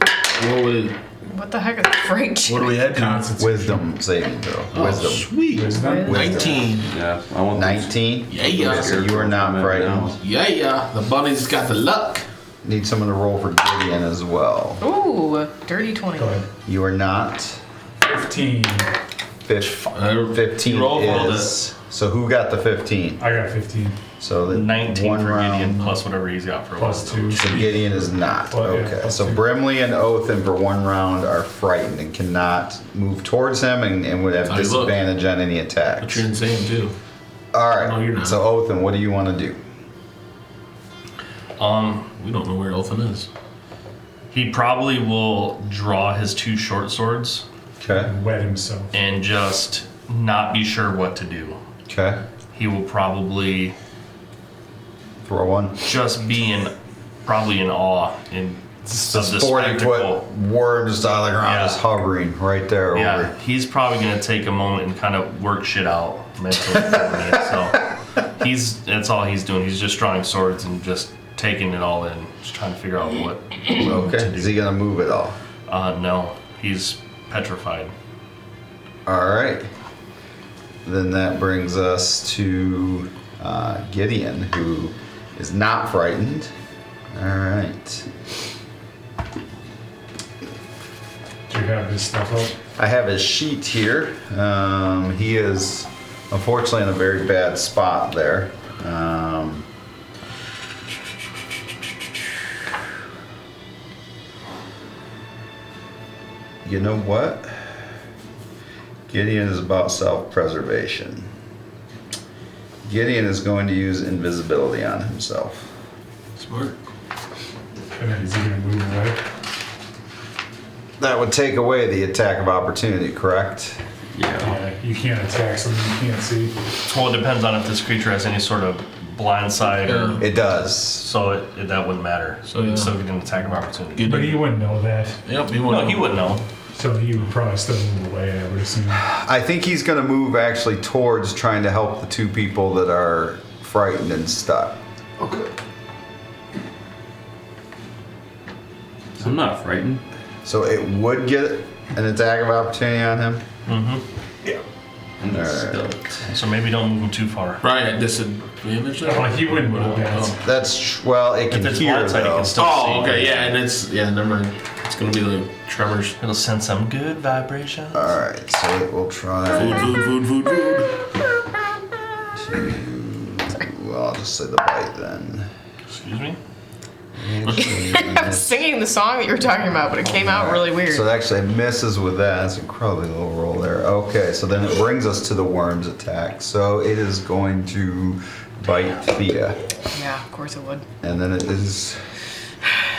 What would it? What the heck is fright check? What do we had to? Constitution. Wisdom saving throw. Oh, Wisdom. sweet. Wisdom? 19. Yeah, I want 19? Yeah, yeah. So you are not frightened. Yeah, yeah. The bunny's got the luck. Need someone to roll for Gideon as well. Ooh, dirty 20. Go ahead. You are not. 15. 15 Roll for is. So who got the 15? I got 15. So the 19 one for round. Gideon plus whatever he's got for Plus wisdom. 2. So Gideon is not. Well, yeah, Okay. plus So 2. Brimley and Othin for one round are frightened and cannot move towards him and would have How you look? disadvantage on any But attacks. you're insane too. All right. No, you're not. So Othin, what do you want to do? We don't know where Elfin is. He probably will draw his 2 short swords Okay. Wet himself. and just not be sure what to do. Okay. He will probably Throw one. just be probably in awe of the 40 foot spectacle. worm just out of the ground, Yeah. just hovering right there Yeah, over. he's probably gonna take a moment and kind of work shit out mentally for me. So that's all he's doing. He's just drawing swords and just taking it all in, just trying to figure out what Okay. to do. Is he gonna move at all? No, he's petrified. All right. Then that brings us to Gideon, who is not frightened. All right. Do you have his stuff up? I have his sheet here. He is unfortunately in a very bad spot there. You know what? Gideon is about self-preservation. Gideon is going to use invisibility on himself. Smart. And then is he going to move away? That would take away the attack of opportunity, correct? Yeah. Yeah, you can't attack something you can't see. Well, it depends on if this creature has any sort of blind side, or, It does. so that wouldn't matter. So Yeah. he'd still get an attack of opportunity. But he wouldn't know that. Yep, he No, wouldn't. he wouldn't know. So he would probably still move away, I would assume. I think he's going to move actually towards trying to help the 2 people that are frightened and stuck. I'm not frightened. So it would get an attack of opportunity on him. I'm just Alright. stuck. So maybe don't move him too far. Right at disadvantage. Oh, he wouldn't know that. That's well, it can If it's hear blindside, he though. can still see. Oh, okay, yeah, and it's never mind. It's gonna be like tremors. It'll send some good vibrations. All right, so it will try Food. to. Well, I'll just say the bite then. Excuse me? I'm singing the song that you were talking about, but it came out really weird. So it actually misses with that. That's an incredibly low roll there. Okay, so then it brings us to the worm's attack. So it is going to bite Thea. Yeah, of course it would. And then it is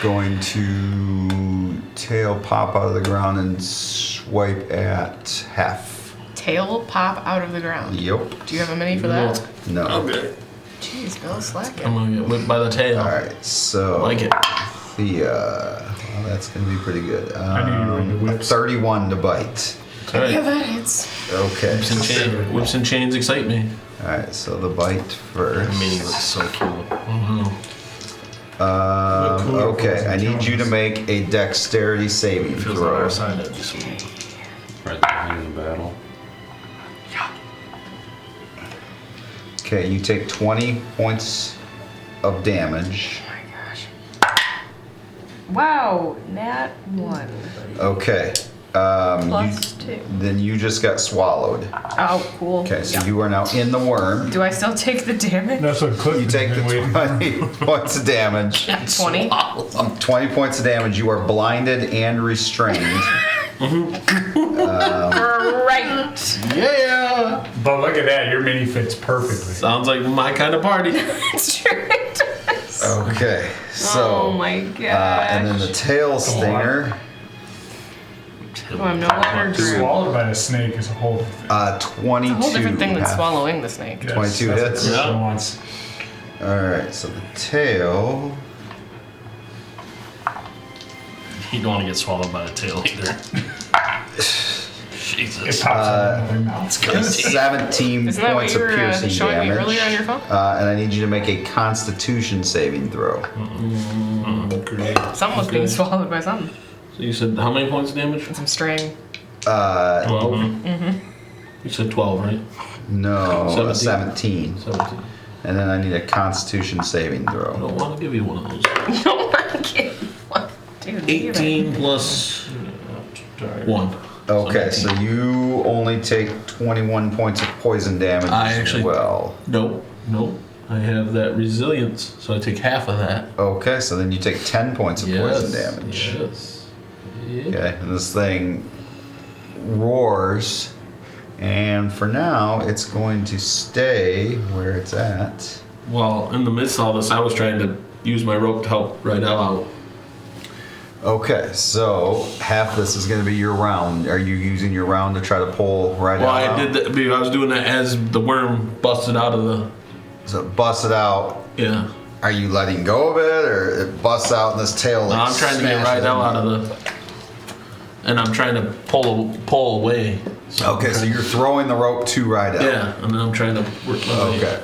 going to tail pop out of the ground and swipe at Hef. Tail pop out of the ground. Yep. Do you have a mini for that? No. Okay. Jeez, Bill, slack I'm it. gonna get whipped by the tail. Alright, so. I like it. Thea. Well, that's going to be pretty good. I knew you were into whips. 31 to bite. All Yeah, right. that hits. Okay. Whips and chains excite me. Alright, so the bite first. Mini looks so cool. Okay, I need you to make a dexterity saving Feels on throw. our side, that'd be sweet. Right behind the battle. Okay, you take 20 points of damage. Oh my gosh. Wow, nat 1. Okay. Plus 2. Then you just got swallowed. Oh, cool. Okay, so you are now in the worm. Do I still take the damage? That's what Cliff You has take been waiting the for. 20 points of damage. 20. 20 points of damage. You are blinded and restrained. Right. Yeah. But look at that, your mini fits perfectly. Sounds like my kind of party. It's true. It does. Okay, so. Oh my and then gosh. the tail stinger. Oh, I'm no longer Gr8. Swallowed by a snake is a whole different 22. A whole different thing than half- swallowing the snake. Yes, 22 that's what hits? Christian Yeah. wants. Alright, so the tail. You don't want to get swallowed by the tail either. It Jesus. pops out of my mouth. 17 Isn't that what points you of were piercing showing damage. me earlier on your phone? And I need you to make a Constitution saving throw. Something was being swallowed by something. So you said how many points of damage? Some string. 12. You said 12, right? No, 17. 17. 17. And then I need a Constitution saving I throw. don't want to give you one of those. No one can. What? Dude, leave it. 18 plus 1. Okay, so you only take 21 points of poison damage I as actually- well. Nope. I have that resilience, so I take half of that. Okay, so then you take 10 points of poison damage. Yes. Yeah. Okay, and this thing roars, and for now, it's going to stay where it's at. Well, in the midst of all this, I was trying to use my rope to help Rydell out. Okay, so half this is going to be your round. Are you using your round to try to pull right Well, out? I did that. Because I was doing that as the worm busted out of the. So it busts it out. Yeah. Are you letting go of it, or it busts out and this tail? No, Like I'm trying to get smashes Rydell in? out of the. And I'm trying to pull away. So Okay, so you're throwing the rope to Rydell. Yeah, and then I'm trying to work my way. Okay.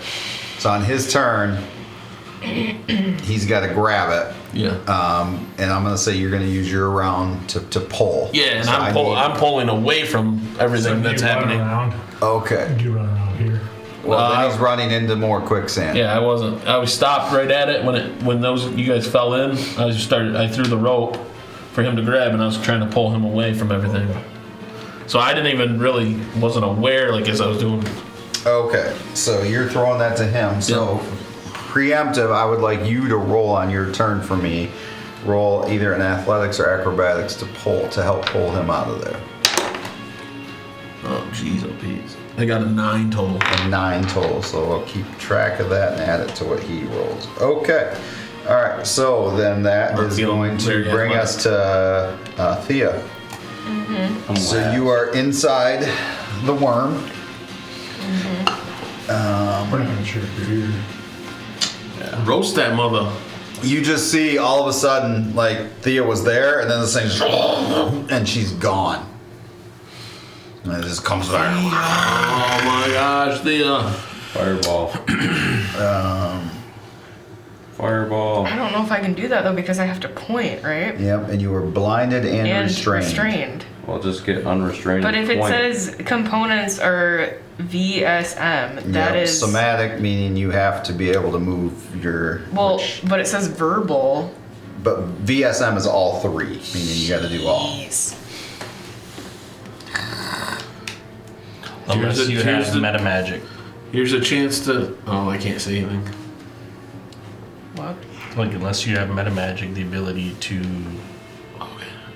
So on his turn, he's got to grab it. Yeah. And I'm gonna say you're gonna use your round to pull. Yeah, and So I need- I'm pulling away from everything that's you run happening. Around. Okay. You run around here. Well, then he's running into more quicksand. Yeah, I wasn't. I was stopped right at it when those you guys fell in. I threw the rope for him to grab, and I was trying to pull him away from everything. So I didn't even wasn't aware as I was doing. Okay. So you're throwing that to him. So preemptive, I would like you to roll on your turn for me. Roll either an athletics or acrobatics to help pull him out of there. Oh jeez, oh peas. I got a 9 total. A 9 total, so we'll keep track of that and add it to what he rolls. Okay. All right. So then that I'm is feeling going to very bring us to Thea. So you are inside the worm. We're not gonna shoot for here. Roast that mother. You just see all of a sudden, like Thea was there, and then this thing, and she's gone. And it just comes back. Oh my gosh, the Fireball. Fireball. I don't know if I can do that though because I have to point, right? Yep, and you were blinded and, restrained. Well, just get unrestrained. But if it point. says components are VSM, that Yep, is somatic, meaning you have to be able to move your. well, but it says verbal. But VSM is all 3, meaning you got to do all. Jeez. Unless Here's the- you here's have the- meta magic. here's a chance to. Oh, I can't say anything. What? Like, unless you have meta magic, the ability to,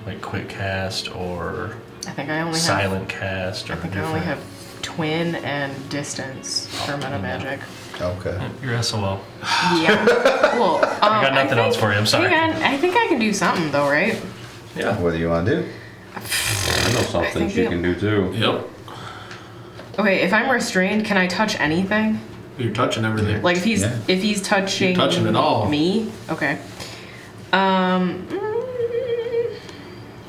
like, quick cast or I think I only have. silent cast or I think I only have twin and distance for meta magic. Okay. You're SOL. Yeah. Well, I got nothing else for you. I'm sorry. Hang on. I think I can do something though, right? Yeah. What do you want to do? I know something think she you- can do too. Yep. Okay, if I'm restrained, can I touch anything? You're touching everything. Like if he's Yeah. touching You're touching it all. me? Okay.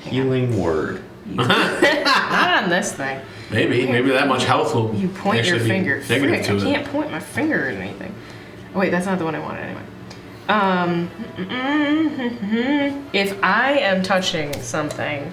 Healing word. Not on this thing. Maybe that much health will You point your actually be finger. negative Frick, to I it. can't point my finger at anything. Oh wait, that's not the one I wanted anyway. If I am touching something,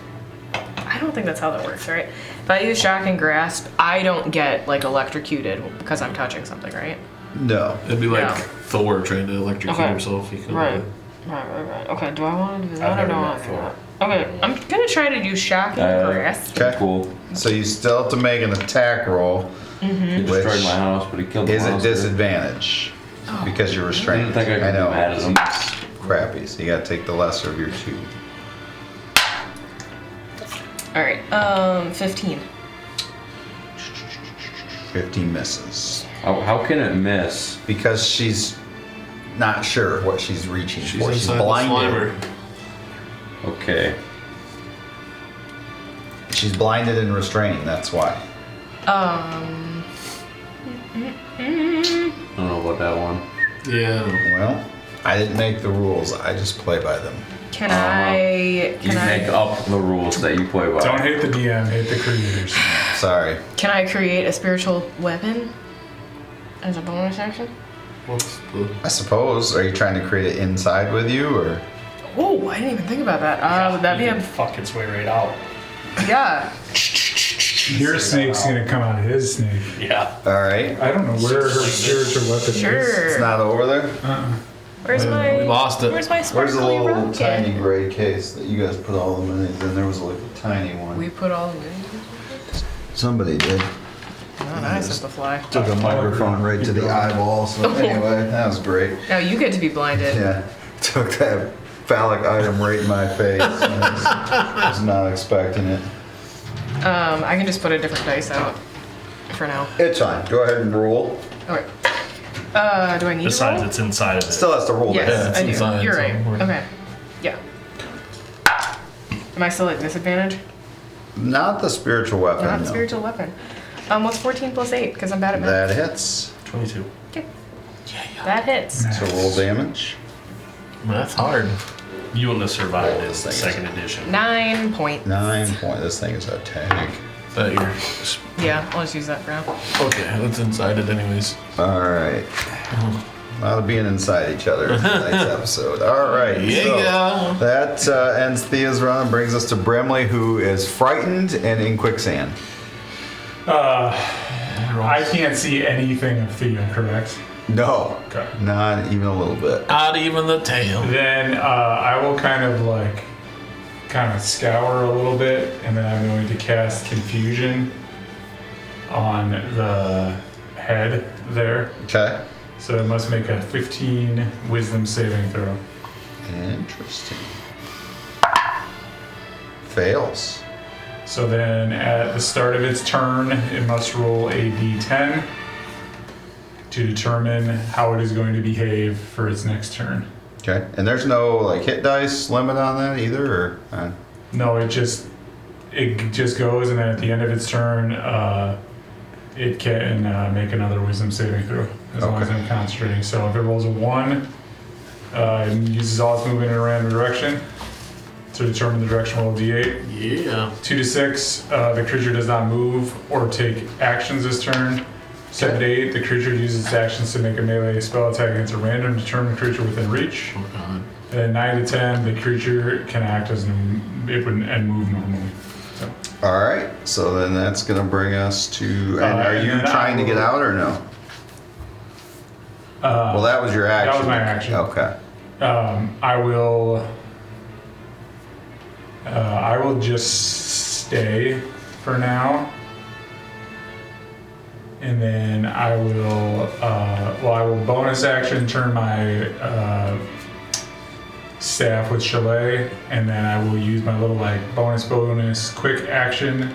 I don't think that's how that works, right? If I use shock and grasp, I don't get like electrocuted because I'm touching something, right? No. It'd be like Yeah. Thor trying to electrocute Okay. himself. He couldn't Right. do it. Right. Okay, do I want to do that I've or never do I met want to do Thor. that? Okay, I'm gonna try to do shock and grasp. Okay. Cool. So you still have to make an attack roll. He Which destroyed my house, but he killed the Is a monster. disadvantage because you're I restrained. didn't think I could know. be mad at him. Crappy. So you gotta take the lesser of your two. All right, 15. 15 misses. How can it miss? Because she's not sure what she's reaching She's for. She's inside the blinded. slimer. Okay. She's blinded and restrained. That's why. Um, I don't know about that one. Yeah. Well, I didn't make the rules. I just play by them. Can I? You make up the rules that you play by. Don't hate the DM, hate the creators. Sorry. Can I create a spiritual weapon as a bonus action? What's the? I suppose. Are you trying to create it inside with you, or? Oh, I didn't even think about that. Would that be a? Fuck its way right out. Yeah. Your snake's gonna come out of his snake. Yeah. All right. I don't know where her spiritual weapon is. Sure. It's not over there. Where's my? We lost it. Where's my Where's the sparkly little rocket? tiny gray case that you guys put all the minis in? There was like a tiny one. We put all the minis. Somebody did. Not nice as the fly. Took a microphone right to the eyeball. So anyway, that was great. Now you get to be blinded. Yeah. Took that phallic item right in my face. I was not expecting it. I can just put a different dice out for now. It's fine. Go ahead and roll. Okay. Do I need Besides, to roll? it's inside of it. Still has to roll Yes, that. it's I do. inside, You're so right. we're- Okay. Yeah. Am I still at disadvantage? Not the spiritual weapon. Not a no. spiritual weapon. What's 14 plus 8? Because I'm bad at math. That hits. 22. Okay. That hits. So roll damage. That's hard. You wouldn't have survived in This thing is- second edition. 9 points. 9 point. This thing is a tank. That you're. Yeah, I'll just use that for now. Okay, that's inside it anyways. All right. A lot of being inside each other in tonight's episode. All right. Yeah. So that ends Thea's run and brings us to Brimley, who is frightened and in quicksand. I can't see anything of Thea, correct? No. Okay. Not even a little bit. Not even the tail. Then I will kind of scour a little bit, and then I'm going to cast Confusion on the head there. Okay. So it must make a 15 Wisdom saving throw. Interesting. Fails. So then at the start of its turn, it must roll a d10 to determine how it is going to behave for its next turn. Okay. And there's no hit dice limit on that either, or? No, it just goes, and then at the end of its turn, it can make another Wisdom saving throw as long as Okay. I'm concentrating. So if it rolls a 1, it uses all its movement in a random direction to determine the direction. Roll a d8. Yeah. 2 to 6, the creature does not move or take actions this turn. 7 to 8, the creature uses its actions to make a melee spell attack against a random determined creature within reach. Oh god. And then 9 to 10, the creature can act as and move normally. So, All right. So then that's going to bring us to. And are and you then I trying to get will- out or no? Well, that was your action. that was my action. Okay. I will just stay for now. And then I will bonus action turn my staff with Chalet, and then I will use my little like bonus quick action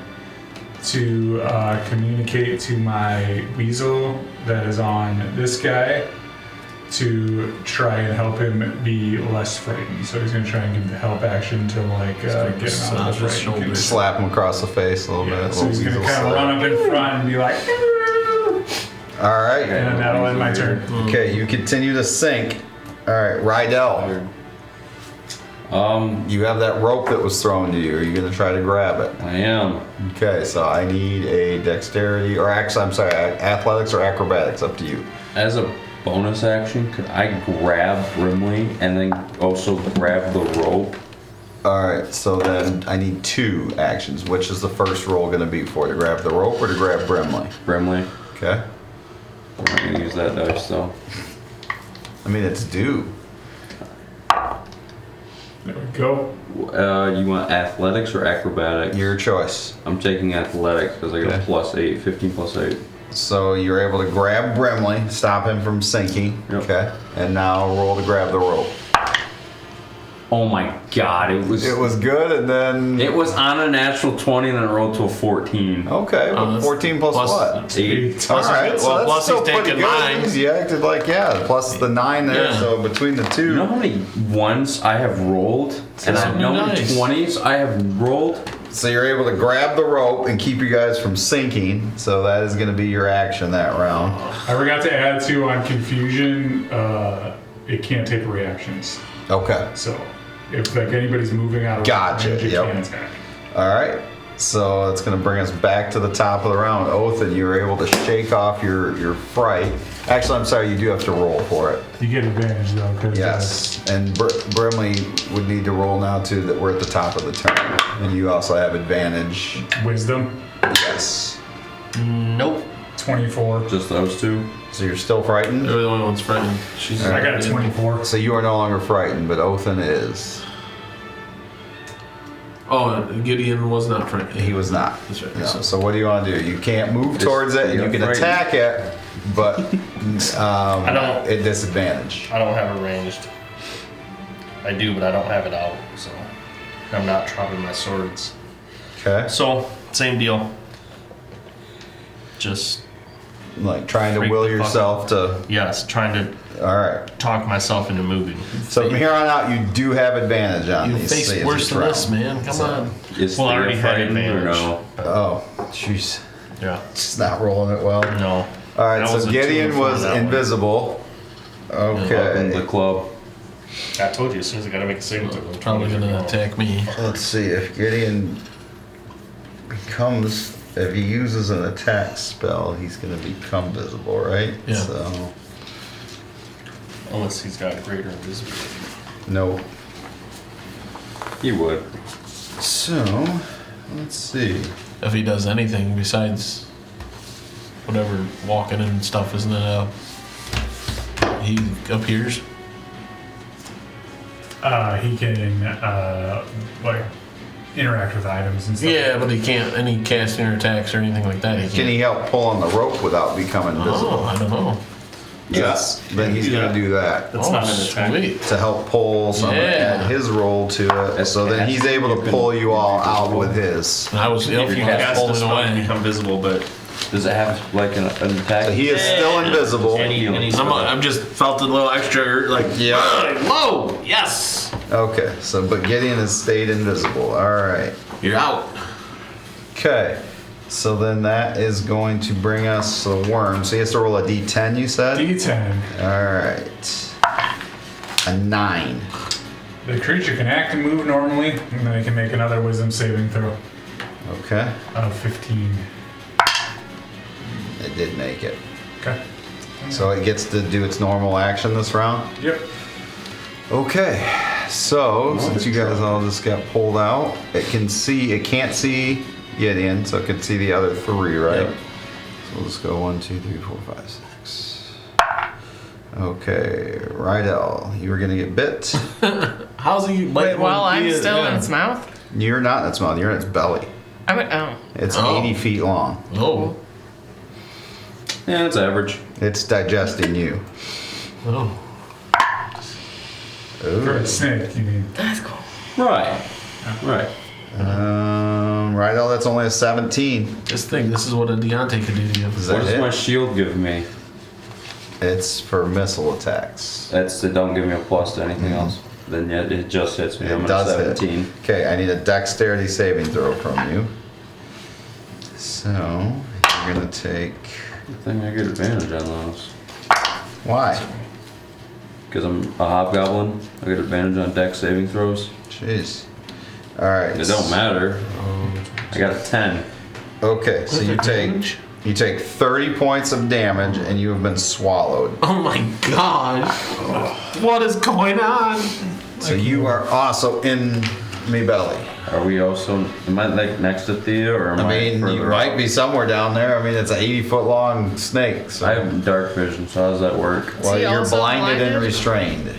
to communicate to my weasel that is on this guy to try and help him be less frightened. So he's gonna try and give the help action to like get him out of the fright. Slap him across the face a little bit. So he's gonna kind of run up in front and be like, all right. and that'll end my turn. Okay, you continue to sink. All right, Rydell. You have that rope that was thrown to you. Are you going to try to grab it? I am. Okay, so I need a dexterity, or actually, I'm sorry, athletics or acrobatics, up to you. As a bonus action, could I grab Brimley and then also grab the rope? All right, so then I need 2 actions. Which is the first roll going to be for? To grab the rope or to grab Brimley? Brimley. Okay. I'm not gonna use that dice though. I mean, it's due. There we go. You want athletics or acrobatics? Your choice. I'm taking athletics because I got Okay. a +8, 15 + 8. So you're able to grab Brimley, stop him from sinking. Yep. Okay. And now roll to grab the rope. Oh my god, it was good, and then it was on a natural 20 and then it rolled to a 14. okay, well, that's 14 plus what? 8. All right, so that's plus still he's pretty taking good. 9. You acted like plus the 9 there. Yeah. So between the 2, You know how many ones I have rolled? And I know how many nice. 20s I have rolled? so you're able to grab the rope and keep you guys from sinking. So that is going to be your action that round. I forgot to add to on confusion. It can't take reactions. Okay. So if like anybody's moving out of Gotcha, range, it yep. can attack. All right. So it's going to bring us back to the top of the round. Othan, you were able to shake off your fright. Actually, I'm sorry, you do have to roll for it. You get advantage though, because Yes. And Brimley would need to roll now too, that we're at the top of the turn. And you also have advantage. wisdom Yes. Nope. 24. Just those two? So you're still frightened? They're the only ones frightened. She's I got a 24. So you are no longer frightened, but Othan is. Oh, Gideon was not frightened. He was not. That's right. No. So what do you want to do? You can't move towards it, and you can frightened. attack it, but I don't. at disadvantage. I don't have it ranged. I do, but I don't have it out, so I'm not dropping my swords. Okay. So same deal. Just Like trying to Freak will the fuck yourself to. yes, trying to All right. talk myself into moving. So from here on out, you do have advantage on You these. face saves worse than round. this, man. Come on. Is Well, I Thea already had frightened or advantage. no? Oh, jeez. Yeah. It's not rolling it well. No. All right, That so was a 2 Gideon for was that one. invisible. Welcome to Okay. the club. I told you as soon as I gotta make a saving throw. Probably gonna attack me. Let's see if Gideon becomes. If he uses an attack spell, he's going to become visible, right? Yeah. So, Unless he's got greater invisibility. no. He would. So, let's see. If he does anything besides whatever walking and stuff, isn't it? He appears. He can like interact with items and stuff. Yeah, but he can't any casting or attacks or anything like that. He Can can't. he help pull on the rope without becoming Oh, visible? I don't know. Yes. Then he's do going that. to do that. That's Oh, not an attack. sweet. To help pull, so I'm going to Yeah. add his roll to it. So then he's able to pull you all out with his. And I was If you cast a pulling spell, you away. become visible, but Does it have like an attack? So he is still invisible. I'm just felt a little extra like Yeah. whoa, yes, Okay, so but Gideon has stayed invisible. All right. you're out. Okay. So then that is going to bring us the worm. So he has to roll a d10, you said? D10. All right. A 9. The creature can act and move normally, and then it can make another wisdom saving throw Okay. of 15. It did make it. Okay. So it gets to do its normal action this round? Yep. Okay. So since you guys all just got pulled out, it can't see Gideon, so it can see the other 3, right? Yep. So we'll just go 1, 2, 3, 4, 5, 6. Okay, Rydell, you were gonna get bit. How's he? Wait, while I'm still in yeah. its mouth? You're not in its mouth, you're in its belly. I went, oh. It's Oh. 80 feet long. Oh, Yeah, it's average. It's digesting you. oh. For a snake, you mean? That's cool. Right. Right. Righto, that's only a 17. Just think, this is what a Deontay could do to you. Is What that does my it? shield give me? It's for missile attacks. It don't give me a plus to anything else. Then yeah, it just hits me. I'm It at does 17. hit. Okay, I need a dexterity saving throw from you. So, you're gonna take... I think I get advantage on those. Why? Because I'm a hobgoblin, I get advantage on dex saving throws. Jeez. Alright. It don't matter. I got a 10. Okay, so you take... Damage? You take 30 points of damage and you have been swallowed. Oh my gosh. What is going on? So you are also in me belly. Are we also? Am I like next to Thea, or am I? I mean, you further might up? be somewhere down there. I mean, it's an 80-foot long snake. So, I have dark vision, so how does that work? well, he you're also blinded and blinded? restrained.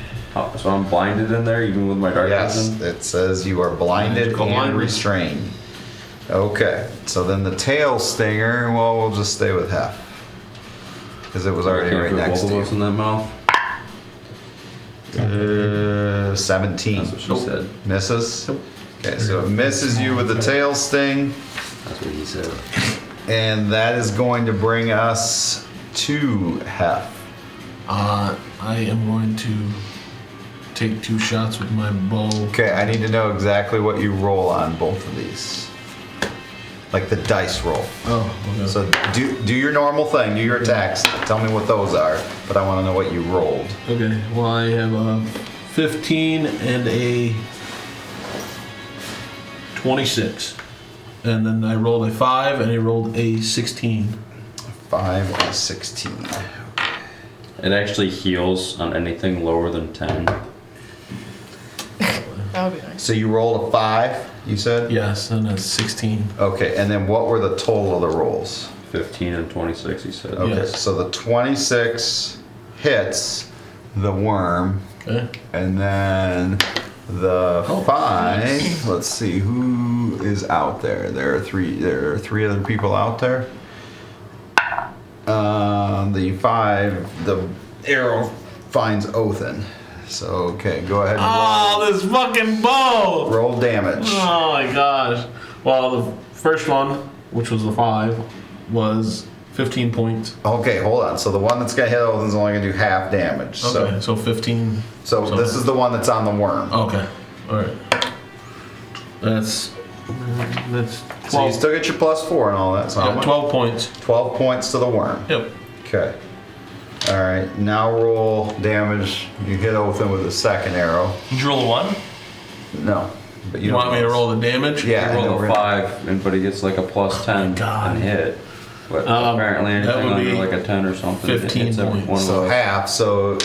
So I'm blinded in there, even with my dark Yes, vision. it says you are blinded Magical and blindness. restrained. Okay, so then the tail stinger, well, we'll just stay with Hef. Because it was already Can't right put next both to of us in you. that mouth. 17. That's what she said. Misses? Okay, so it misses you with the tail sting. That's what he said. And that is going to bring us to Hef. I am going to take 2 shots with my bow. Okay, I need to know exactly what you roll on both of these. Like the dice roll. Oh, okay. So do your normal thing, do your attacks. Tell me what those are, but I want to know what you rolled. Okay, well, I have a 15 and a 26. And then I rolled a 5 and I rolled a 16. 5 and 16. It actually heals on anything lower than 10. That would be nice. So you rolled a 5, you said? Yes, and a 16. Okay, and then what were the total of the rolls? 15 and 26, he said. Okay, Yes. so the 26 hits the worm, Okay. and then the 5, let's see, who is out there? There are three other people out there. The 5, the arrow finds Othin. So, okay, go ahead and Oh, this fucking bow! roll damage. Oh my gosh. Well, the first one, which was the 5, was 15 points. Okay, hold on. So the one that's gonna hit Othin's only gonna do half damage. Okay, so 15. So this is the one that's on the worm. Okay, alright. That's 12, So you still get your +4 and all that. So how yeah, much? 12 points. 12 points to the worm. Yep. Okay. All right. Now roll damage. You hit Othin with the second arrow. Did you roll a 1? No, but You don't want me to know. roll the damage? Yeah. I I know, rolled a we're- 5, and but he gets like a plus 10 God. and hit. But Um, apparently that anything would under be like a 10 or something, 15 it hits every points. one of So those. half. So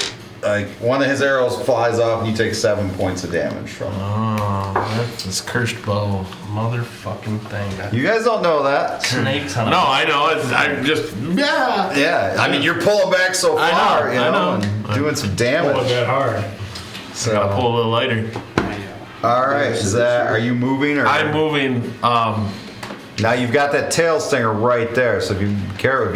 like one of his arrows flies off, and you take 7 points of damage from it. Oh, that's this cursed bow. Motherfucking thing. You guys don't know that. Snakes on No, I know. I'm just. Yeah. Yeah. I mean, you're pulling back so I know, far, you I know. and doing some Pulling damage. that hard. Gotta So pull a little lighter. all right. Is that? Are you moving or? I'm moving. Now you've got that tail stinger right there. So if you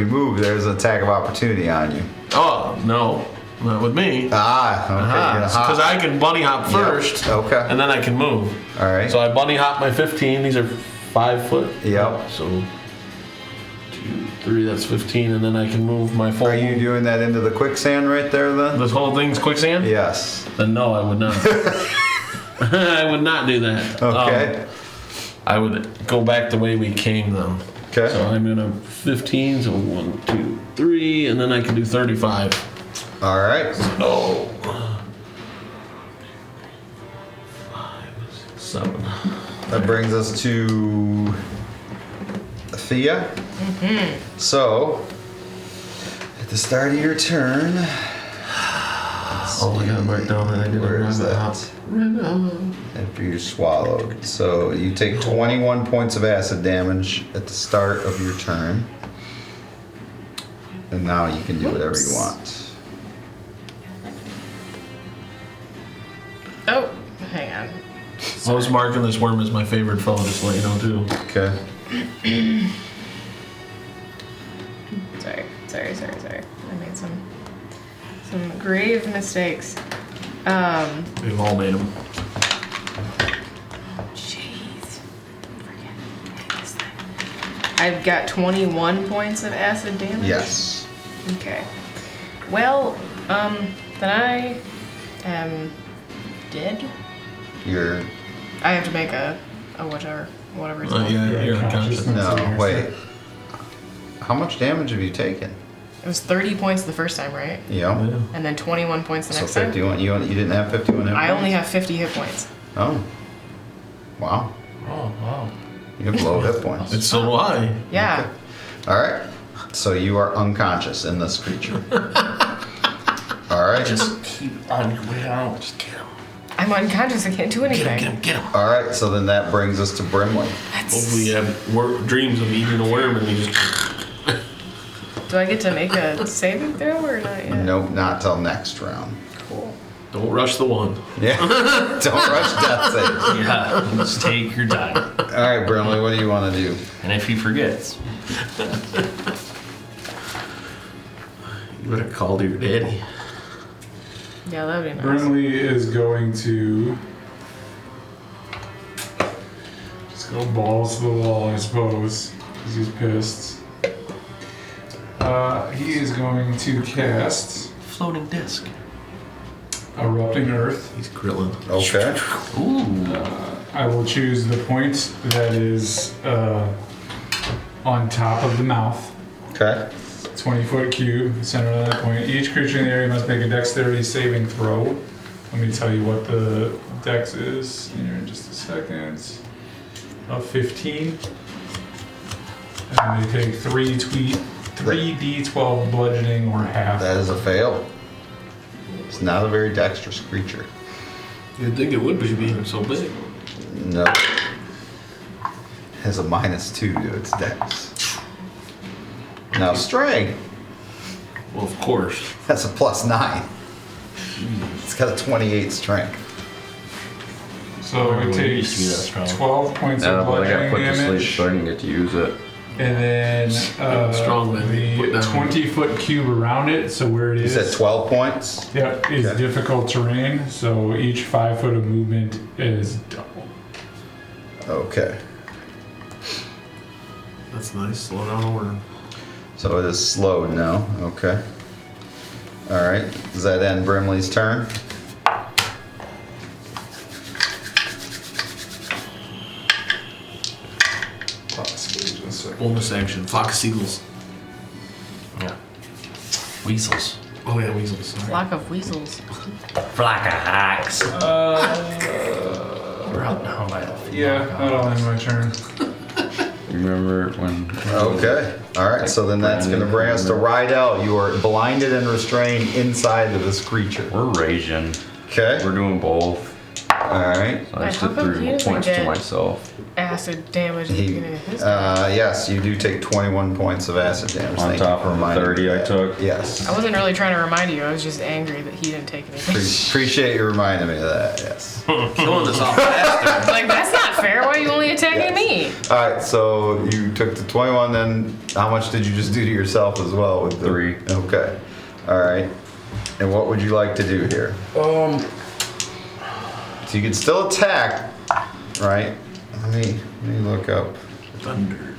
move, there's an attack of opportunity on you. Oh no, not with me. Ah. Okay. you're gonna hop. Because I can bunny hop Yep, first. okay. And then I can move. All right. So I bunny hop my 15. These are 5 foot. Yep. So 2, 3. That's 15, and then I can move my full. Are you doing that into the quicksand right there then? This whole thing's quicksand? Yes. Then no, I would not. I would not do that. Okay. I would go back the way we came though. Okay. So I'm gonna 15. So 1, 2, 3, and then I can do 35. All right. Oh. 5, 6, 7. That brings us to Thea. So, at the start of your turn, Oh, I got it right down. I did where it is right that? After you're swallowed. So you take 21 points of acid damage at the start of your turn. And now you can do whatever you want. Oh, hang on. I was marking this worm as my favorite foe, just to let you know too. Okay. Sorry. I made some grave mistakes. We've all made them. Jeez. Forget this thing. I've got 21 points of acid damage. Yes. Okay. Well, then I am dead. I have to make a whatever it's called. You're unconscious. No, wait. How much damage have you taken? It was 30 points the first time, right? Yeah. And then 21 points the So next time. 51. You didn't have 51 hit I points? only have 50 hit points. Oh. Wow. Oh, wow. You have low hit points. And so do I. Yeah. All right. So you are unconscious in this creature. All right. Just keep on your way out. Just get him. I'm unconscious. I can't do anything. Get him. All right. So then that brings us to Brimley. Hopefully you have dreams of eating a worm and you just... Do I get to make a saving throw or not yet? Nope, not till next round. Cool. Don't rush the one. Yeah. Don't rush death saves. Yeah, just take your time. All right, Brimley, what do you want to do? And if he forgets, You better call to your daddy. Yeah, that'd be nice. Brimley is going to just go balls to the wall, I suppose, because he's pissed. He is going to cast floating disc. Erupting Earth. He's grilling. Okay. Ooh. I will choose the point that is on top of the mouth. Okay. 20-foot cube, center of that point. Each creature in the area must make a dexterity saving throw. Let me tell you what the dex is here in just a second. Of 15. And they take 3d12 bludgeoning or half. That is a fail. It's not a very dexterous creature. You'd think it would be being so big. No. Has a -2 to its dex. Now strength. Well, of course. That's a +9. It's got a 28 strength. So it It used to be that takes strong. 12 points No, of but I got bludgeoning put to sleep damage. so I didn't get to use it. And then strong man, put the down. 20-foot cube around it, so where it You is. said 12 points? Yeah, is Okay. difficult terrain, so each 5 foot of movement is double. Okay. That's nice. Slow down a worm. So it is slowed now. Okay. All right. Does that end Brimley's turn? Bonus action. Flock of seagulls. Yeah. Weasels. Oh yeah, weasels. Sorry. Flock of weasels. Flock of hacks. We're out now by the Yeah, that'll end my turn. Remember when? Okay. All right. So then that's going to bring us to Rydell. You are blinded and restrained inside of this creature. We're raging. Okay. We're doing both. All right. So I just How did come he 3 doesn't points to get- myself. Acid damage at the He, beginning of his turn. yes, you do take 21 points of acid damage. On Thank you top for of the reminding 30 me I of that. took? Yes. I wasn't really trying to remind you. I was just angry that he didn't take anything. Appreciate you reminding me of that. Yes. Killing us off faster. Like, that's not fair. Why are you only attacking me? All right. So you took the 21. Then how much did you just do to yourself as well? With the 3. Okay. All right. And what would you like to do here? So you can still attack, right? Let me look up. Thunder.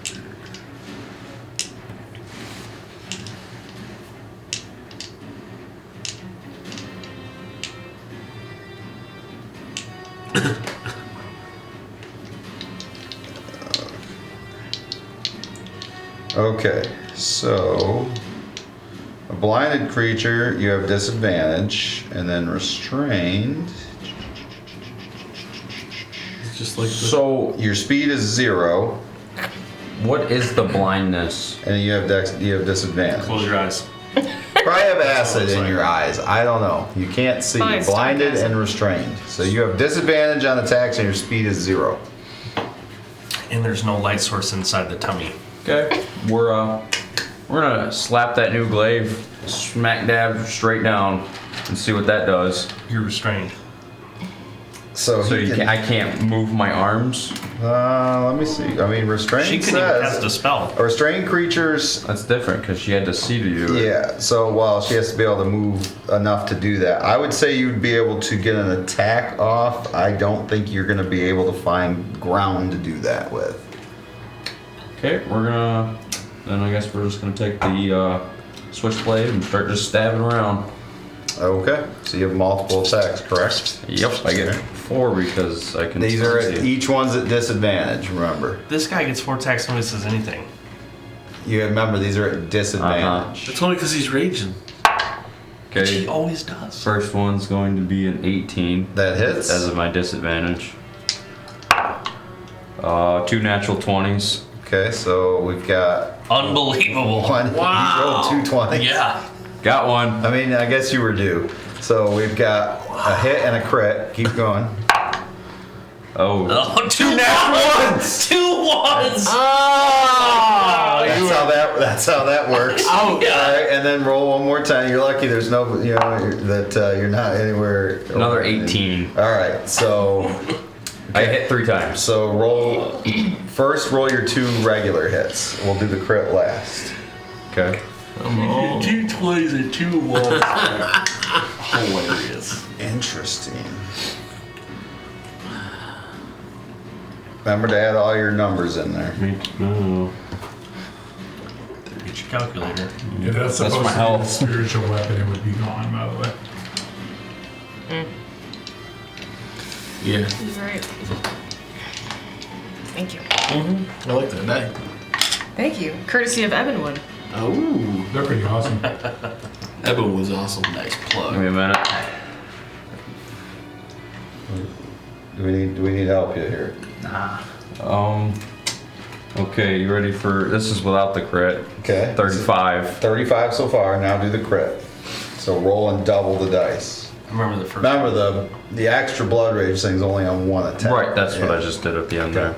Okay, so a blinded creature, you have disadvantage, and then restrained. It's just like the, So, Your speed is 0, what is the blindness? and you have disadvantage. Close your eyes. Probably have acid in your eyes. I don't know. You can't see. Fine, You're stop blinded acid. and restrained. So you have disadvantage on attacks, and your speed is 0. And there's no light source inside the tummy. Okay. We're gonna slap that new glaive smack dab straight down and see what that does. You're restrained. So I can't move my arms. let me see. I mean, restraint She couldn't even cast a says spell. restrained creatures. That's different because she had to see to do it. Yeah. So while she has to be able to move enough to do that, I would say you'd be able to get an attack off. I don't think you're going to be able to find ground to do that with. Okay, then I guess we're just gonna take the switchblade and start just stabbing around. Okay. So you have multiple attacks, correct? Yep, I get 4 because I can. These are see. each one's at disadvantage. Remember. This guy gets 4 attacks, nobody says anything. You remember these are at disadvantage. It's only because he's raging. Which he Okay. always does. First one's going to be an 18. That hits. As of my disadvantage. 2 natural 20s. Okay, so we've got Unbelievable. one. Wow. You rolled 2 20s. Yeah. Got one. I mean, I guess you were due. So we've got a hit and a crit. Keep going. Oh. Oh, 2 natural ones. 2 ones. That's how that works. Oh, yeah. All right, and then roll one more time. You're lucky. There's no, that you're not anywhere. Another 18. All right, so I hit 3 times. so roll your 2 regular hits. We'll do the crit last. Okay. 2 20s and 2 ones. Hilarious. Interesting. Remember to add all your numbers in there. Get your calculator. Yeah, that's That's supposed my to health. be a spiritual weapon. It would be gone, by the way. Yeah. He's right. Thank you. I like that die. Thank you. Courtesy of Ebenwood. Oh. They're pretty awesome. Eben was awesome. Nice Give plug. me a minute. Do we need help here? Okay, you ready for this? Is without the crit. Okay. 35. 35 so far. Now do the crit. So roll and double the dice. Remember the first Remember the extra blood rage thing's only on 1 attack. Right, that's what Yeah. I just did at the end there.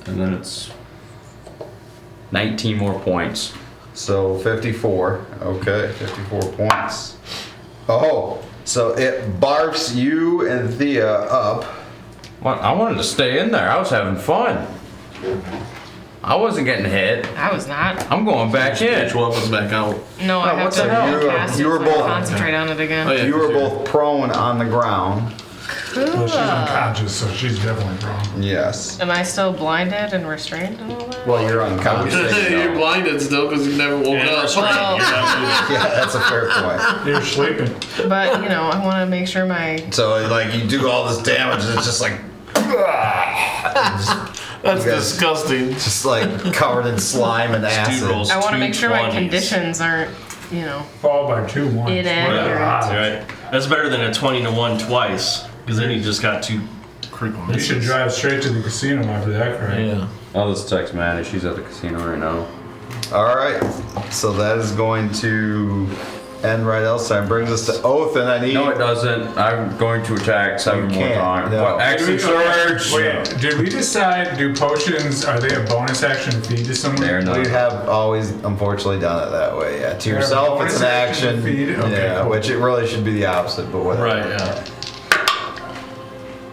And then it's 19 more points. So 54. Okay, 54 points. Oh, so it barfs you and Thea up. What? I wanted to stay in there. I was having fun. I wasn't getting hit. I was not. I'm going back in. Bitch weapons back out. No, I have what to the hell? cast You were it so I both- concentrate on it again. Oh, yeah. You were both prone on the ground. Well, she's unconscious, so she's definitely wrong. Yes. Am I still blinded and restrained and all that? Well, you're unconscious. You're blinded still because you never woke up. Well, Yeah, that's a fair point. You're sleeping. but I want to make sure my So like you do all this damage and it's just like That's You guys- disgusting. just like covered in slime and acid. rolls. I want to 2 make sure my 20s. conditions aren't Followed by 2 ones. inaccurate. Right. That's better than a 20 to 1 twice, because then you just got 2 critical You should misses. drive straight to the casino after that, correct? Yeah. I'll just text Maddie. She's at the casino right now. All right, so that is going to end right else time. Brings us to Oath, and I need. No, it doesn't. I'm going to attack 7 more can't, times. no. What? Action surge! Wait, did we decide, do potions, are they a bonus action feed to someone? They're not. We have always, unfortunately, done it that way. Yeah, to yourself, it's an bonus action action. to feed? Okay, Yeah, cool. which it really should be the opposite, but whatever. Right, yeah.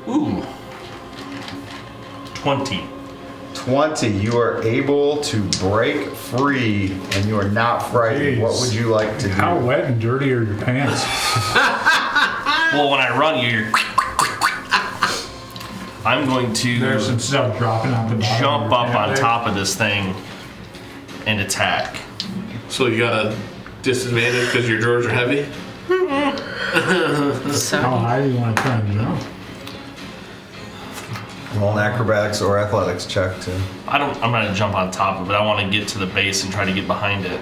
Ooh. 20. 20. You are able to break free, and you are not frightened. Jeez. What would you like to do? How wet and dirty are your pants? Well, when I run, you're. I'm going There's to some stuff dropping out the bottom. jump of your up pant on leg. top of this thing and attack. So you got a disadvantage because your drawers are heavy? So How high do you want to try and jump? Roll an acrobatics or athletics check too. I'm not gonna jump on top of it. I want to get to the base and try to get behind it.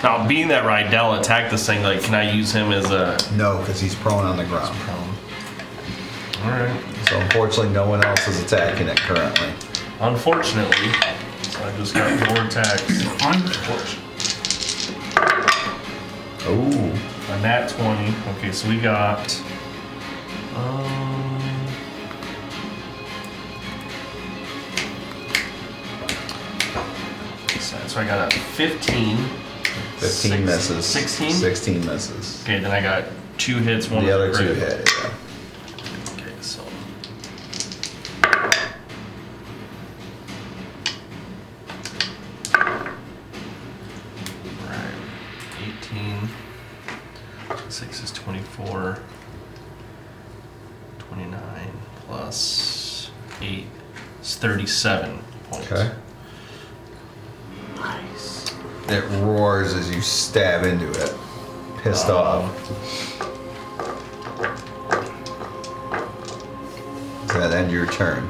Now, being that Rydell attacked this thing, like, can I use him as a? No, because he's prone on the ground. All right. So unfortunately, no one else is attacking it currently. Unfortunately, so I just got 4 attacks. Ooh. A nat 20. Okay, so we got. side. So I got a 15. 15 misses. 16? 16 misses. Okay, then I got 2 hits, one The was a other 2 crit. hit, yeah. Okay, so. Right. 18. 6 is 24. 29 plus 8 is 37 points. Okay. Nice. It roars as you stab into it. Pissed off. Does that end your turn?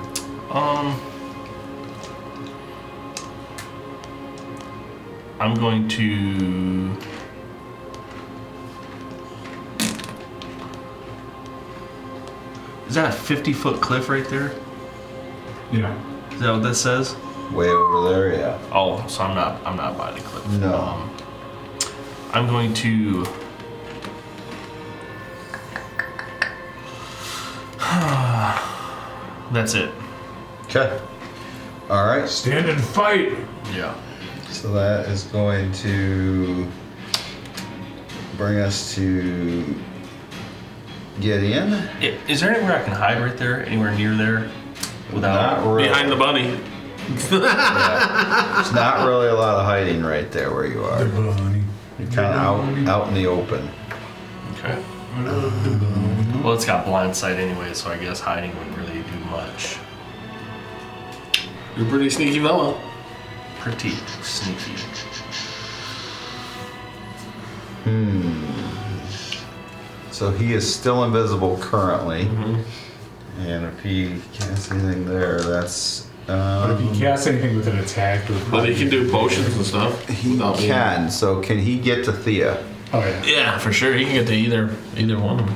I'm going to. Is that a 50-foot cliff right there? Yeah. Is that what that says? Way over there, yeah. Oh, so I'm not by the cliff. No. I'm going to. That's it. Okay. All right. Stand and fight. Yeah. So that is going to bring us to Gideon. Is there anywhere I can hide right there? Anywhere near there? Without. Not really. Behind the bunny. Yeah. There's not really a lot of hiding right there where you The are. bunny. You're kind of out in the open. Okay. Well, it's got blind sight anyway, so I guess hiding wouldn't really do much. You're a pretty sneaky fella. Pretty sneaky. So he is still invisible currently. Mm-hmm. And if he casts anything there, that's... But if he casts anything with an attack, But he can do potions and stuff. he without being- can. So can he get to Thea? Oh yeah. Yeah, for sure. He can get to either one of them.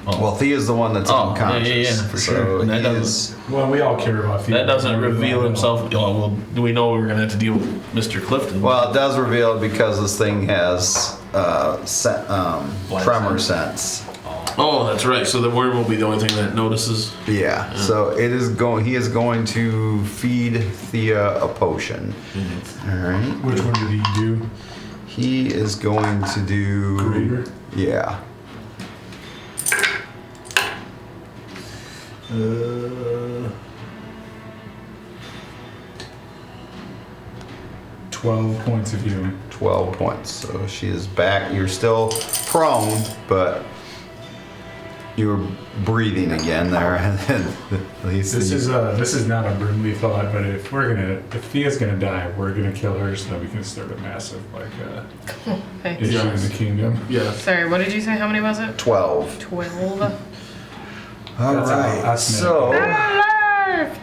Well, Thea's the one that's Oh, unconscious. yeah, for so sure. And that he doesn't- is... Well, we all care about Theo. That doesn't reveal himself. Oh, well, do we know we're gonna have to deal with Mr. Clifton? Well, it does reveal it because this thing has tremor sense. Oh, that's right. So the worm will be the only thing that notices. Yeah. So it is going. He is going to feed Thea a potion. Mm-hmm. All right. Which one did he do? He is going to do. Greater? Yeah. 12 points of healing. 12 points. So she is back. You're still prone, but you're breathing again there. And then at least This is not a Brimley thought, but if Thea's gonna die, we're gonna kill her so that we can start a massive Okay. issue in the kingdom. Yeah. Sorry, what did you say? How many was it? 12. 12. All That's right. that's So. Alive!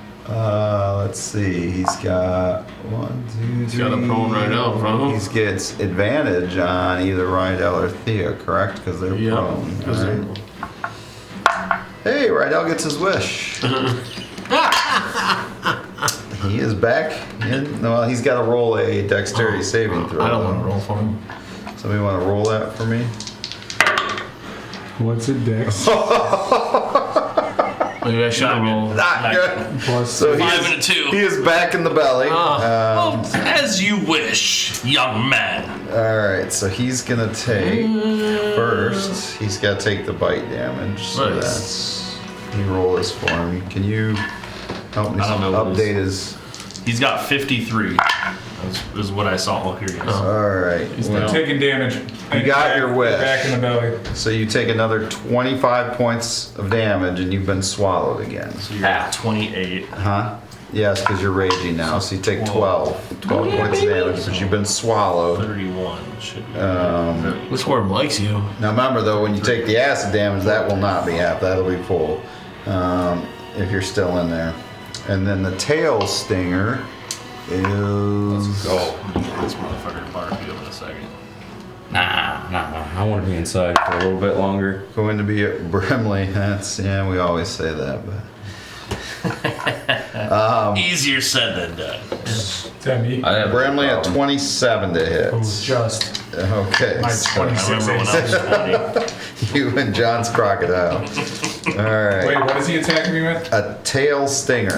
Let's see. He's got 1, 2, 3. got a prone Rydell in front of him. He gets advantage on either Rydell or Thea, correct? Because they're Yeah. prone. 'Cause All right. Hey, Rydell gets his wish. He is back in. Well, he's got to roll a dexterity saving throw. I don't want to roll for him. Somebody want to roll that for me? What's it, Dex? Maybe I should roll. Not good. Plus So he 5 is, and a 2. he is back in the belly. Well, as you wish, young man. All right, so he's gonna take first. He's got to take the bite damage. So Nice. that's he roll this for him. Can you help me I don't know what it update his? He's got 53. Is what I saw. Oh, here he is. All right. well, taking damage. You got your wish. Back in the belly. so you take another 25 points of damage, and you've been swallowed again. So you're at 28. Huh? Yes, because you're raging now. So you take 12 points of damage, but you've been swallowed. 31 should be. This worm likes you. Now remember though, when you take the acid damage, that will not be half. That'll be full. If you're still in there. And then the tail stinger is. This motherfucker barbecue in a second. Nah. I want to be inside for a little bit longer. going to be at Brimley. That's we always say that, but Easier said than done. Is that me? I have Brimley at 27 to hit. Oh, just Okay, my so 26 I remember when I was 20. you and John's crocodile. All right, Wait, what is he attacking me with? a tail stinger.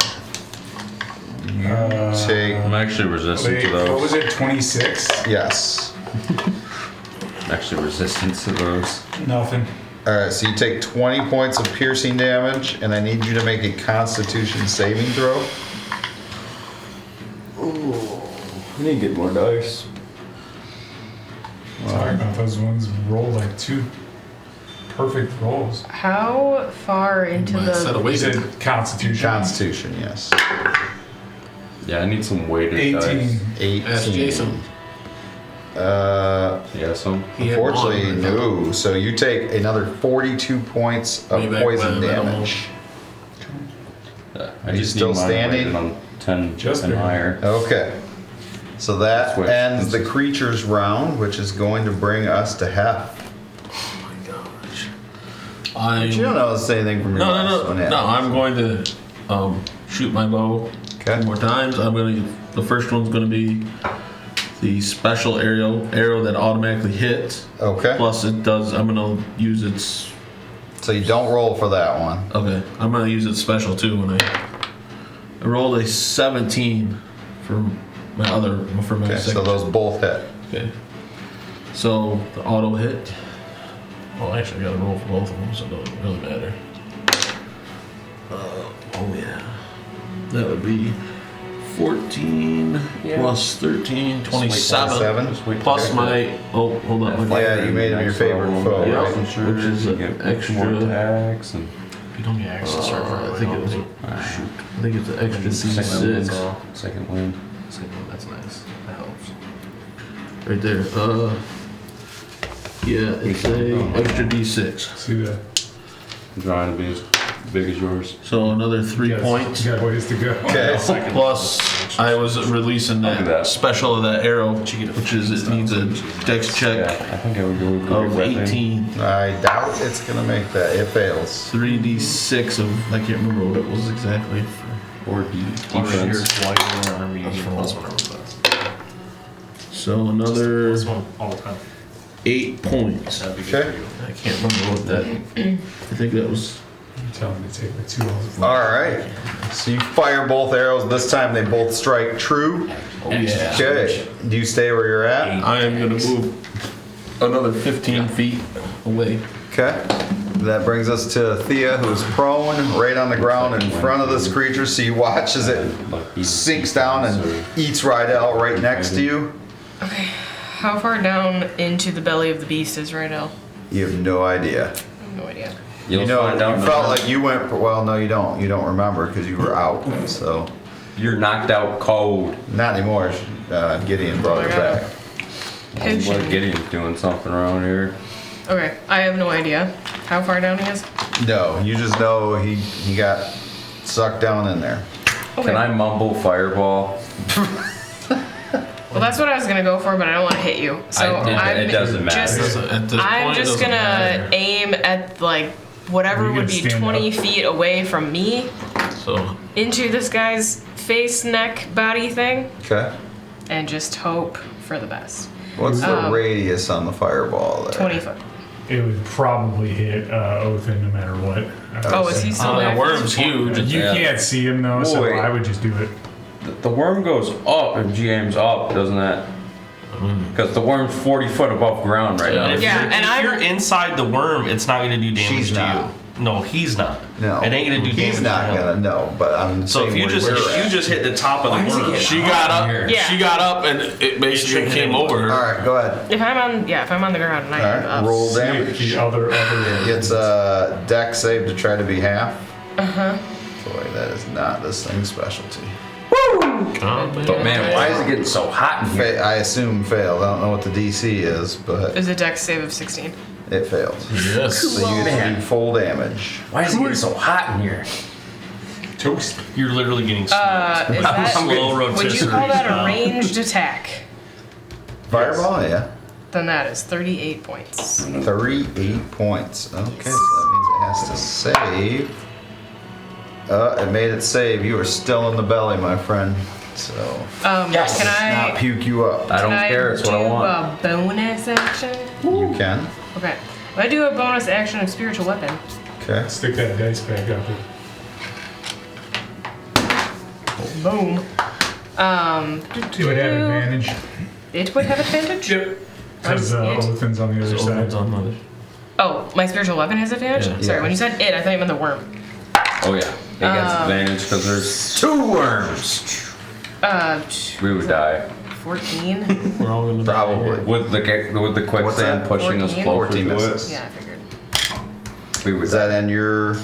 You take. I'm actually resistant Wait, to those. what was it? 26? Yes. I'm actually resistant to those. Nothing. Alright, so you take 20 points of piercing damage, and I need you to make a Constitution saving throw. I need to get more dice. Talking about those ones rolled like 2 perfect rolls. How far into Set the... a You weighted. said Constitution. Constitution, yes. Yeah, I need some weighted 18. dice. 18. Ask Jason. Yeah, some. He had Unfortunately, one. no. So you take another 42 points of Way back poison when, I don't know. damage. I Are you just still need mine standing? rated on 10 Just and barely. higher. Okay. So that Switch. ends the creature's round, which is going to bring us to Hef. Oh my gosh. But you don't notice anything from your last one yet. No, I'm going to shoot my bow Okay. 2 more times. The first one's going to be the special arrow that automatically hits. Okay. Plus I'm going to use its, So you don't roll for that one. okay, I'm going to use its special too when I rolled a 17 for my Okay, second. so those both hit. Okay. So the auto hit. Well, actually, I got to roll for both of them, so it doesn't really matter. Oh yeah, that would be 14 plus 13, 27. Just wait Plus okay. my hold on. Yeah, you made him your favorite foe, Yeah. right? Which is you an get extra- more attacks and You don't get access to I think it was. I think it's an extra second wind's D6 off. Second wind. That's nice. That helps. right there. Yeah, it's a extra D6. See that? I'm trying to be as big as yours. So another 3 Yes, points. You got ways to go. Okay. Plus, I was releasing Look at that that. special of that arrow, which is it needs a dex check Yeah, I think I would go with of that thing. 18. I doubt it's gonna make that. It fails. 3d6 of, I can't remember what it was exactly. Or D. Plus your Defense. white armor, you That's get from plus all. whatever it was. So another This one all the time. 8 points. That'd be good Okay. for you. I can't remember what that, I think that was, You tell them to take like 2 rolls. Alright. So you fire both arrows. This time they both strike true. oh yeah. Okay. Do you stay where you're at? I am gonna move another 15 feet away. Okay. That brings us to Thea, who's prone right on the ground in front of this creature. So you watch as it sinks down and eats Rydell right next to you. Okay. How far down into the belly of the beast is Rydell? You have no idea. I have no idea. You You'll know, find out you in a felt minute. like you went. Well, no, you don't. You don't remember because you were out. So You're knocked out cold. not anymore. Gideon brought her back. What Gideon's doing something around here. Okay, I have no idea how far down he is. No, you just know he got sucked down in there. Okay. Can I mumble fireball? Well, that's what I was gonna go for, but I don't want to hit you. So It doesn't matter. At this I'm point, it just doesn't gonna matter. aim at like whatever You would can be stand 20 up. feet away from me So into this guy's face, neck, body thing, Okay. and just hope for the best. What's the radius on the fireball there? 20 foot. It would probably hit Othin no matter what. Oh, is he still that there? worm's huge. You Yeah. can't see him though, so Wait. I would just do it. The worm goes up if G aims up, doesn't that? Because the worm's 40 foot above ground right now. If Yeah, you're, and if I'm- you're inside the worm, it's not gonna do damage She's to not. you. No, he's not. No. It ain't gonna do damage. He's not to him. gonna know, but I'm So saying if you where just we're at. hit the top of the worm, She got up. Yeah. She got up, and it basically It came over her. All right, go ahead. If I'm on the ground and I All am right, up. roll The damage. other. It's a deck save to try to be half. Boy, that is not this thing's specialty. But man, why is it getting so hot in here? I assume failed. I don't know what the DC is, but Is a dex save of 16. it failed. Yes. So you get to do full damage. Why is it getting so hot in here? Toast. you're literally getting Is that, slow would you rotisserie call that a style. ranged attack? Fireball, yeah. Then that is 38 points. 38 points. Okay, so that means it has to save. It made it save. You are still in the belly, my friend. So, Can not I puke you up. I don't can care, it's what I do want. a bonus action? You can. Okay. If I do a bonus action of spiritual weapon, Okay. Stick that dice back up. boom. It would have advantage. It would have advantage? Yep. Because Othin's on the other side. Oh, my spiritual weapon has advantage? Yeah. Sorry, when you said it, I thought you meant the worm. Oh yeah, it gets advantage because there's 2 worms. We would die 14. We're all gonna Probably. with the quicksand that? pushing us 14? closer 14 to misses. it. Yeah, I figured. We would Is that in your...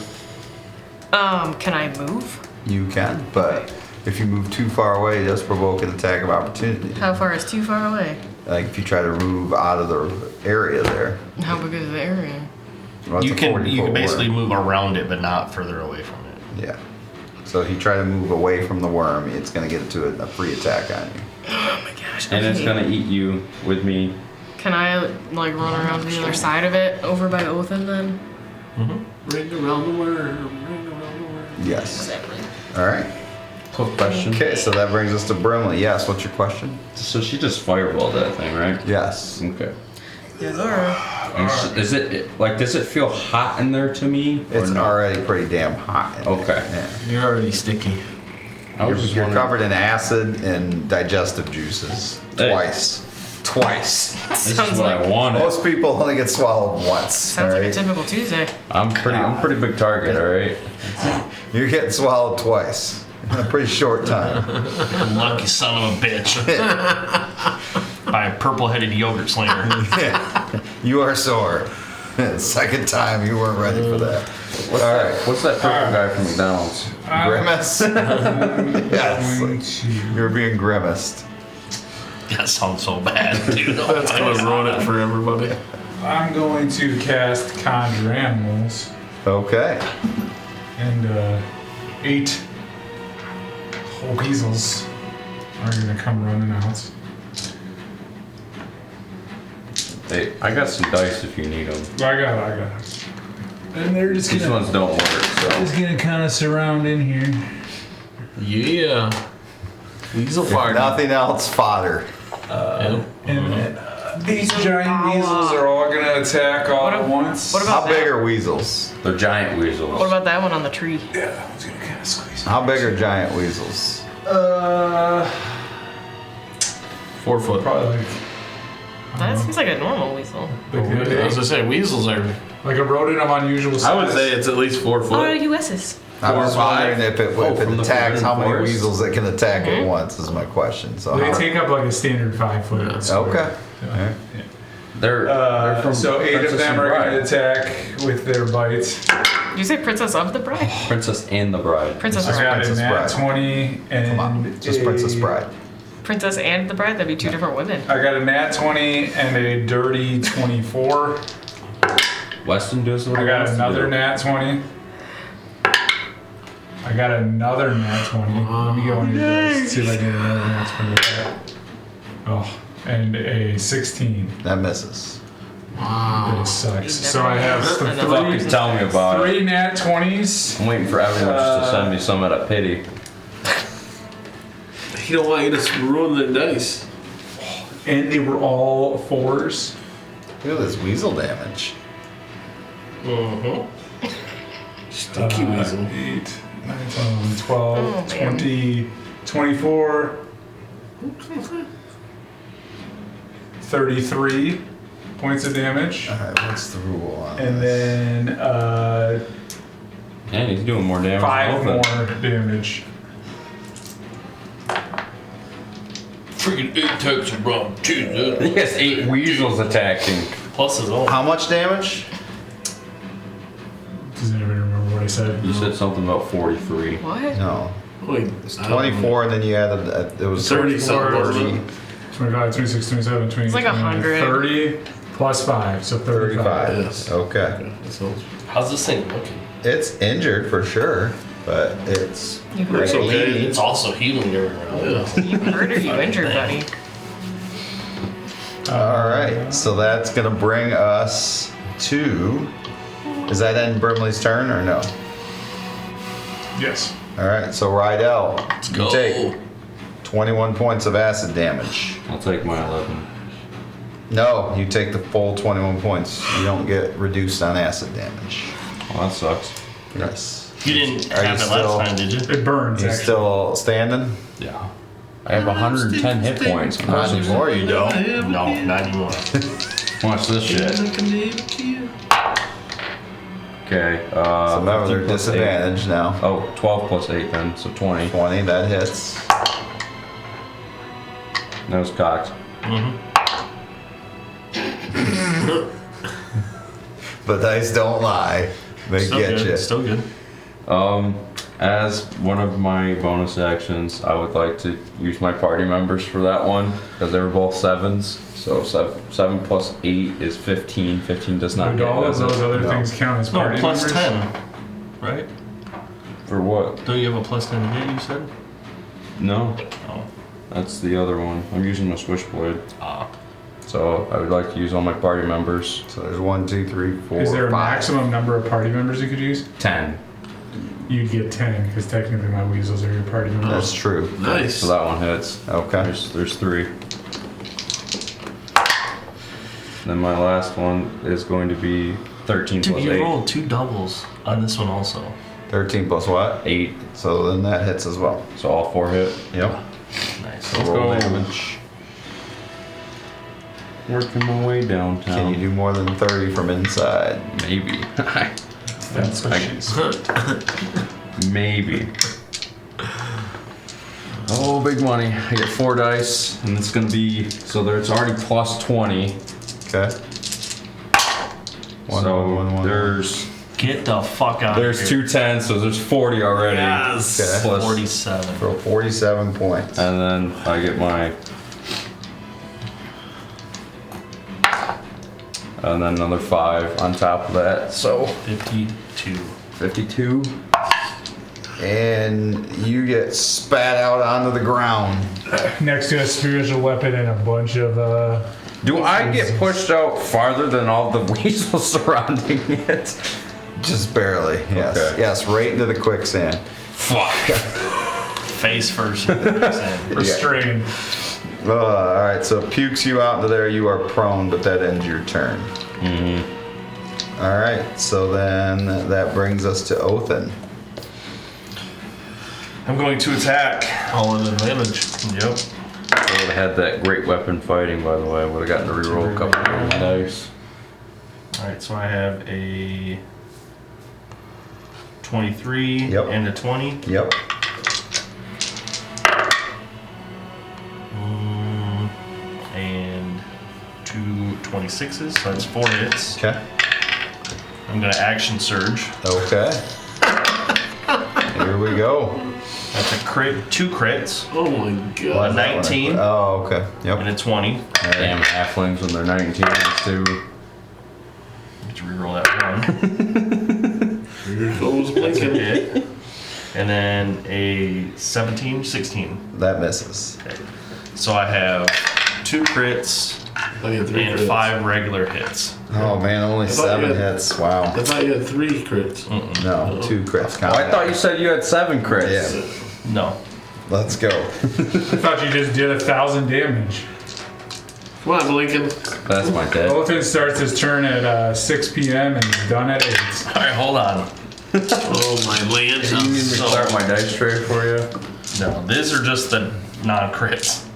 Can I move? You can, but if you move too far away, it does provoke an attack of opportunity. How far is too far away? Like if you try to move out of the area there. How big is the area? Well, it's You a can 40-foot basically worm. move around it, but not further away from it. Yeah. So if you try to move away from the worm, it's going to get into a free attack on you. Oh my gosh. And it's okay. gonna eat you with me. Can I like run around to the other side of it over by Othin then? Ring around the worm, ring around the worm. Yes. Exactly. All right. Quick question. Okay, so that brings us to Brimley. Yes, what's your question? So she just fireballed that thing, right? Yes. Okay. Yes, sir. And is it like? Does it feel hot in there to me? Or It's no? already pretty damn hot. in Okay. there. You're already sticky. I was Yeah. just You're wondering- covered in acid and digestive juices. Hey. Twice. This is Sounds what I like wanted. Most people only get swallowed once. sounds like a alright? typical Tuesday. I'm pretty big target. All right. You're getting swallowed twice in a pretty short time. Lucky son of a bitch. By a purple-headed yogurt slinger. You are sore. Second time, you weren't ready for that. All right. What's that purple guy from McDonald's? Grimace? Yes. Going to. You're being grimaced. That sounds so bad, dude. That's gonna ruin it for everybody. I'm going to cast Conjure Animals, Okay. and 8 weasels are going to come running out. Hey, I got some dice if you need them. I got it. And they're just These ones don't work. So gonna kind of surround in here. Yeah. Weasel fire. Nothing else, fodder. Yep. And these giant weasels are all gonna attack all at once. What about How big that? are weasels? they're giant weasels. What about that one on the tree? Yeah, that one's gonna kind of squeeze. How big are giant weasels? 4 foot. Probably That seems like a normal weasel. I was gonna say weasels are. like a rodent of unusual size. I would say it's at least 4 Oh, foot. US's. I was 4 or 5. wondering if it from the attacks, how many forest. weasels it can attack at once is my question. So They how- take up like a standard 5 foot. square. Okay. Yeah. All right. They're from So 8 of Princess them and are Bride. going to attack with their bites. Did you say Princess of the Bride? Princess and the Bride. Princess I Bride. got Princess a nat Bride. 20 and Come on. Just Princess Bride. Princess and the Bride? That'd be 2 different women. I got a nat 20 and a dirty 24. Weston does what I he got wants to another do. nat 20. I got another nat 20. Let me go into this. See if I get another nat 20 with that. Oh, and a 16. That misses. This sucks. So I have Fucking tell me about it. 3 nat 20s. I'm waiting for everyone just to send me some out of pity. He don't want you to ruin the dice. And they were all 4s. Look at this weasel damage. Stinky weasel. 8, 9, 10, 12, Oh, man. 20, 24, 33 points of damage. All right, what's the rule on And this? then And he's doing more damage. 5 than more Elfin. damage. Freaking 8 attacks of rum. Jeez, He has 8 weasels attacking. Plus his own. How much damage? Does anybody remember what I said? You said something about 43. What? No. Wait, It's 24, and then you added, it was 30 something, 30, 25, 26, 27, 28, It's like 100. 30 plus 5, so 35. 35. Yes. Okay. so How's this thing looking? It's injured for sure, but it's You hurt, It's okay. It's also healing everywhere. you hurt or you injured, buddy? All right. So that's gonna bring us to. Is that end Brimley's turn or no? Yes. All right. So Rydell, you go. take 21 points of acid damage. I'll take my 11. No, you take the full 21 points. You don't get reduced on acid damage. Well, that sucks. Yes. You didn't Are you have it still- last time, did you? It burns, You actually. still standing? Yeah. I have 110 hit points. Not anymore, you don't. No, not anymore. Watch this shit. Okay. So remember, 15 they're plus disadvantaged now. 8. Oh, 12 plus 8 then, so 20. 20, that hits. That was cocked. But dice don't lie. They Still get good. you. Still good. As one of my bonus actions, I would like to use my party members for that one because they were both 7s. So 7 plus 8 is 15. 15 does not Would get all of does it? those other No. things count as No, party plus members? 10. Right? For what? Don't you have a plus 10 hit, you said? No, Oh. that's the other one. I'm using my switchblade. Ah. So I would like to use all my party members. So there's 1, 2, 3, 4, Is there a 5. maximum number of party members you could use? 10. You'd get 10 because technically my weasels are your party members. That's true. Nice. So that one hits. Okay. There's 3. Then my last one is going to be 13 Dude, plus you 8. rolled 2 doubles on this one also. 13 plus what? 8. So then that hits as well. So all 4 hit. Yep. Nice. Let's Roll go. damage. Working my way downtown. Can you do more than 30 from inside? Maybe. That's what she said. Maybe. Oh, big money. I get 4 dice, and it's gonna be it's already plus 20. Okay. One, so one, one, one. there's Get the fuck out there's of here. 2 10s, so there's 40 already. Yes. Okay. Plus- 47. For 47 points. And then I get my. And then another 5 on top of that. So 52. 52. And you get spat out onto the ground. Next to a spiritual weapon and a bunch of Do I get pushed out farther than all the weasels surrounding it? Just barely, yes. Okay. Yes, right into the quicksand. Fuck. Face first. restrained. Alright, so it pukes you out into there. You are prone, but that ends your turn. Alright, so then that brings us to Othin. I'm going to attack. All an advantage. Yep. I would have had that great weapon fighting, by the way. I would have gotten to reroll a couple of dice. Alright, so I have a 23 Yep. and a 20. Yep. And 2 26s, so that's 4 hits. Okay. I'm gonna action surge. Okay. Here we go. That's a crit, 2 crits, Oh my a god. 19 Oh, okay. and Yep. a 20. Damn halflings when they're 19s too. Let's reroll that one. Here goes That's a blinking. hit. And then a 17, 16. That misses. So I have 2 crits I had 3 and crits. 5 regular hits. Oh man, only thought 7 you had- hits. Wow. I thought you had 3 crits. No, 2 crits. Oh, I thought you said you had 7 crits. Yeah. No. Let's go. I thought you just did 1,000 damage. Come on, Blinken. That's my dad. Othin starts his turn at 6 p.m. and he's done at 8. Alright, hold on. Oh, my land. You need me to start my dice tray for you? No, these are just the non-crits.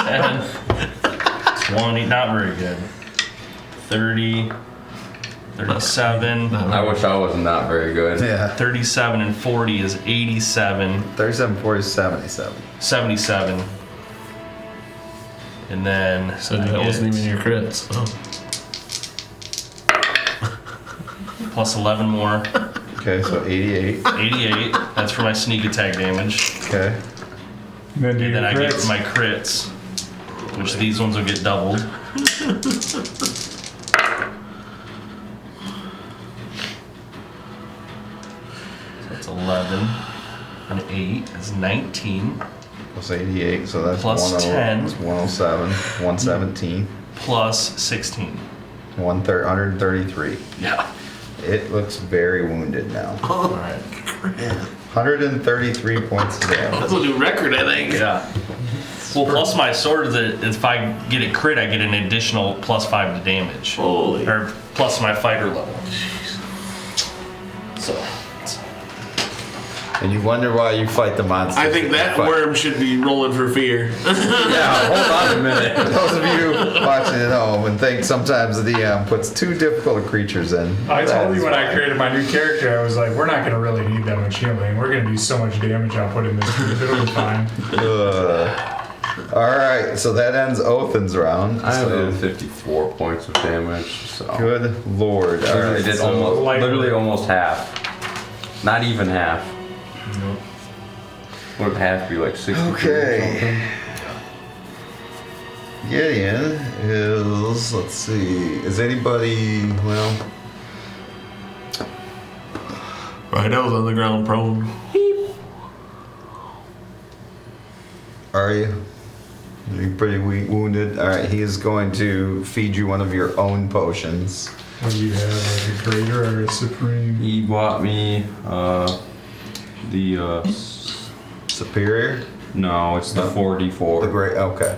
10, 20, not very good. 30, 37, I wish I was not very good. Yeah. 37 and 40 is 87, 37, 40, 77. 77. And then So I that get wasn't even your crits. Oh. plus 11 more, Okay, so 88. 88. That's for my sneak attack damage. Okay. And then do And your then I get crits. my crits, which these ones will get doubled. So that's 11. An 8 is 19. Plus 88, so that's Plus 10. That's 107, 117, Plus 16. 133. Yeah. It looks very wounded now. Alright. 133 points of damage. That's a new record, I think. Yeah. Well, plus my sword, that if I get a crit, I get an additional plus 5 to damage. Holy. Or plus my fighter level. So. And you wonder why you fight the monster. I think that worm should be rolling for fear. Yeah, hold on a minute. Those of you watching at home and think sometimes the DM puts too difficult creatures in. I told you when I created my new character, I was like, we're not going to really need that much healing. We're going to do so much damage I'll put in this group. It'll be fine. Alright, so that ends Othin's round. I So, did 54 points of damage, so. good lord. I Alright, did so literally almost half. Not even half. Would half be like 60? Okay. Gideon is, let's see, is anybody, well, Rhino's on the ground prone. are you? Are you pretty wounded? Alright, he is going to feed you one of your own potions. What do you have, like a greater or a supreme? He bought me the Superior? no, it's the 4d4. The great, okay.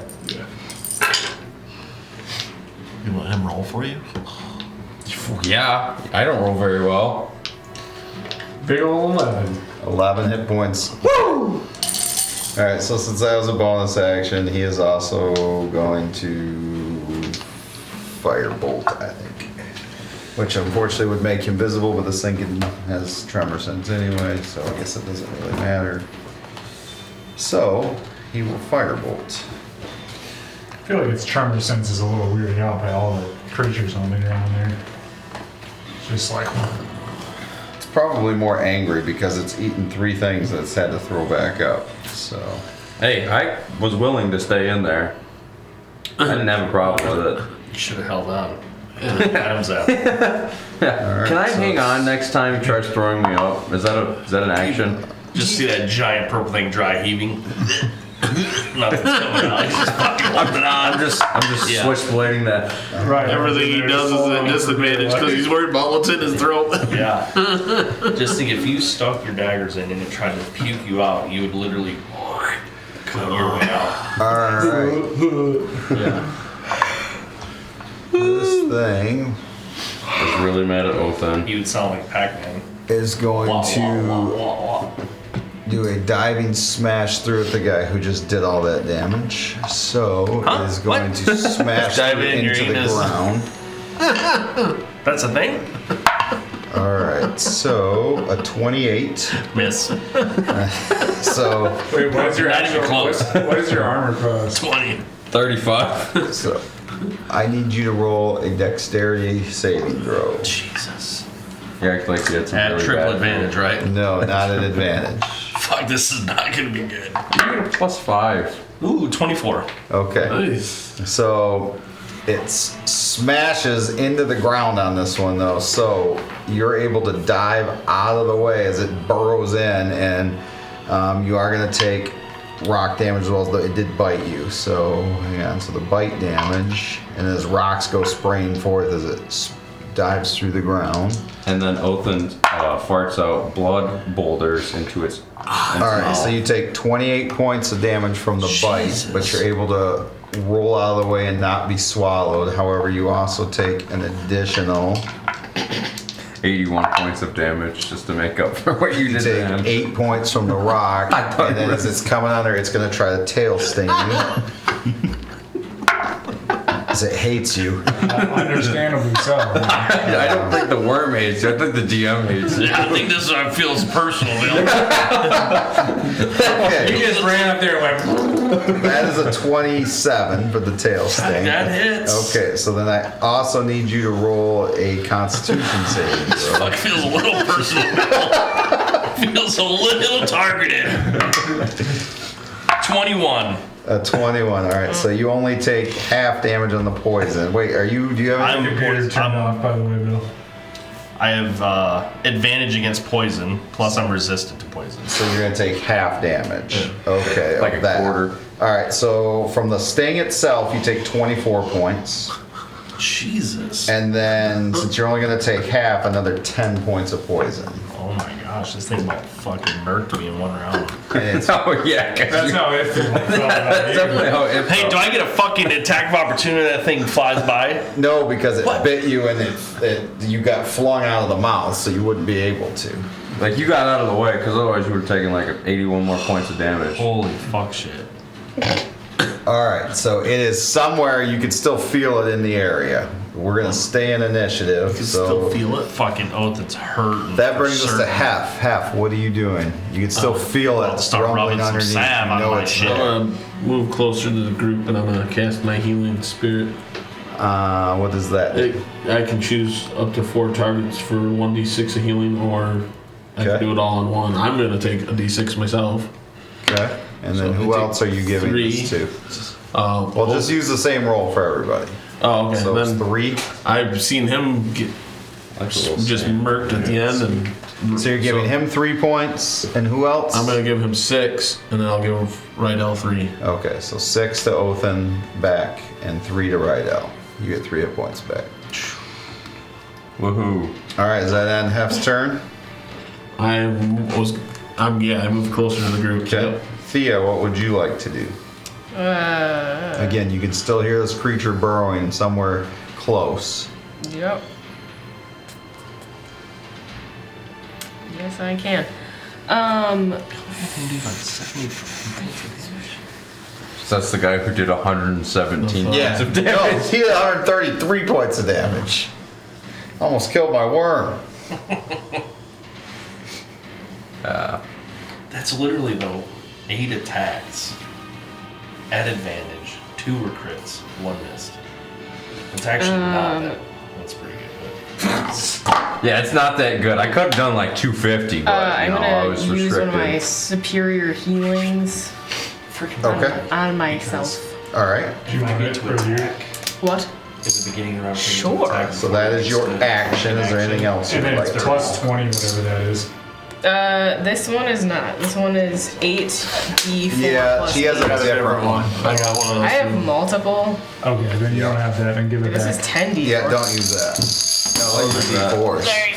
You want him roll for you? Yeah, I don't roll very well. Big ol' 11. 11 hit points. Woo! Alright, so since that was a bonus action, he is also going to firebolt, I think. Which unfortunately would make him visible, but this thing has tremor sense anyway, so I guess it doesn't really matter. So, he will firebolt. I feel like its tremor sense is a little weirded out by all the creatures on the ground there. It's just like, It's probably more angry because it's eaten 3 things that it's had to throw back up, so. Hey, I was willing to stay in there. I didn't have a problem with it. You should have held on. Adam's out. Alright, Can I so hang on next time he tries throwing me up? Is that an action? Just see that giant purple thing dry heaving. Nothing's coming out. He's just fucking holding on. I'm just Yeah. switchblading that. right. Everything he does is a disadvantage because he's worried about what's in his throat. Yeah. Just think if you stuck your daggers in and it tried to puke you out, you would literally cut your way out. Alright, Yeah. this thing I was really mad at Othin. You would sound like Pac-Man. is going Wah, to wah, wah, wah, wah. do a diving smash through at the guy who just did all that damage. So it is going to smash Dive through in your into the anus. ground. That's a thing? Alright, so a 28. Miss. So, Wait, what is your Not even close. What is your armor class? 20. 35. so I need you to roll a dexterity saving throw. Jesus. You act like you had some At really triple bad advantage, right? No, not an advantage. Fuck, this is not gonna be good. +5. Ooh, 24. Okay. Nice. So it smashes into the ground on this one though, so you're able to dive out of the way as it burrows in, and you are going to take rock damage as well as it did bite you. So hang on, so the bite damage, and as rocks go spraying forth as it dives through the ground. And then Othin farts out blood boulders into its All right, so you take 28 points of damage from the bite, but you're able to roll out of the way and not be swallowed. However, you also take an additional 81 points of damage just to make up for what you You did to him. take 8 points from the rock, I thought and then it as was- it's coming under, it's going to try to tail sting you. As it hates you. Understandably so. I don't think the worm hates you. I think the DM hates you. I think this one feels personal, Bill. Okay, He just ran up there and went. that is a 27 for the tail sting. That hits. Okay, so then I also need you to roll a Constitution saving throw. Fuck, feels a little personal, Bill. Feels a little targeted. 21. A 21. All right, so you only take half damage on the poison. Wait, do you have? I'm- Computer turned off, by the way, Bill. I have advantage against poison, plus I'm resistant to poison. So you're gonna take half damage. Okay, Like of a that. quarter. All right, so from the sting itself, you take 24 points, Jesus. and then since you're only gonna take half, another 10 points of poison. Oh my gosh, this thing about fucking murked me in one round. And it's Oh, yeah. 'cause That's you- how it feels. That's definitely how it Hey, do I get a fucking attack of opportunity when that thing flies by? no, because it What? bit you and you got flung out of the mouth, so you wouldn't be able to. Like, you got out of the way, because otherwise you would have taken like 81 more points of damage. Holy fuck shit. Alright, so it is somewhere you can still feel it in the area. We're gonna stay in initiative. You can so still feel it. Fucking oath, it's hurting. that for brings us to certain. half. Half, what are you doing? You can still feel I'll it start rumbling rubbing some underneath. salve You on know my it's shit. there. I'm gonna move closer to the group and I'm gonna cast my healing spirit. What does that do? I can choose up to 4 targets for 1d6 of healing, or I Okay. can do it all in one. I'm gonna take a d6 myself. Okay. And then So who I take else are you giving 3. this to? Well, Just use the same roll for everybody. oh, okay. So it's Then 3. I've seen him get just murked at the end, and So you're giving him 3 points, and who else? I'm gonna give him 6, and then I'll give Rydell 3. Okay, so 6 to Othin back, and 3 to Rydell. You get 3 hit points back. Woohoo. All right, is that end Hef's turn? I moved closer to the group. Okay. Yep. Thea, what would you like to do? Again, you can still hear this creature burrowing somewhere close. Yep. Yes, I can. So that's the guy who did 117 Yeah, points of damage. no, he did 133 points of damage. Almost killed my worm. That's literally, though, 8 attacks at advantage. 2 were crits, 1 missed. It's actually not that. That's pretty good. Yeah, it's not that good. I could have done like 250, but I'm I gonna was use one of my restricted. superior healings Okay. on myself. All right. Do you want it to for you? attack What? in the beginning of the round. Sure. attack So that is your action. Is there anything else you'd And then like it's to plus 20, whatever that is. This one is not. This one is 8d4 Yeah, plus she has a 8. different one. I got one of those. I have too. multiple. Okay, then you don't have that, then give it This back. is 10d4. Yeah, don't use that. No, those are D4s. Sorry.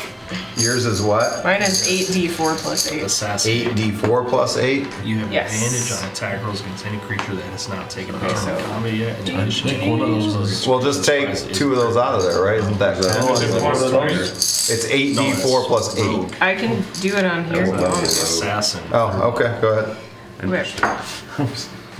Yours is what? Mine is 8d4 plus 8. Assassin. 8d4 plus 8? You have Yes. advantage on attack rolls against any creature that has not taken a Okay, turn so- in combat yet. In addition, think one of those is- Well, just take 2 of those out of there, right? Isn't that Is it plus 20? It's 8d4 plus 8. I can do it on here if you want me to. assassin. Oh, okay, go ahead. Okay. I'm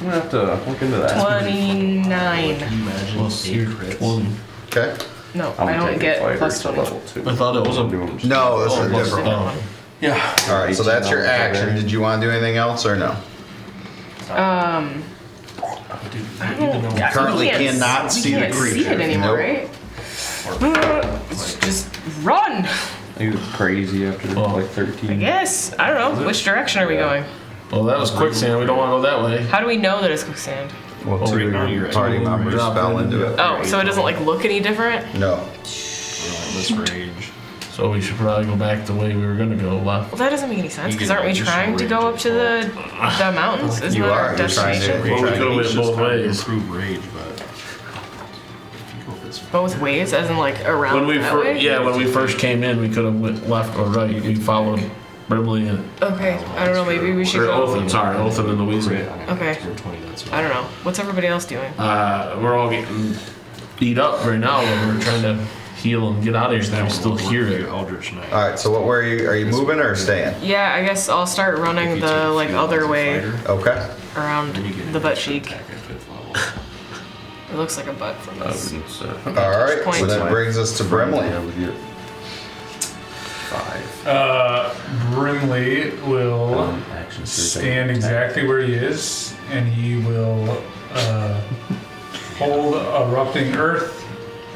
gonna have to look into that. 29. Can you imagine Plus 8 your crits? 20. Okay. No, I'm I don't taking get fighters plus to 20. level 2. I thought it was a. No, this is a plus- different one. oh. Yeah. All right, so that's your action. Did you want to do anything else or no? Dude, I even don't- though yeah, Currently we can't cannot s- see we the can't see creature. it anymore, Nope. right? Just run. He was crazy after like 13. Yes. I don't know. Which direction are we going? Well, that was quicksand. We don't want to go that way. How do we know that it's quicksand? Well, 2 of your party members fell into it. Oh, so it doesn't like look any different? No. this range. So we should probably go back the way we were gonna go left. Well, that doesn't make any sense You because get aren't we additional trying to range go of up to the mountains? Isn't You that are, our you're trying to- destination? Well, we could've went both ways. Improve rage, but if you go this way. Both ways, as in like around When we that way? when we first came in, we could have went left or right. We followed Brimley and Okay, I don't know. Maybe we should or go. Othin. Sorry, Othin and Louisa. Okay. I don't know. What's everybody else doing? We're all getting beat up right now, and we're trying to heal and get out of here. So we still hear it. Eldritch Knight. All right, so what were you? Are you moving or staying? Yeah, I guess I'll start running the like other way Okay. around the butt cheek. Attack at 5th level. It looks like a butt from this. All right, so Point. that brings us to Brimley. Yeah, with you. 5. Brimley will Action stand exactly where he is, and he will hold erupting earth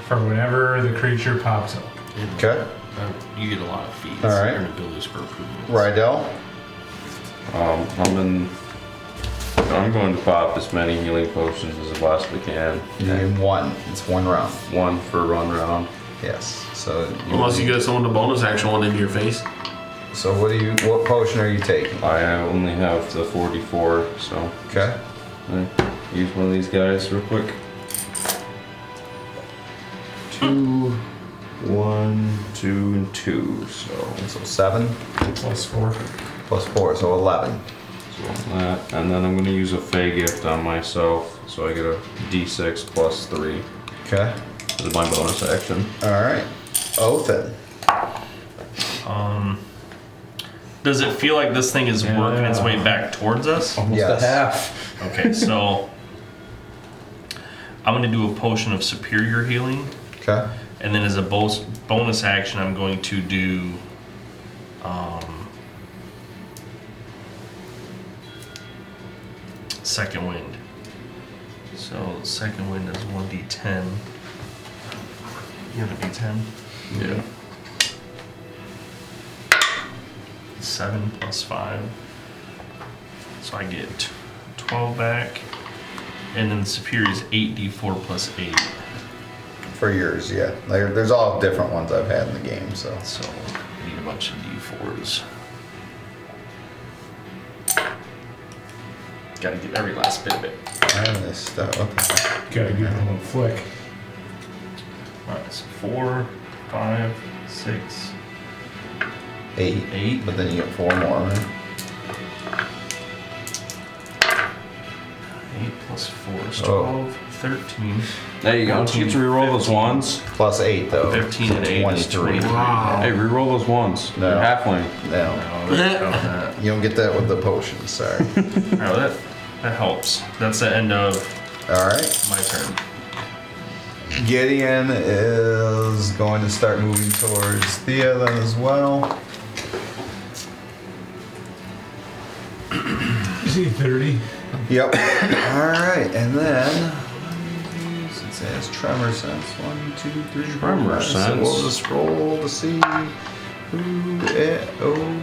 for whenever the creature pops up. Okay. You get a lot of feats. All right. Your abilities for improvement. Rydell. I'm going to pop as many healing potions as I possibly can. You need 1. It's 1 round. 1 for run round. Yes. So. Unless you get someone to bonus action one into your face. So what potion are you taking? I only have the 44, so Okay. I use one of these guys real quick. 2, 1, 2, and 2. So 7 Plus 4. plus 4, so 11. that, and then I'm going to use a Fey gift on myself, so I get a D6 plus 3. Okay. This is my bonus action. All right. Othin. Does it feel like this thing is working its way back towards us? Almost Yes. a half. Okay, so I'm gonna do a potion of superior healing, Okay. and then as a bonus action, I'm going to do second wind. So second wind is 1d10. You have a d10? Yeah. 7 plus 5. So I get 12 back. And then the superior is 8d4 plus 8. For yours, yeah. There's all different ones I've had in the game, so. So I need a bunch of d4s. Gotta get every last bit of it. This stuff. What the heck? Gotta give it a little flick. Alright, so 4, 5, 6, 8. 8. But then you get 4 more, right? 8 plus 4 is Oh. 12, 13. There you go. You get to reroll those ones. Plus 8, though. 13 and 8 is 23. 23. Hey, reroll those ones. No. You're halfling. No. Oh, that's about that. You don't get that with the potions, sorry. Alright, that helps. That's the end of Alright. my turn. Gideon is going to start moving towards Thea then as well. You see 30? Yep. Alright, and then it says tremor sense. 1, 2, 3, 4, Tremor 5. So sense. we'll just roll to see who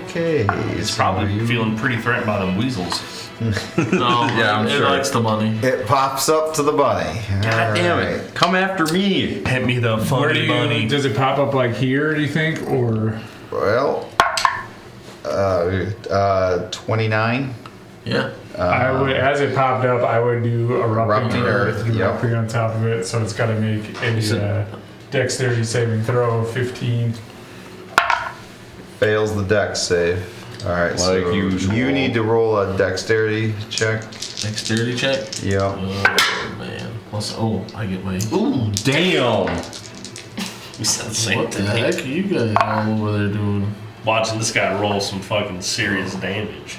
okay. It's probably feeling pretty threatened by them weasels. No, Yeah, I'm it sure. likes the money. It pops up to the bunny. God damn it. Come after me. Hit me the Where do funny you, bunny. does it pop up like here, do you think? Or Well, 29. Yeah. I would, as it popped up, I would do erupting Erupting earth Earth, yep. directly on top of it. So it's got to make a dexterity saving throw of 15. Fails the dex save. Alright, so usual. you need to roll a dexterity check. Dexterity check. Yep. Oh man. Plus, I get my. Ooh, damn. You said the same What the thing. heck are you guys all over there doing? Watching this guy roll some fucking serious damage.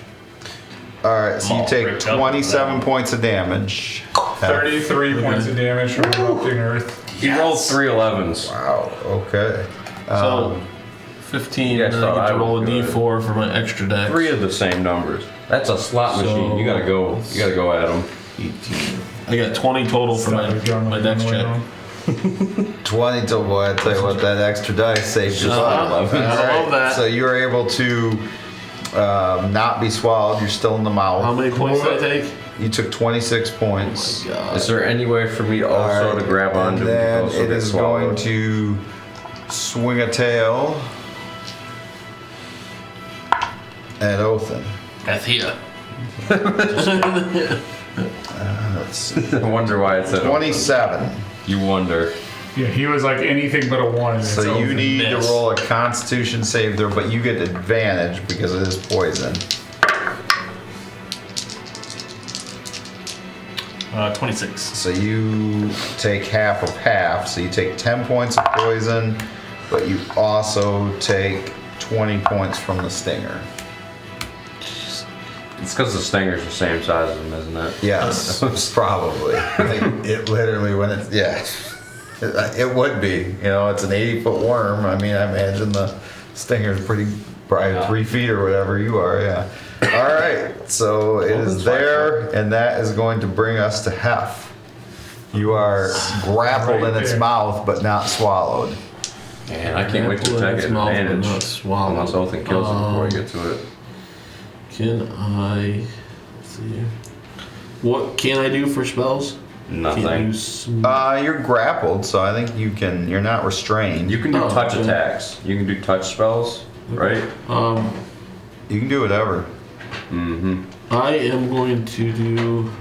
Alright, so I'm you all take bricked up 27 with that. points of damage. 33 points of damage from erupting earth. He rolled 3 11s. Wow, okay. So, 15. you guys and then I thought get I to roll a was good. d4 for my extra dex. 3 of the same numbers. That's a slot So- machine. You gotta go. You gotta go at him. 18. I got 20 total for my dex check. 20 to boy, I tell you what, that extra dice saved your life. I love that. So you were able to not be swallowed. You're still in the mouth. How many points did I take? You took 26 points. God. Is there any way for me to also Alright, to grab and onto then also it get is going swallowed? to swing a tail at Othin. Athea. Let's see. I wonder why it's at 27. You wonder. Yeah, he was like anything but a 1. And So it's you over. need to Miss. roll a Constitution save there, but you get advantage because it is poison. 26. So you take half of half. So you take 10 points of poison, but you also take 20 points from the stinger. It's because the stinger's the same size as him, isn't it? Yes, probably. I think it literally when it's it would be. You know, it's an 80-foot worm. I mean, I imagine the stinger's probably 3 feet or whatever you are. Yeah. All right. So it is there, and that is going to bring us to Hef. You are grappled in its mouth, but not swallowed. Man, I can't wait to Grapple in take its mouth, but advantage. not swallowed. Unless Othin kills him before I get to it. Can I? Let's see. What can I do for spells? Can Nothing. you sm- You're grappled, so I think you can. You're not restrained. You can do Oh, touch okay. attacks. You can do touch spells, right? You can do whatever. Mm-hmm. I am going to do.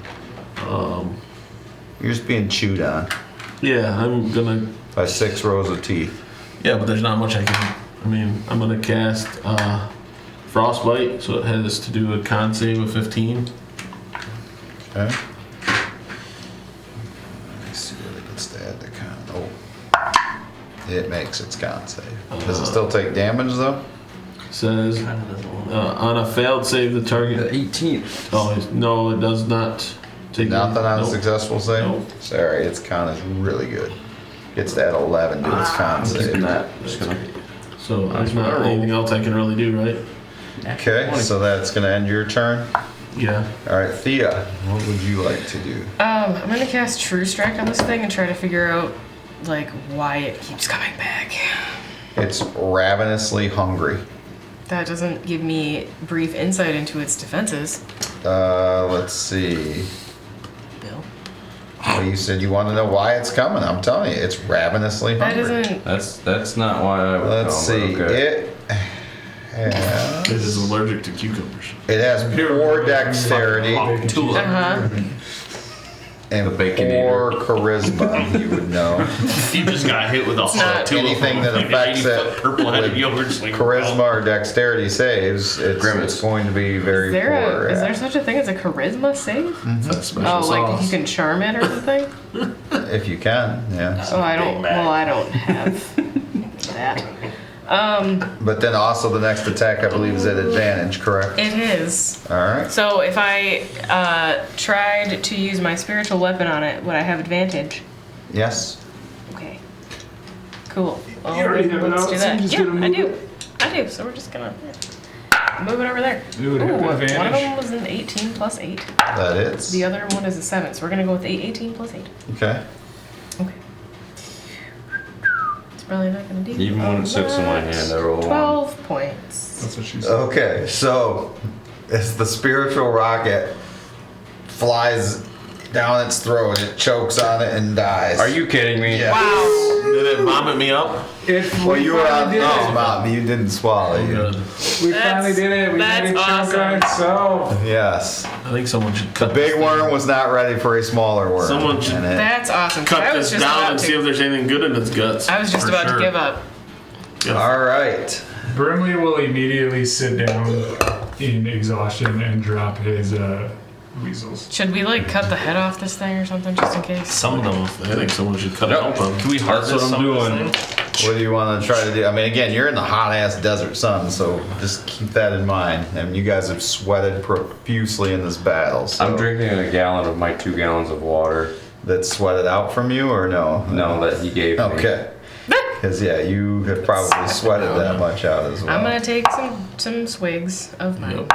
You're just being chewed on Yeah, I'm gonna. by 6 rows of teeth. Yeah, but there's not much I can. I mean, I'm gonna cast Frostbite, so it has to do a con save of 15. Okay. Let's see what it gets to add to con. Oh. It makes its con save. Does it still take damage though? says on a failed save, the target. 18th. Oh no, it does not. Take Nothing on a nope. successful save? Nope. Sorry, its con is really good. Gets that 11 to its con save. Just gonna. So there's not anything else I can really do, right? Okay, so that's going to end your turn. Yeah. All right, Thea, what would you like to do? I'm gonna cast True Strike on this thing and try to figure out like why it keeps coming back. It's ravenously hungry. That doesn't give me brief insight into its defenses. Let's see. Bill. Well, you said you want to know why it's coming. I'm telling you, it's ravenously That hungry. doesn't. That's not why I would Let's tell see. him, but okay. It is allergic to cucumbers. It has poor dexterity Two of them. and The bacon poor charisma. You would know. You just got hit with a not hot two anything of them. that affects it Purple-headed with yogurt's like Charisma or dexterity saves. It's going to be very Is there poor. is there such a thing as a charisma save? That's a special Oh, like sauce. you can charm it or something? If you can, yeah. Oh, I don't. Well, I don't have that. But then also the next attack, I believe, is at advantage, correct? It is. All right. So if I tried to use my spiritual weapon on it, would I have advantage? Yes. Okay. Cool. Well, You already have it let's out, do so that. you're just Yeah, gonna I move do. I do. So we're just gonna move it over there. You would have Ooh, one of advantage. them was an 18 plus 8. That is. The other one is a 7. So we're gonna go with 18 plus 8. Okay. Okay. It's probably not gonna do. Even when it sits in my hand, I roll a 1. 12 points. That's what she said. Okay. So, as the spiritual rocket flies down its throat, it chokes on it and dies. Are you kidding me? Yeah. Wow. Did it vomit me up? Well, you were on did its it. mouth, but you didn't swallow you. Good. We finally did it. We That's made it choke on itself. Yes. I think someone should The cut big this thing. worm was not ready for a smaller worm. Someone should and it- That's awesome. 'cause I Cut was this just down about and to, see if there's anything good in its guts. I was just For about sure. to give up. All right. Brimley will immediately sit down in exhaustion and drop his weasels. Should we like cut the head off this thing or something just in case? Some of them. I think someone should cut it Yep. open. Can we harvest what I'm some of this doing. thing? What do you want to try to do? I mean, again, you're in the hot ass desert sun, so just keep that in mind. And you guys have sweated profusely in this battle. So I'm drinking a gallon of my 2 gallons of water. That sweated out from you, or no? No, that he gave me. Okay. Because yeah, you have probably sweated that much out as well. I'm gonna take some swigs of mine.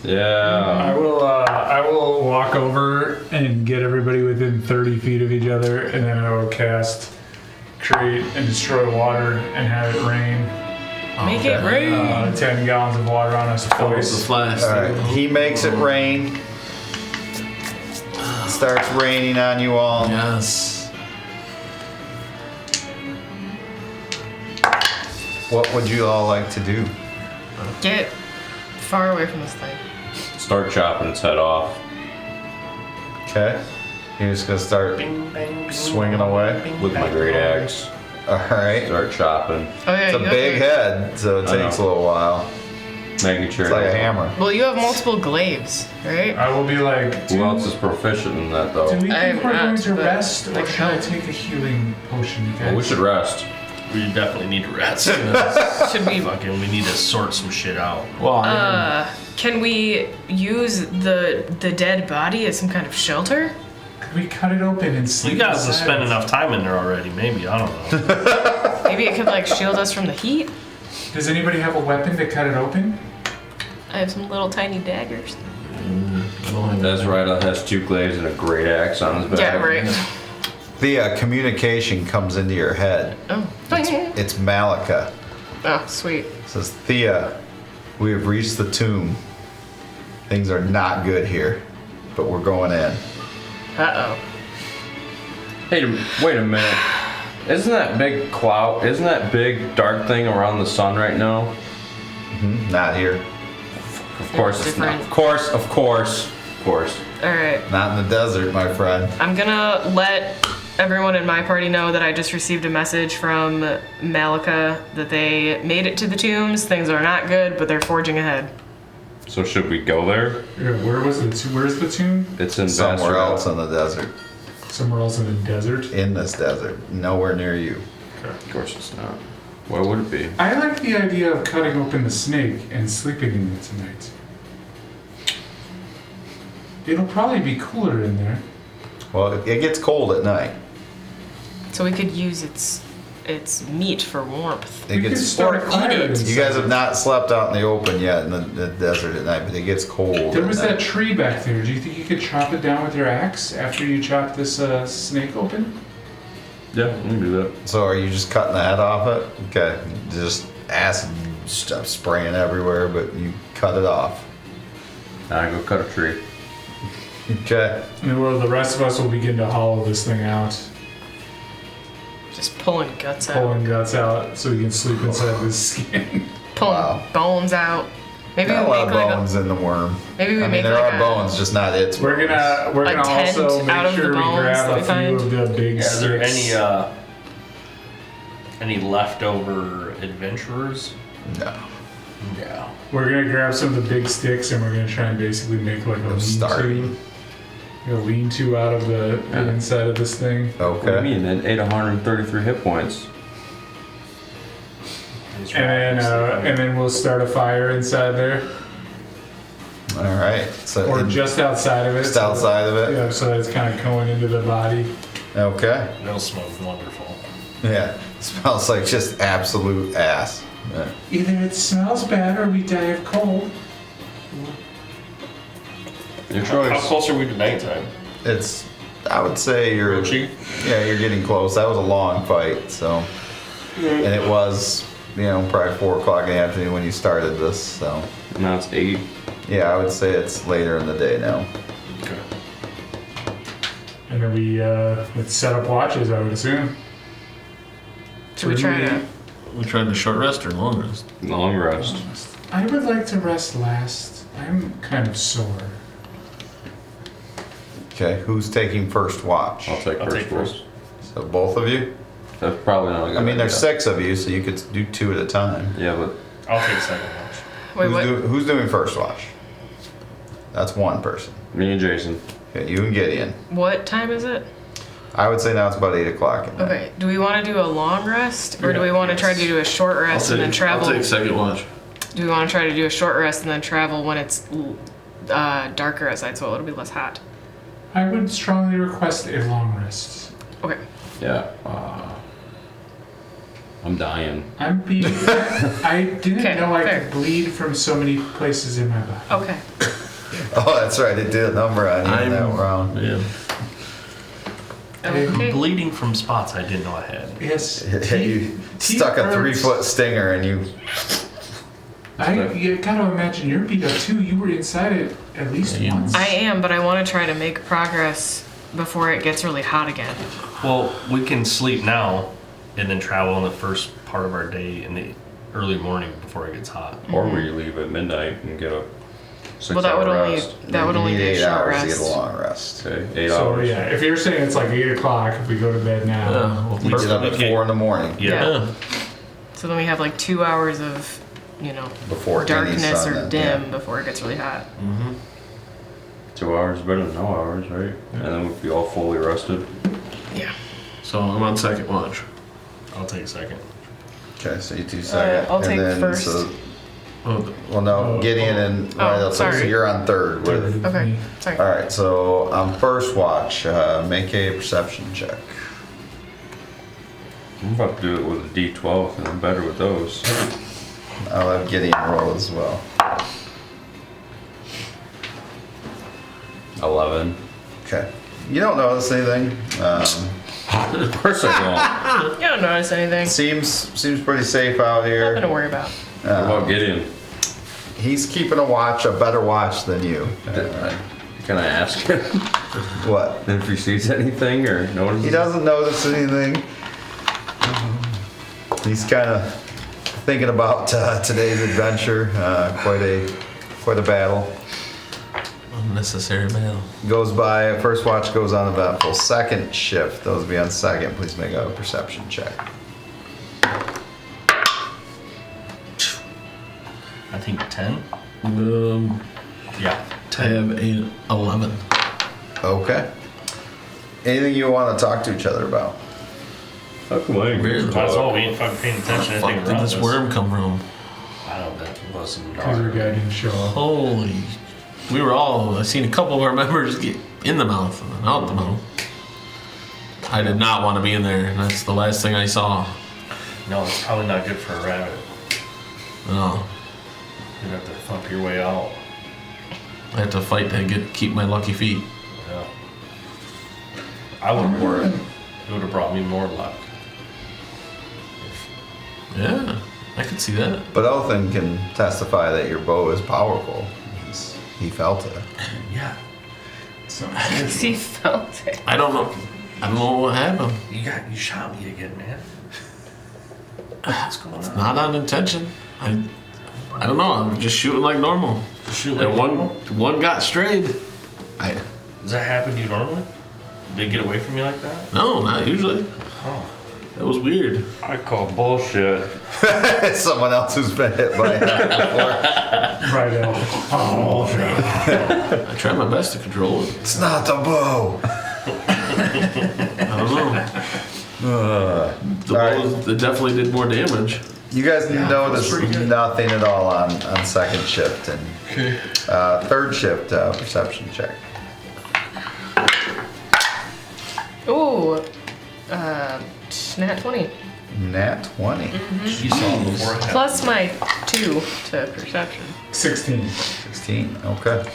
Yeah. I will walk over and get everybody within 30 feet of each other, and then I will cast Create and Destroy Water and have it rain. Make it rain. 10 gallons of water on us Oh, it's the twice. flash. All right. He makes it rain. Starts raining on you all. Yes. What would you all like to do? Get far away from this thing. Start chopping its head off. Okay. You're just gonna start swinging away. With my great axe. All right. Start chopping. Oh yeah, It's a you have big to- head, so it I takes a know. little while. Making sure. It's like a hammer. Well, you have multiple glaives, right? I will be like, Who else is proficient in that though? do we I'm think we're going not, to but, rest, or like, should I help. take a healing potion? Guys? Well, we should rest. We definitely need to rest. Should we? Fucking, we need to sort some shit out. Well, I Can we use the dead body as some kind of shelter? Could we cut it open and sleep? You guys have inside spent it? enough time in there already. Maybe, I don't know. Maybe it could like shield us from the heat. Does anybody have a weapon to cut it open? I have some little tiny daggers. Ezra has 2 glaives and a great axe on his back. Yeah, right. The communication comes into your head. Oh. It's Malika. Oh, sweet. It says, Thea, we have reached the tomb. Things are not good here, but we're going in. Uh-oh. Hey, wait a minute. Isn't that big cloud? Isn't that big dark thing around the sun right now? Not here. Of course it's not. Different. Of course. Alright. Not in the desert, my friend. I'm gonna let everyone in my party know that I just received a message from Malika that they made it to the tombs. Things are not good, but they're forging ahead. So should we go there? Yeah, where's the tomb? It's in Somewhere Vassar. else in the desert. Somewhere else in the desert. In this desert. Nowhere near you. Of course it's not. Why would it be? I like the idea of cutting open the snake and sleeping in it tonight. It'll probably be cooler in there. Well, it gets cold at night. So we could use its meat for warmth. It We could gets. start a fire eat it. inside. You guys have not slept out in the open yet in the desert at night, but it gets cold. There at was night. that tree back there. Do you think you could chop it down with your axe after you chop this snake open? Yeah, we can do that. So are you just cutting the head off it? Okay. Just acid stuff spraying everywhere, but you cut it off. Now I go cut a tree. Okay. And well, the rest of us will begin to hollow this thing out, Just pulling guts out. pulling guts out, so we can sleep inside this skin. Pulling Wow. bones out. Maybe Got a we lot make of like bones in the worm. maybe we I mean, make there like are a bones, just not its. We're bones. gonna tent also out make of the sure we bones grab that a we few find. of the big Is there sticks. any leftover adventurers? No. Yeah. We're gonna grab some of the big sticks and we're gonna try and basically make like a Of starting. lean-to out of the inside of this thing. What do you Okay. mean? It ate 133 hit points. And then we'll start a fire inside there, All right. So or just outside of it. just outside of it. Yeah, so that it's kind of going into the body. Okay. That'll smell wonderful. Yeah. Smells like just absolute ass. Yeah. Either it smells bad or we die of cold. Your How choice. close are we to nighttime? It's. I would say you're. Rochi? Yeah, you're getting close. That was a long fight, so. And it was, probably 4 o'clock in the afternoon when you started this. So. Now it's 8. Yeah, I would say it's later in the day now. Okay. And then we let's set up watches, I would assume. Should we try to We tried the short rest or long rest? Long rest. I would like to rest last. I'm kind of sore. Okay, who's taking first watch? I'll take I'll first. take first. So both of you? That's probably not a good I mean, there's idea. 6 of you, so you could do 2 at a time. Yeah, but I'll take second watch. wait what? Who's doing first watch? That's one person. me and Jason. Okay, you and Gideon. What time is it? I would say now it's about 8 o'clock at night. Okay. Do we want to do a long rest, or do we want to try to do a short rest and then travel? I'll take second watch. Do we want to try to do a short rest and then travel when it's darker outside, so it'll be less hot? I would strongly request a long rest. Okay. Yeah. I'm dying. I'm being. I didn't Okay, know I fair. could bleed from so many places in my body. Okay. Oh, that's right. It did a number on you in that round. Yeah. Okay. Bleeding from spots I didn't know I had. Yes. You stuck a 3-foot stinger and you. You gotta imagine you're beat up too. You were inside it at least Yeah. once. I am, but I want to try to make progress before it gets really hot again. Well, we can sleep now and then travel in the first part of our day in the early morning before it gets hot. Or we leave at midnight and get a 6 Well, that would hour only rest. that would You only need be a 8 short hours rest. to get a long rest. Okay, 8 So hours. yeah, if you're saying it's like 8 o'clock, if we go to bed now, Yeah. Well, You get up at 4 in the morning Yeah. Yeah. So then we have like 2 hours of, before any darkness sun or then, dim yeah. before it gets really hot. 2 hours is better than no hours, right? And then we'll be all fully rested. Yeah. So I'm on second watch. I'll take second. Okay, so you 2 second. I'll and take then, first. Oh, Well, no, Gideon and Oh, so sorry. you're on third. With, Okay. Sorry. all right, so on first watch, make a perception check. I'm about to do it with a D12 and I'm better with those. I'll have Gideon roll as well. 11. Okay. You don't notice anything. Of course I You don't notice anything. Seems pretty safe out Nothing to here. worry about. don't. What about Gideon? He's keeping a better watch than you. Can I ask him What? if he sees anything or notices? He doesn't notice anything. He's kind of thinking about today's adventure. Quite a battle. unnecessary battle. Goes by. First watch goes on eventful. Second shift. Those be on second. Please make a perception check. I think 10. Yeah. I have a 11. Okay. Anything you want to talk to each other about? How come I ain't Weird. getting Might as well caught? we ain't fucking paying attention to Fuck anything did around this us. worm come from? I don't know. That wasn't Because your guy didn't show up. Holy. We were all, I seen a couple of our members get in the mouth and then out the mouth. I did not want to be in there, and that's the last thing I saw. No, it's probably not good for a rabbit. No. You have to thump your way out. I had to fight to keep my lucky feet. Yeah. I would have wore it. It would have brought me more luck. Yeah, I could see that. But Othin can testify that your bow is powerful. He felt it. Yeah. So, He felt it. I don't know what happened. You shot me again, man. What's going on? Not on intention. I don't know. I'm just shooting like normal. Shoot And like one got strayed. Does that happen to you normally? They get away from you like that? No, not usually. Oh. That was weird. I call bullshit. It's someone else who's been hit by it before. right out. Oh, I tried my best to control it. It's not the bow. I don't know. The All right. bullet, it definitely did more damage. You guys notice pretty good. nothing at all on second shift and third shift perception check. Ooh. Nat 20. Nat 20. You saw it before it happened. Plus my 2 to perception. 16. 16. Okay.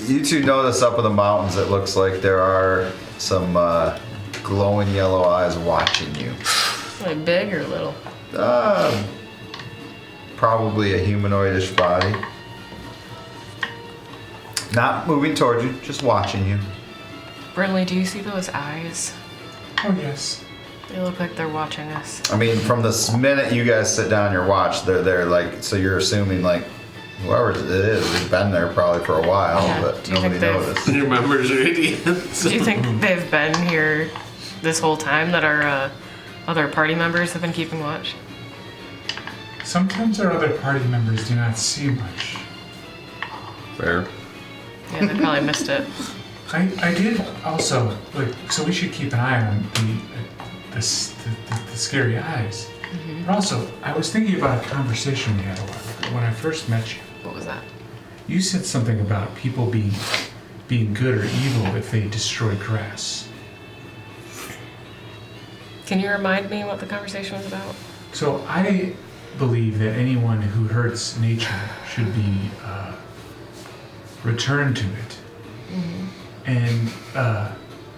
You two notice up in the mountains it looks like there are some glowing yellow eyes watching you. Like big or little? Probably a humanoidish body. Not moving towards you, just watching you. Brinley, do you see those eyes? Oh, yes. They look like they're watching us. I mean, from this minute you guys sit down your watch, they're there like, so you're assuming like, whoever it is, has been there probably for a while, Yeah. but Do you nobody think they've- noticed. Your members are idiots. Do you think they've been here this whole time, that our other party members have been keeping watch? Sometimes our other party members do not see much. Fair. Yeah, they probably missed it. I did also, like, so we should keep an eye on the scary eyes. But also, I was thinking about a conversation we had a while ago when I first met you. What was that? You said something about people being good or evil if they destroy grass. Can you remind me what the conversation was about? So I believe that anyone who hurts nature should be returned to it. And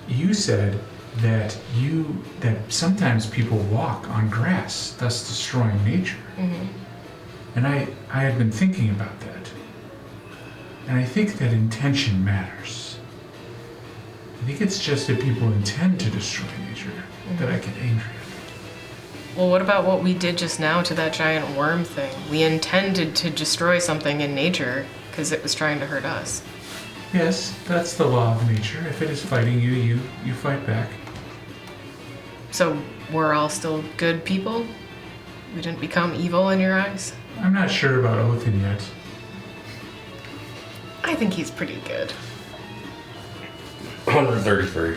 you said that sometimes people walk on grass, thus destroying nature. And I had been thinking about that. And I think that intention matters. I think it's just that people intend to destroy nature that I get angry at. Well, what about what we did just now to that giant worm thing? We intended to destroy something in nature because it was trying to hurt us. Yes, that's the law of nature. If it is fighting you, you fight back. So we're all still good people? We didn't become evil in your eyes? I'm not sure about Othin yet. I think he's pretty good. 133.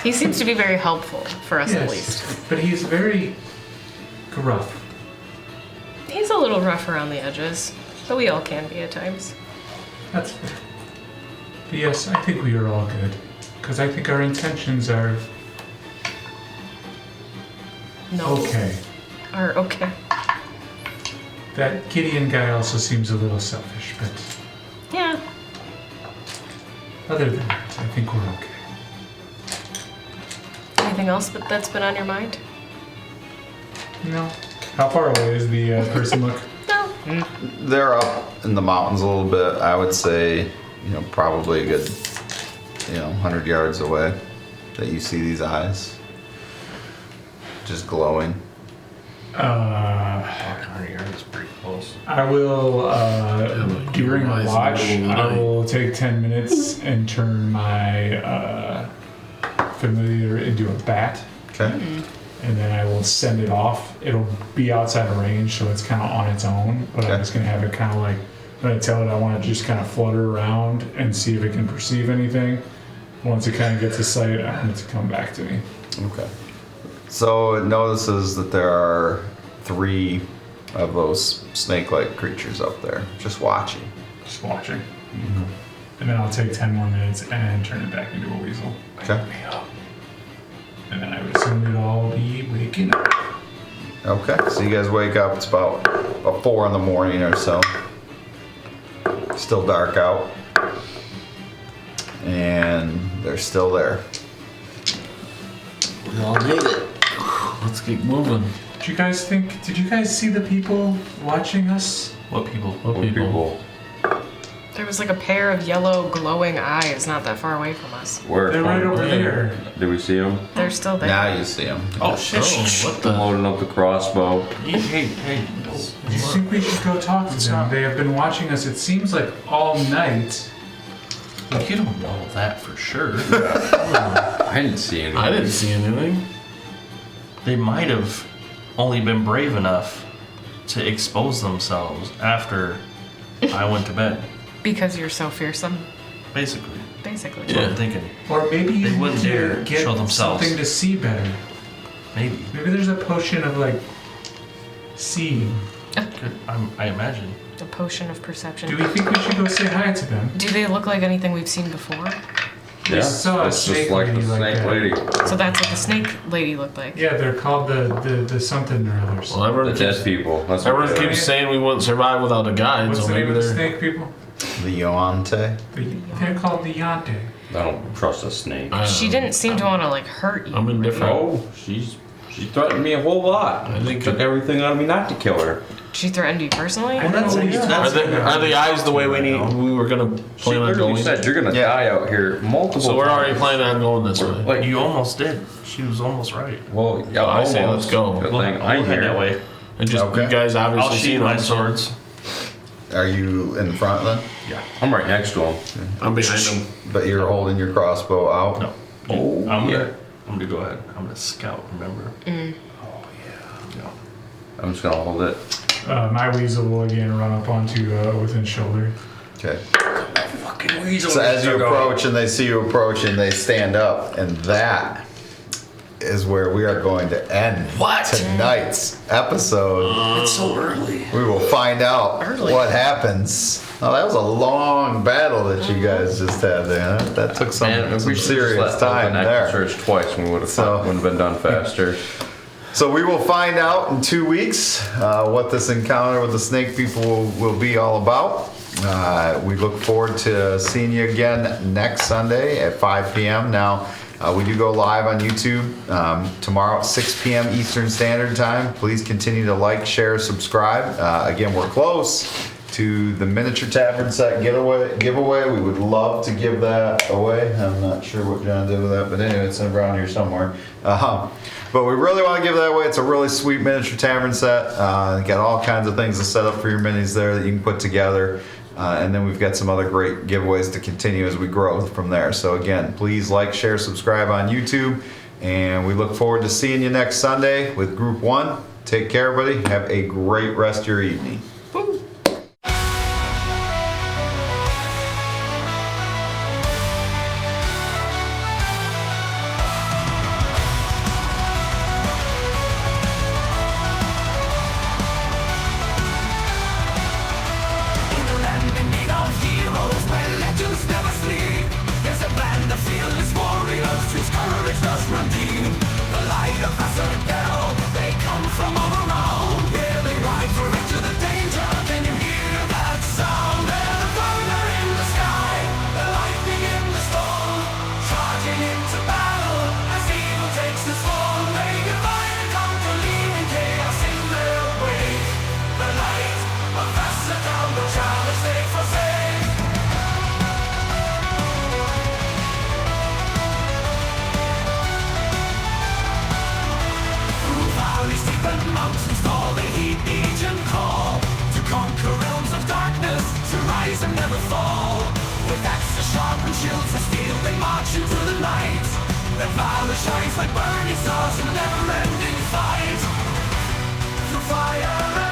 He seems to be very helpful for us at Yes, least. but he is very gruff. He's a little rough around the edges, but we all can be at times. That's fair. But yes, I think we are all good. Because I think our intentions are No. okay. Or okay. That Gideon guy also seems a little selfish, but Yeah. other than that, I think we're okay. Anything else that's been on your mind? No. How far away is the person look? No. They're up in the mountains a little bit. I would say, probably a good, 100 yards away that you see these eyes. Just glowing. 100 yards is pretty close. I will, but during your the eyes watch, are glowing I light. will take 10 minutes and turn my familiar into a bat. Okay. And then I will send it off. It'll be outside of range, so it's kind of on its own. But Okay. I'm just going to have it kind of like, when I tell it I want to just kind of flutter around and see if it can perceive anything. once it kind of gets a sight, I want it to come back to me. Okay. So it notices that there are 3 of those snake-like creatures up there, just watching. Just watching. And then I'll take 10 more minutes and turn it back into a weasel. Okay. And then I would assume we'd all be waking up. Okay. So you guys wake up. It's about 4 in the morning or so. Still dark out. And they're still there. We all made it. Let's keep moving. Did you guys see the people watching us? What people? What people? There was like a pair of yellow glowing eyes not that far away from us. Where? They're right over there. Did we see them? They're still there. Now you see them. Oh shit! What the? Loading up the crossbow. Hey! Do you think we should go talk to them? They have been watching us, it seems like, all night. You don't know that for sure. I didn't see anything. I didn't see anything. They might have only been brave enough to expose themselves after I went to bed. Because you're so fearsome, Basically. basically. That's what I'm thinking. Or maybe They you wouldn't need dare to get show themselves. something to see better. Maybe. Maybe there's a potion of, like, seeing. I imagine. A potion of perception. Do we think we should go say hi to them? Do they look like anything we've seen before? We saw a That's snake just like the lady like snake that. lady. So that's what the snake lady looked like. Yeah, they're called the something or others. Well, everyone The dead keeps, people. That's what everyone they keeps are. saying we wouldn't survive without a guide, What's so the name maybe of the they're. snake people? The Yoante. They're called the Yante. I don't trust a snake. I don't She know. didn't seem to want to like hurt you. I'm indifferent. No, she threatened me a whole lot. I think Took everything out of me not to kill her. She threatened you personally? I don't know what he's Are talking about. the eyes the way we were gonna She plan on literally going? said you're gonna Yeah. die out here multiple So we're already times." planning on going this way. Like You almost did. She was almost right. well, yeah, I say almost. let's go. Good Well, thing I'll I'm head here. that way. And just Okay. you guys I'll obviously sheathe seen my them, so swords. Are you in front then? Yeah. I'm right next to him. I'm behind them. But you're holding your crossbow out? No. Oh, I'm yeah. gonna go ahead. I'm gonna scout, remember? I'm just gonna hold it. My weasel will again run up onto within shoulder. Okay. Fucking weasel. So as you approach and they see you approaching, they stand up, and that is where we are going to end tonight's episode. It's so early. We will find out Early. what happens. Oh, that was a long battle that you guys just had there. That took some serious time there. Search twice and we would have been done faster. So we will find out in 2 weeks what this encounter with the snake people will be all about. We look forward to seeing you again next Sunday at 5 p.m. Now, we do go live on YouTube tomorrow at 6 p.m. Eastern Standard Time. Please continue to like, share, subscribe. Again, we're close to the miniature tavern set giveaway. We would love to give that away. I'm not sure what John did with that, but anyway, it's around here somewhere. But we really want to give that away. It's a really sweet miniature tavern set. Got all kinds of things to set up for your minis there that you can put together. And then we've got some other great giveaways to continue as we grow from there. So again, please like, share, subscribe on YouTube. And we look forward to seeing you next Sunday with Group 1. Take care, everybody. Have a great rest of your evening. And never fall. With axes sharp and shields of steel, they march into the night. Their valor shines like burning stars in a never-ending fight. Through fire